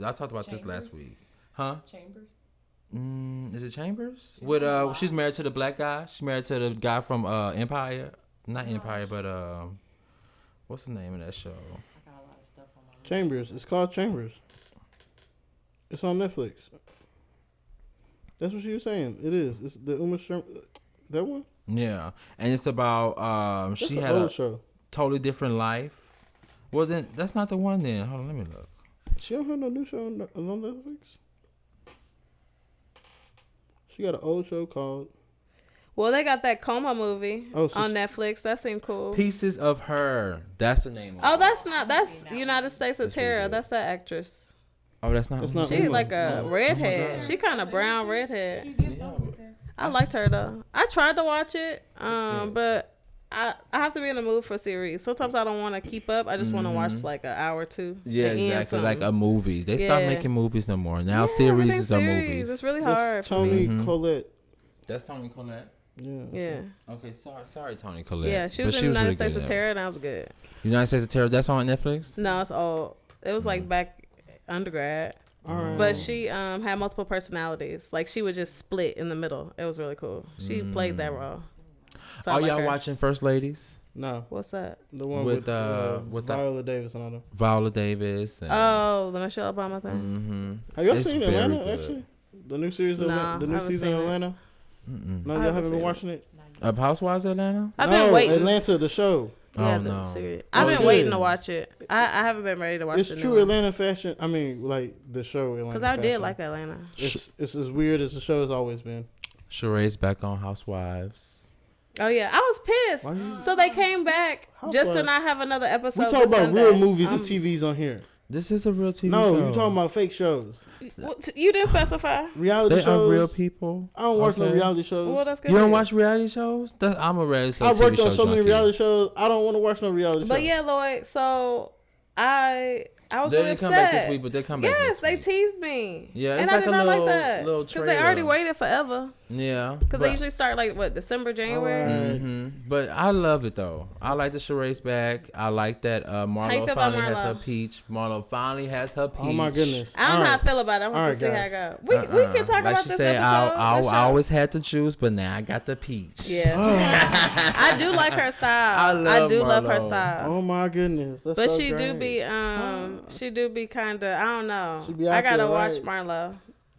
Speaker 3: I talked about this last week. Huh?
Speaker 5: Chambers.
Speaker 3: Is it Chambers? With she's married to the black guy. She's married to the guy from Empire. Not Empire, but what's the name of that show?
Speaker 5: I got a lot of stuff on my list.
Speaker 2: Chambers. It's called Chambers. It's on Netflix. That's what she was saying. It is. It's the Uma that one?
Speaker 3: Yeah. And it's about she
Speaker 2: That's
Speaker 3: had
Speaker 2: an
Speaker 3: a
Speaker 2: old show.
Speaker 3: totally different life. Well, then that's not the one. Then hold on, let me look.
Speaker 2: She don't have no new show on Netflix. She got an old show called.
Speaker 1: Well, they got that Coma movie
Speaker 2: Oh,
Speaker 1: on Netflix. That seemed cool.
Speaker 3: Pieces of Her. That's the name.
Speaker 1: Oh, that's not. That's United States of
Speaker 3: That's really
Speaker 1: Terror.
Speaker 3: good.
Speaker 1: That's that actress.
Speaker 3: Oh, that's not.
Speaker 2: That's not
Speaker 1: She
Speaker 2: Uma.
Speaker 1: like a
Speaker 2: No.
Speaker 1: redhead.
Speaker 3: God.
Speaker 1: She kind of brown redhead.
Speaker 5: She did something with that.
Speaker 1: I liked her though. I tried to watch it, but I have to be in the mood for series. Sometimes I don't want to keep up. I just want to watch like an hour or two.
Speaker 3: Yeah,
Speaker 1: and end
Speaker 3: exactly. Like
Speaker 1: something.
Speaker 3: a movie. They stopped
Speaker 1: Yeah.
Speaker 3: making movies no more. Now
Speaker 1: Yeah,
Speaker 3: series
Speaker 1: everything's
Speaker 3: are
Speaker 1: series.
Speaker 3: movies.
Speaker 1: It's really
Speaker 2: That's
Speaker 1: hard. For me.
Speaker 2: Toni Collette.
Speaker 3: That's Toni Collette.
Speaker 2: Yeah.
Speaker 1: Yeah,
Speaker 3: Okay, sorry, Toni Collette.
Speaker 1: yeah. She
Speaker 3: But
Speaker 1: was in United
Speaker 3: really
Speaker 1: States
Speaker 3: good
Speaker 1: of
Speaker 3: in it.
Speaker 1: Terror, and that was good.
Speaker 3: United States of Terror. That's on Netflix.
Speaker 1: No, it's old. It was like back undergrad.
Speaker 2: All right.
Speaker 1: But she had multiple personalities. Like she would just split in the middle. It was really cool. She played that role. So I
Speaker 3: Are
Speaker 1: like
Speaker 3: y'all
Speaker 1: her.
Speaker 3: watching First Ladies?
Speaker 2: No.
Speaker 1: What's that?
Speaker 2: The one
Speaker 3: With,
Speaker 2: with
Speaker 3: the-
Speaker 2: Viola Davis and all them.
Speaker 3: Viola Davis. And,
Speaker 1: Oh, the Michelle Obama thing.
Speaker 3: Mm-hmm.
Speaker 2: Have y'all
Speaker 3: It's
Speaker 2: seen
Speaker 3: very
Speaker 2: Atlanta?
Speaker 3: good.
Speaker 2: Actually, the new series. Of
Speaker 1: Nah,
Speaker 2: the
Speaker 1: I
Speaker 2: new
Speaker 1: haven't
Speaker 2: season
Speaker 1: seen
Speaker 2: of
Speaker 1: it.
Speaker 2: Atlanta.
Speaker 3: Mm-mm.
Speaker 2: No,
Speaker 1: I
Speaker 2: y'all
Speaker 1: haven't
Speaker 2: haven't been
Speaker 1: seen
Speaker 2: watching it.
Speaker 3: Of Housewives of Atlanta?
Speaker 1: I've
Speaker 2: No,
Speaker 1: been waiting.
Speaker 2: Atlanta, the show.
Speaker 1: Yeah,
Speaker 3: Oh,
Speaker 1: the
Speaker 3: no.
Speaker 1: series. I've
Speaker 2: It's
Speaker 1: been waiting
Speaker 2: good.
Speaker 1: to watch it. I haven't been ready to watch
Speaker 2: It's
Speaker 1: the
Speaker 2: true Atlanta fashion. I mean, like the show Atlanta.
Speaker 1: because I did
Speaker 2: fashion.
Speaker 1: like Atlanta.
Speaker 2: It's as weird as the show has always been.
Speaker 3: Sheree's back on Housewives.
Speaker 1: Oh yeah, I was pissed.
Speaker 2: Why you-
Speaker 1: So they came back just to
Speaker 2: Housewives.
Speaker 1: not have another episode.
Speaker 2: We talk
Speaker 1: this
Speaker 2: about
Speaker 1: Sunday.
Speaker 2: real movies and TVs on here.
Speaker 3: This is a real TV
Speaker 2: No,
Speaker 3: show.
Speaker 2: you talking about fake shows,
Speaker 1: You didn't specify.
Speaker 2: reality
Speaker 3: They
Speaker 2: shows.
Speaker 3: are real people.
Speaker 2: I don't watch no
Speaker 3: Okay.
Speaker 2: reality shows.
Speaker 1: Well, that's good.
Speaker 3: You don't watch reality shows? I'm a reality show
Speaker 2: I've
Speaker 3: TV
Speaker 2: worked on
Speaker 3: show
Speaker 2: so many
Speaker 3: junkie.
Speaker 2: reality shows. I don't want to watch no reality
Speaker 1: But
Speaker 2: shows.
Speaker 1: yeah, Lloyd. So I was
Speaker 3: They
Speaker 1: really
Speaker 3: didn't
Speaker 1: upset.
Speaker 3: come back this week, but they come back
Speaker 1: Yes,
Speaker 3: next
Speaker 1: they
Speaker 3: week.
Speaker 1: teased me.
Speaker 3: Yeah,
Speaker 1: and
Speaker 3: it's
Speaker 1: I
Speaker 3: like
Speaker 1: did
Speaker 3: a
Speaker 1: not
Speaker 3: little-
Speaker 1: like that
Speaker 3: little
Speaker 1: because they already
Speaker 3: trailer.
Speaker 1: waited forever.
Speaker 3: Yeah.
Speaker 1: Because they
Speaker 3: but-
Speaker 1: usually start like what December, January.
Speaker 2: Alright.
Speaker 3: Mhm. But I love it though. I like the Sheree's back. I like that
Speaker 1: How you
Speaker 3: Marlo
Speaker 1: feel about
Speaker 3: finally has her
Speaker 1: Marlo?
Speaker 3: peach. Marlo finally has her peach.
Speaker 2: Oh my goodness.
Speaker 1: I don't know how I
Speaker 2: Alright.
Speaker 1: feel about it. I want
Speaker 2: Alright,
Speaker 1: to see how it
Speaker 2: guys.
Speaker 1: goes. We can talk
Speaker 3: like
Speaker 1: about
Speaker 3: she
Speaker 1: this
Speaker 3: said,
Speaker 1: episode.
Speaker 3: I
Speaker 1: Let's show.
Speaker 3: always had the juice, but now I got the peach.
Speaker 1: Yeah. I do like her style.
Speaker 3: I
Speaker 1: I do love her
Speaker 3: Marlo.
Speaker 1: style.
Speaker 2: Oh my goodness. That's
Speaker 1: But
Speaker 2: so
Speaker 1: she do
Speaker 2: great.
Speaker 1: be she do be kind of, I don't know.
Speaker 2: She be
Speaker 1: I
Speaker 2: out
Speaker 1: gotta
Speaker 2: there,
Speaker 1: watch
Speaker 2: right?
Speaker 1: Marlo.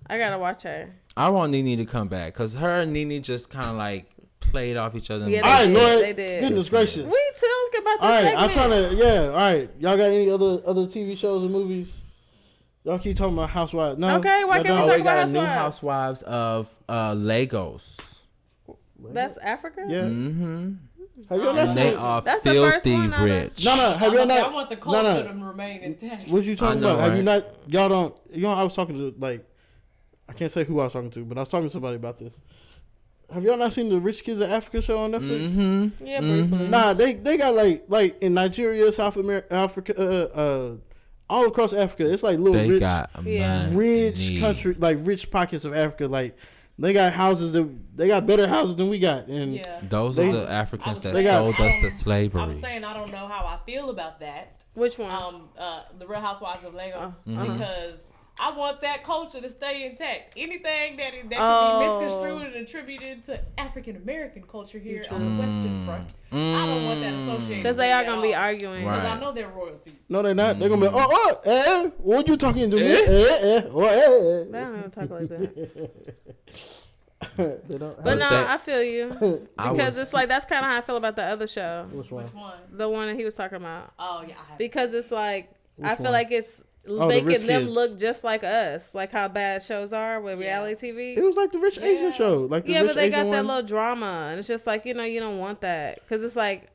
Speaker 1: I gotta watch her.
Speaker 3: I want Nene to come back because her and Nene just kind of like played off each other.
Speaker 1: Yeah,
Speaker 2: All right,
Speaker 1: did.
Speaker 2: Lloyd.
Speaker 1: They did.
Speaker 2: Goodness gracious.
Speaker 1: We talk about this
Speaker 2: All right,
Speaker 1: segment.
Speaker 2: I'm trying to. Yeah, all right. Y'all got any other TV shows or movies? Y'all keep talking about Housewives. No.
Speaker 1: Okay, why
Speaker 2: y'all
Speaker 1: can't
Speaker 2: don't?
Speaker 1: we
Speaker 3: Oh,
Speaker 1: talk
Speaker 3: we got
Speaker 1: about
Speaker 3: a new
Speaker 1: Housewives?
Speaker 3: Housewives of Lagos.
Speaker 1: That's Africa?
Speaker 2: Yeah.
Speaker 3: Mm-hmm.
Speaker 2: Have y'all not
Speaker 3: And they
Speaker 2: seen?
Speaker 3: are
Speaker 1: That's the first
Speaker 3: filthy
Speaker 1: one, I know.
Speaker 3: rich.
Speaker 2: No, have y'all
Speaker 5: I
Speaker 2: not?
Speaker 5: want the
Speaker 2: No,
Speaker 5: culture
Speaker 2: no.
Speaker 5: to remain intact.
Speaker 2: What you talking
Speaker 3: I know,
Speaker 2: about? Have you
Speaker 3: right?
Speaker 2: not? Y'all don't. You know, I was talking to like, I can't say who I was talking to, but I was talking to somebody about this. Have y'all not seen the Rich Kids of Africa show on Netflix?
Speaker 3: Mm-hmm.
Speaker 1: Yeah, briefly.
Speaker 2: Nah, they got like in Nigeria, South America, Africa, all across Africa. It's like little
Speaker 3: They
Speaker 2: rich,
Speaker 3: got
Speaker 1: Yeah.
Speaker 2: rich country, like rich pockets of Africa. Like they got houses they got better houses than we got, and
Speaker 5: Yeah.
Speaker 3: Those
Speaker 2: They-
Speaker 3: are the Africans that
Speaker 2: They got-
Speaker 3: sold us to
Speaker 5: I'm
Speaker 3: slavery.
Speaker 5: saying I don't know how I feel about that.
Speaker 1: Which one?
Speaker 5: The Real Housewives of Lagos,
Speaker 3: Mm-hmm.
Speaker 5: because I want that culture to stay intact. Anything that can
Speaker 1: Oh.
Speaker 5: be misconstrued and attributed to African American culture here on the Western Front, I don't want that associated.
Speaker 1: Because they are going to be arguing.
Speaker 3: Right.
Speaker 5: Because I know they're royalty.
Speaker 2: no, they're not. They're gonna be what you talking to me?
Speaker 1: They don't even talk like that.
Speaker 2: They don't.
Speaker 1: But
Speaker 3: But
Speaker 1: no,
Speaker 3: that-
Speaker 1: I feel you.
Speaker 3: I
Speaker 1: Because
Speaker 3: was-
Speaker 1: it's like, that's kind of how I feel about the other show.
Speaker 2: Which one?
Speaker 5: Which one?
Speaker 1: The one that he was talking about.
Speaker 5: Oh yeah, I have.
Speaker 1: Because it's like, I
Speaker 2: Which
Speaker 1: feel
Speaker 2: one?
Speaker 1: like it's
Speaker 2: the
Speaker 1: making
Speaker 2: Rich
Speaker 1: them
Speaker 2: Kids.
Speaker 1: look just like us. Like how bad shows are with
Speaker 5: Yeah.
Speaker 1: reality TV.
Speaker 2: It was like the Rich Asian show, like the
Speaker 1: Yeah,
Speaker 2: Rich
Speaker 1: but they
Speaker 2: Asian
Speaker 1: got that
Speaker 2: one.
Speaker 1: little drama. And it's just like, you don't want that. Because it's like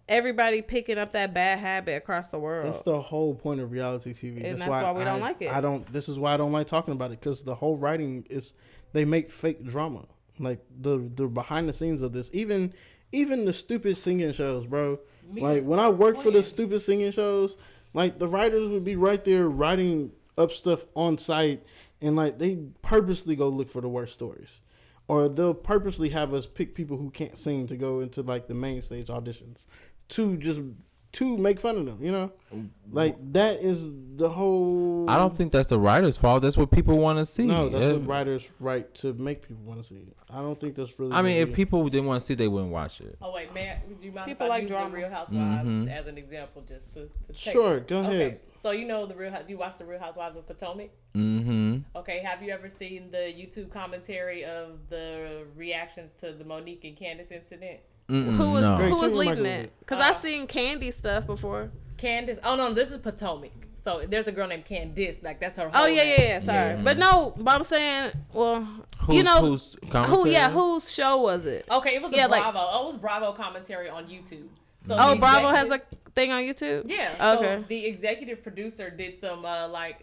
Speaker 1: everybody picking up that bad habit across the world.
Speaker 2: That's the whole point of reality TV.
Speaker 1: And that's why we don't like it.
Speaker 2: I don't. This is why I don't like talking about it, because the whole writing is they make fake drama. Like the behind the scenes of this, even the stupid singing shows, bro. Like when I worked for the stupid singing shows, like the writers would be right there writing up stuff on site, and like they purposely go look for the worst stories, or they'll purposely have us pick people who can't sing to go into like the main stage auditions to make fun of them. Like that is the whole.
Speaker 3: I don't think that's the writer's fault. That's what people want to see.
Speaker 2: No, that's the writer's right to make people want to see it. I don't think that's really.
Speaker 3: I mean, if people didn't want to see it, they wouldn't watch it.
Speaker 5: Oh wait, man, do you mind
Speaker 1: People
Speaker 5: if I
Speaker 1: like
Speaker 5: use
Speaker 1: drama.
Speaker 5: the Real Housewives as an example, just to take
Speaker 2: Sure,
Speaker 5: it?
Speaker 2: go ahead.
Speaker 5: Okay. So you know do you watch the Real Housewives of Potomac?
Speaker 3: Mm-hmm.
Speaker 5: Okay, have you ever seen the YouTube commentary of the reactions to the Monique and Candace incident?
Speaker 1: Who was
Speaker 3: no.
Speaker 1: who was
Speaker 2: Great,
Speaker 1: leading
Speaker 2: tell me
Speaker 1: it? Because I seen Candy stuff before.
Speaker 5: Candace. Oh no, this is Potomac. So there's a girl named Candice. Like that's her. Whole
Speaker 1: Oh yeah,
Speaker 5: name.
Speaker 1: yeah. Sorry, but no. But I'm saying, well,
Speaker 3: Whose commentary?
Speaker 1: whose show was it?
Speaker 5: Okay, it was
Speaker 1: Yeah,
Speaker 5: a Bravo. It was Bravo commentary on YouTube. So
Speaker 1: Oh, Bravo has a thing on YouTube.
Speaker 5: Yeah.
Speaker 1: Okay.
Speaker 5: So the executive producer did some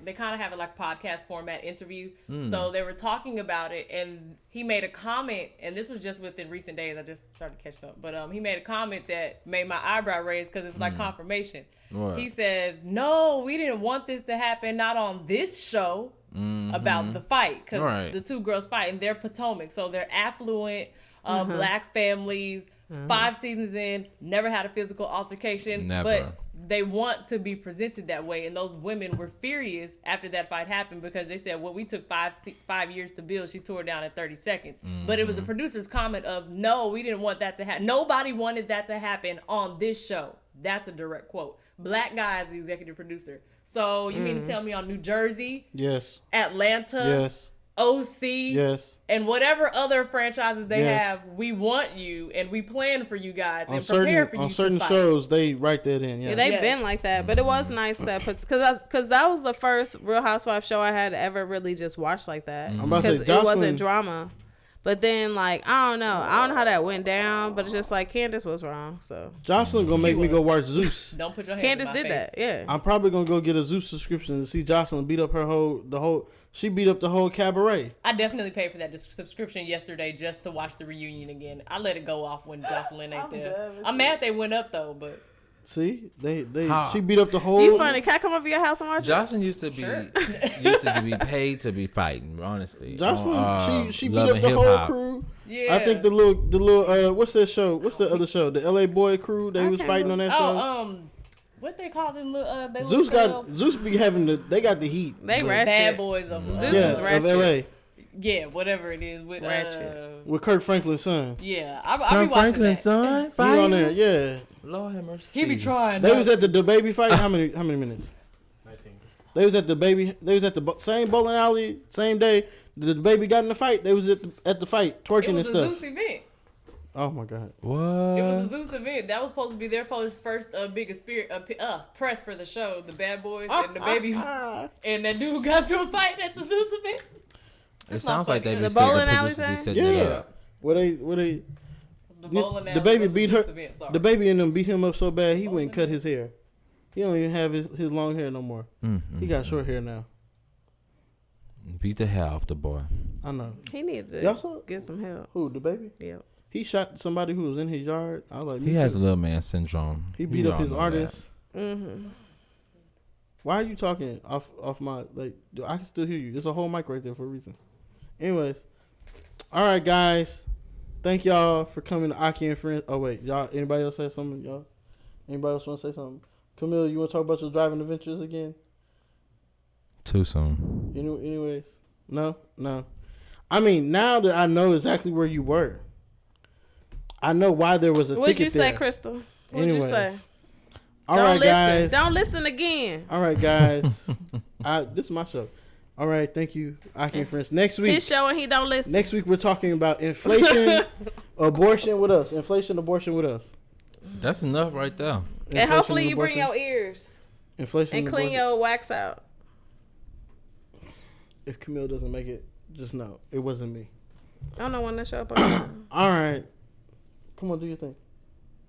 Speaker 5: they kind of have it like podcast format interview. So they were talking about it, and he made a comment, and this was just within recent days. I just started catching up, but he made a comment that made my eyebrow raise because it was like confirmation.
Speaker 3: What?
Speaker 5: He said, "No, we didn't want this to happen. Not on this show." About the fight because the two girls fight and they're Potomac, so they're affluent black families. 5 seasons in, never had a physical altercation, but they want to be presented that way. And those women were furious after that fight happened because they said, "Well, we took 5 years to build. She tore it down in 30 seconds." But it was a producer's comment of, "No, we didn't want that to happen. Nobody wanted that to happen on this show." That's a direct quote. Black guy is the executive producer. So you mean to tell me on New Jersey,
Speaker 2: Yes,
Speaker 5: Atlanta,
Speaker 2: yes,
Speaker 5: OC,
Speaker 2: yes,
Speaker 5: and whatever other franchises they
Speaker 2: Yes.
Speaker 5: have, we want you and we plan for you guys
Speaker 2: on
Speaker 5: and prepare for
Speaker 2: certain
Speaker 5: you
Speaker 2: certain
Speaker 5: to fight.
Speaker 2: shows they write that in. Yeah,
Speaker 1: Yeah, they've
Speaker 5: Yes.
Speaker 1: been like that, but it was nice that because that was the first Real Housewives show I had ever really just watched like that.
Speaker 2: I'm about to say,
Speaker 1: Because it wasn't
Speaker 2: Jocelyn-
Speaker 1: drama. But then, like, I don't know how that went down, but it's just like Candace was wrong. So
Speaker 2: Jocelyn gonna make me go watch Zeus.
Speaker 5: Don't put your hands
Speaker 1: Candace
Speaker 5: in my
Speaker 1: did
Speaker 5: face.
Speaker 1: that, yeah.
Speaker 2: I'm probably gonna go get a Zeus subscription to see Jocelyn beat up she beat up the whole cabaret.
Speaker 5: I definitely paid for that subscription yesterday just to watch the reunion again. I let it go off when Jocelyn ain't there. I'm mad they went up though, but
Speaker 2: See,
Speaker 3: How?
Speaker 2: she beat up the whole.
Speaker 1: You funny. Can I come over your house and watch it?
Speaker 3: Jocelyn used to be paid to be fighting. Honestly,
Speaker 2: Jocelyn, she beat
Speaker 3: Love
Speaker 2: up
Speaker 3: and
Speaker 2: the
Speaker 3: Hip
Speaker 2: whole
Speaker 3: Hop.
Speaker 2: crew.
Speaker 5: yeah.
Speaker 2: I think the little what's that show? What's the other show? The LA Boy crew. They was fighting on that show.
Speaker 5: What they call them? They
Speaker 2: Zeus be having they got the heat.
Speaker 1: They ratchet.
Speaker 5: bad boys of
Speaker 1: Zeus
Speaker 2: Yeah,
Speaker 1: is
Speaker 2: of
Speaker 1: ratchet.
Speaker 2: LA
Speaker 5: yeah, whatever it is with
Speaker 1: Ratchet.
Speaker 2: with Kirk Franklin's son.
Speaker 5: yeah. I be
Speaker 3: Kirk
Speaker 5: watching
Speaker 3: Franklin's
Speaker 5: that.
Speaker 3: son,
Speaker 2: He
Speaker 3: fighting?
Speaker 2: on there, yeah.
Speaker 3: Lord have mercy.
Speaker 5: He be
Speaker 3: Jesus.
Speaker 5: trying.
Speaker 2: They
Speaker 5: not
Speaker 2: was at the baby fight. How many minutes?
Speaker 4: 19.
Speaker 2: They was at the baby. They was at the same bowling alley, same day. The baby got in the fight. They was at the fight,
Speaker 5: It
Speaker 2: twerking and
Speaker 5: was a
Speaker 2: stuff.
Speaker 5: Zeus event.
Speaker 2: Oh my god.
Speaker 3: What?
Speaker 5: It was a Zeus event. That was supposed to be their first big press for the show. The bad boys and the baby and that dude got to a fight at the Zeus event.
Speaker 3: It sounds like they
Speaker 1: The
Speaker 3: be
Speaker 1: bowling alley
Speaker 3: producers be
Speaker 1: thing?
Speaker 3: setting it
Speaker 2: Yeah.
Speaker 3: up.
Speaker 2: Where they
Speaker 5: The bowling
Speaker 2: the
Speaker 5: alley
Speaker 2: baby
Speaker 5: was a
Speaker 2: beat her.
Speaker 5: Zeus event, sorry.
Speaker 2: The baby in them beat him up so bad he went and cut his hair. He don't even have his long hair no more. He got short hair now.
Speaker 3: Beat the hell off the boy.
Speaker 2: I know.
Speaker 1: He needed
Speaker 2: Y'all
Speaker 1: to
Speaker 2: saw
Speaker 1: get some help.
Speaker 2: who the baby?
Speaker 1: Yeah.
Speaker 2: He shot somebody who was in his yard. I was like,
Speaker 3: He has a little man syndrome.
Speaker 2: He beat
Speaker 3: We
Speaker 2: up
Speaker 3: all
Speaker 2: his
Speaker 3: know
Speaker 2: artist.
Speaker 1: Mm-hmm.
Speaker 2: Why are you talking off my I can still hear you. There's a whole mic right there for a reason. Anyways, all right, guys. Thank y'all for coming to Akki and Friends. Oh wait, y'all. Anybody else say something? Y'all. Anybody else want to say something? Camille, you want to talk about your driving adventures again?
Speaker 3: that. Too soon.
Speaker 2: Anyways, no. I mean, now that I know exactly where you were, I know why there was a
Speaker 1: What'd
Speaker 2: ticket
Speaker 1: you say,
Speaker 2: there.
Speaker 1: Crystal? What'd you say?
Speaker 2: All
Speaker 1: Don't
Speaker 2: right,
Speaker 1: listen.
Speaker 2: guys.
Speaker 1: Don't listen again.
Speaker 2: All right, guys. This is my show. All right, thank you, Akki and Friends. Next week.
Speaker 1: His show and he don't listen.
Speaker 2: Next week we're talking about inflation, abortion with us. Inflation, abortion with us.
Speaker 3: That's enough right there.
Speaker 1: And hopefully you bring your ears
Speaker 2: inflation
Speaker 1: and clean your wax out.
Speaker 2: If Camille doesn't make it, just know it wasn't me.
Speaker 1: I don't know when that show up on.
Speaker 2: All right, come on, do your thing.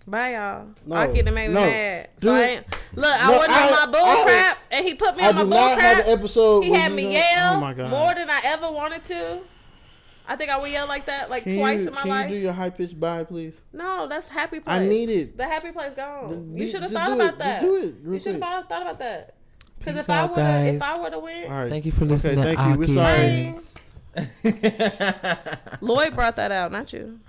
Speaker 1: Bye, y'all.
Speaker 2: No,
Speaker 1: Akki done made me mad. So
Speaker 2: Dude,
Speaker 1: I ain't, look, I wasn't on my bull crap, and he put me
Speaker 2: I
Speaker 1: on my
Speaker 2: do
Speaker 1: bull
Speaker 2: not have
Speaker 1: crap.
Speaker 2: an episode.
Speaker 1: He
Speaker 2: where
Speaker 1: had
Speaker 2: you
Speaker 1: me
Speaker 2: know-
Speaker 1: yell
Speaker 2: Oh my god.
Speaker 1: more than I ever wanted to. I think I would yell like that
Speaker 2: Can
Speaker 1: twice
Speaker 2: you,
Speaker 1: in my
Speaker 2: can
Speaker 1: life.
Speaker 2: you do your high pitched bye, please?
Speaker 1: No, that's Happy Place.
Speaker 2: I need it.
Speaker 1: The Happy Place gone. You should have
Speaker 2: Just
Speaker 1: thought
Speaker 2: do it.
Speaker 1: about that.
Speaker 2: Just do it. Real
Speaker 1: You should
Speaker 2: quick.
Speaker 1: have thought about that. Because
Speaker 3: Peace
Speaker 1: if I
Speaker 3: out,
Speaker 1: would have, if
Speaker 3: guys.
Speaker 1: I would have went,
Speaker 2: All right.
Speaker 3: Thank you for listening.
Speaker 2: Okay,
Speaker 3: to
Speaker 2: thank you. We're
Speaker 3: Akki
Speaker 2: sorry.
Speaker 3: Friends.
Speaker 1: Lloyd brought that out, not you.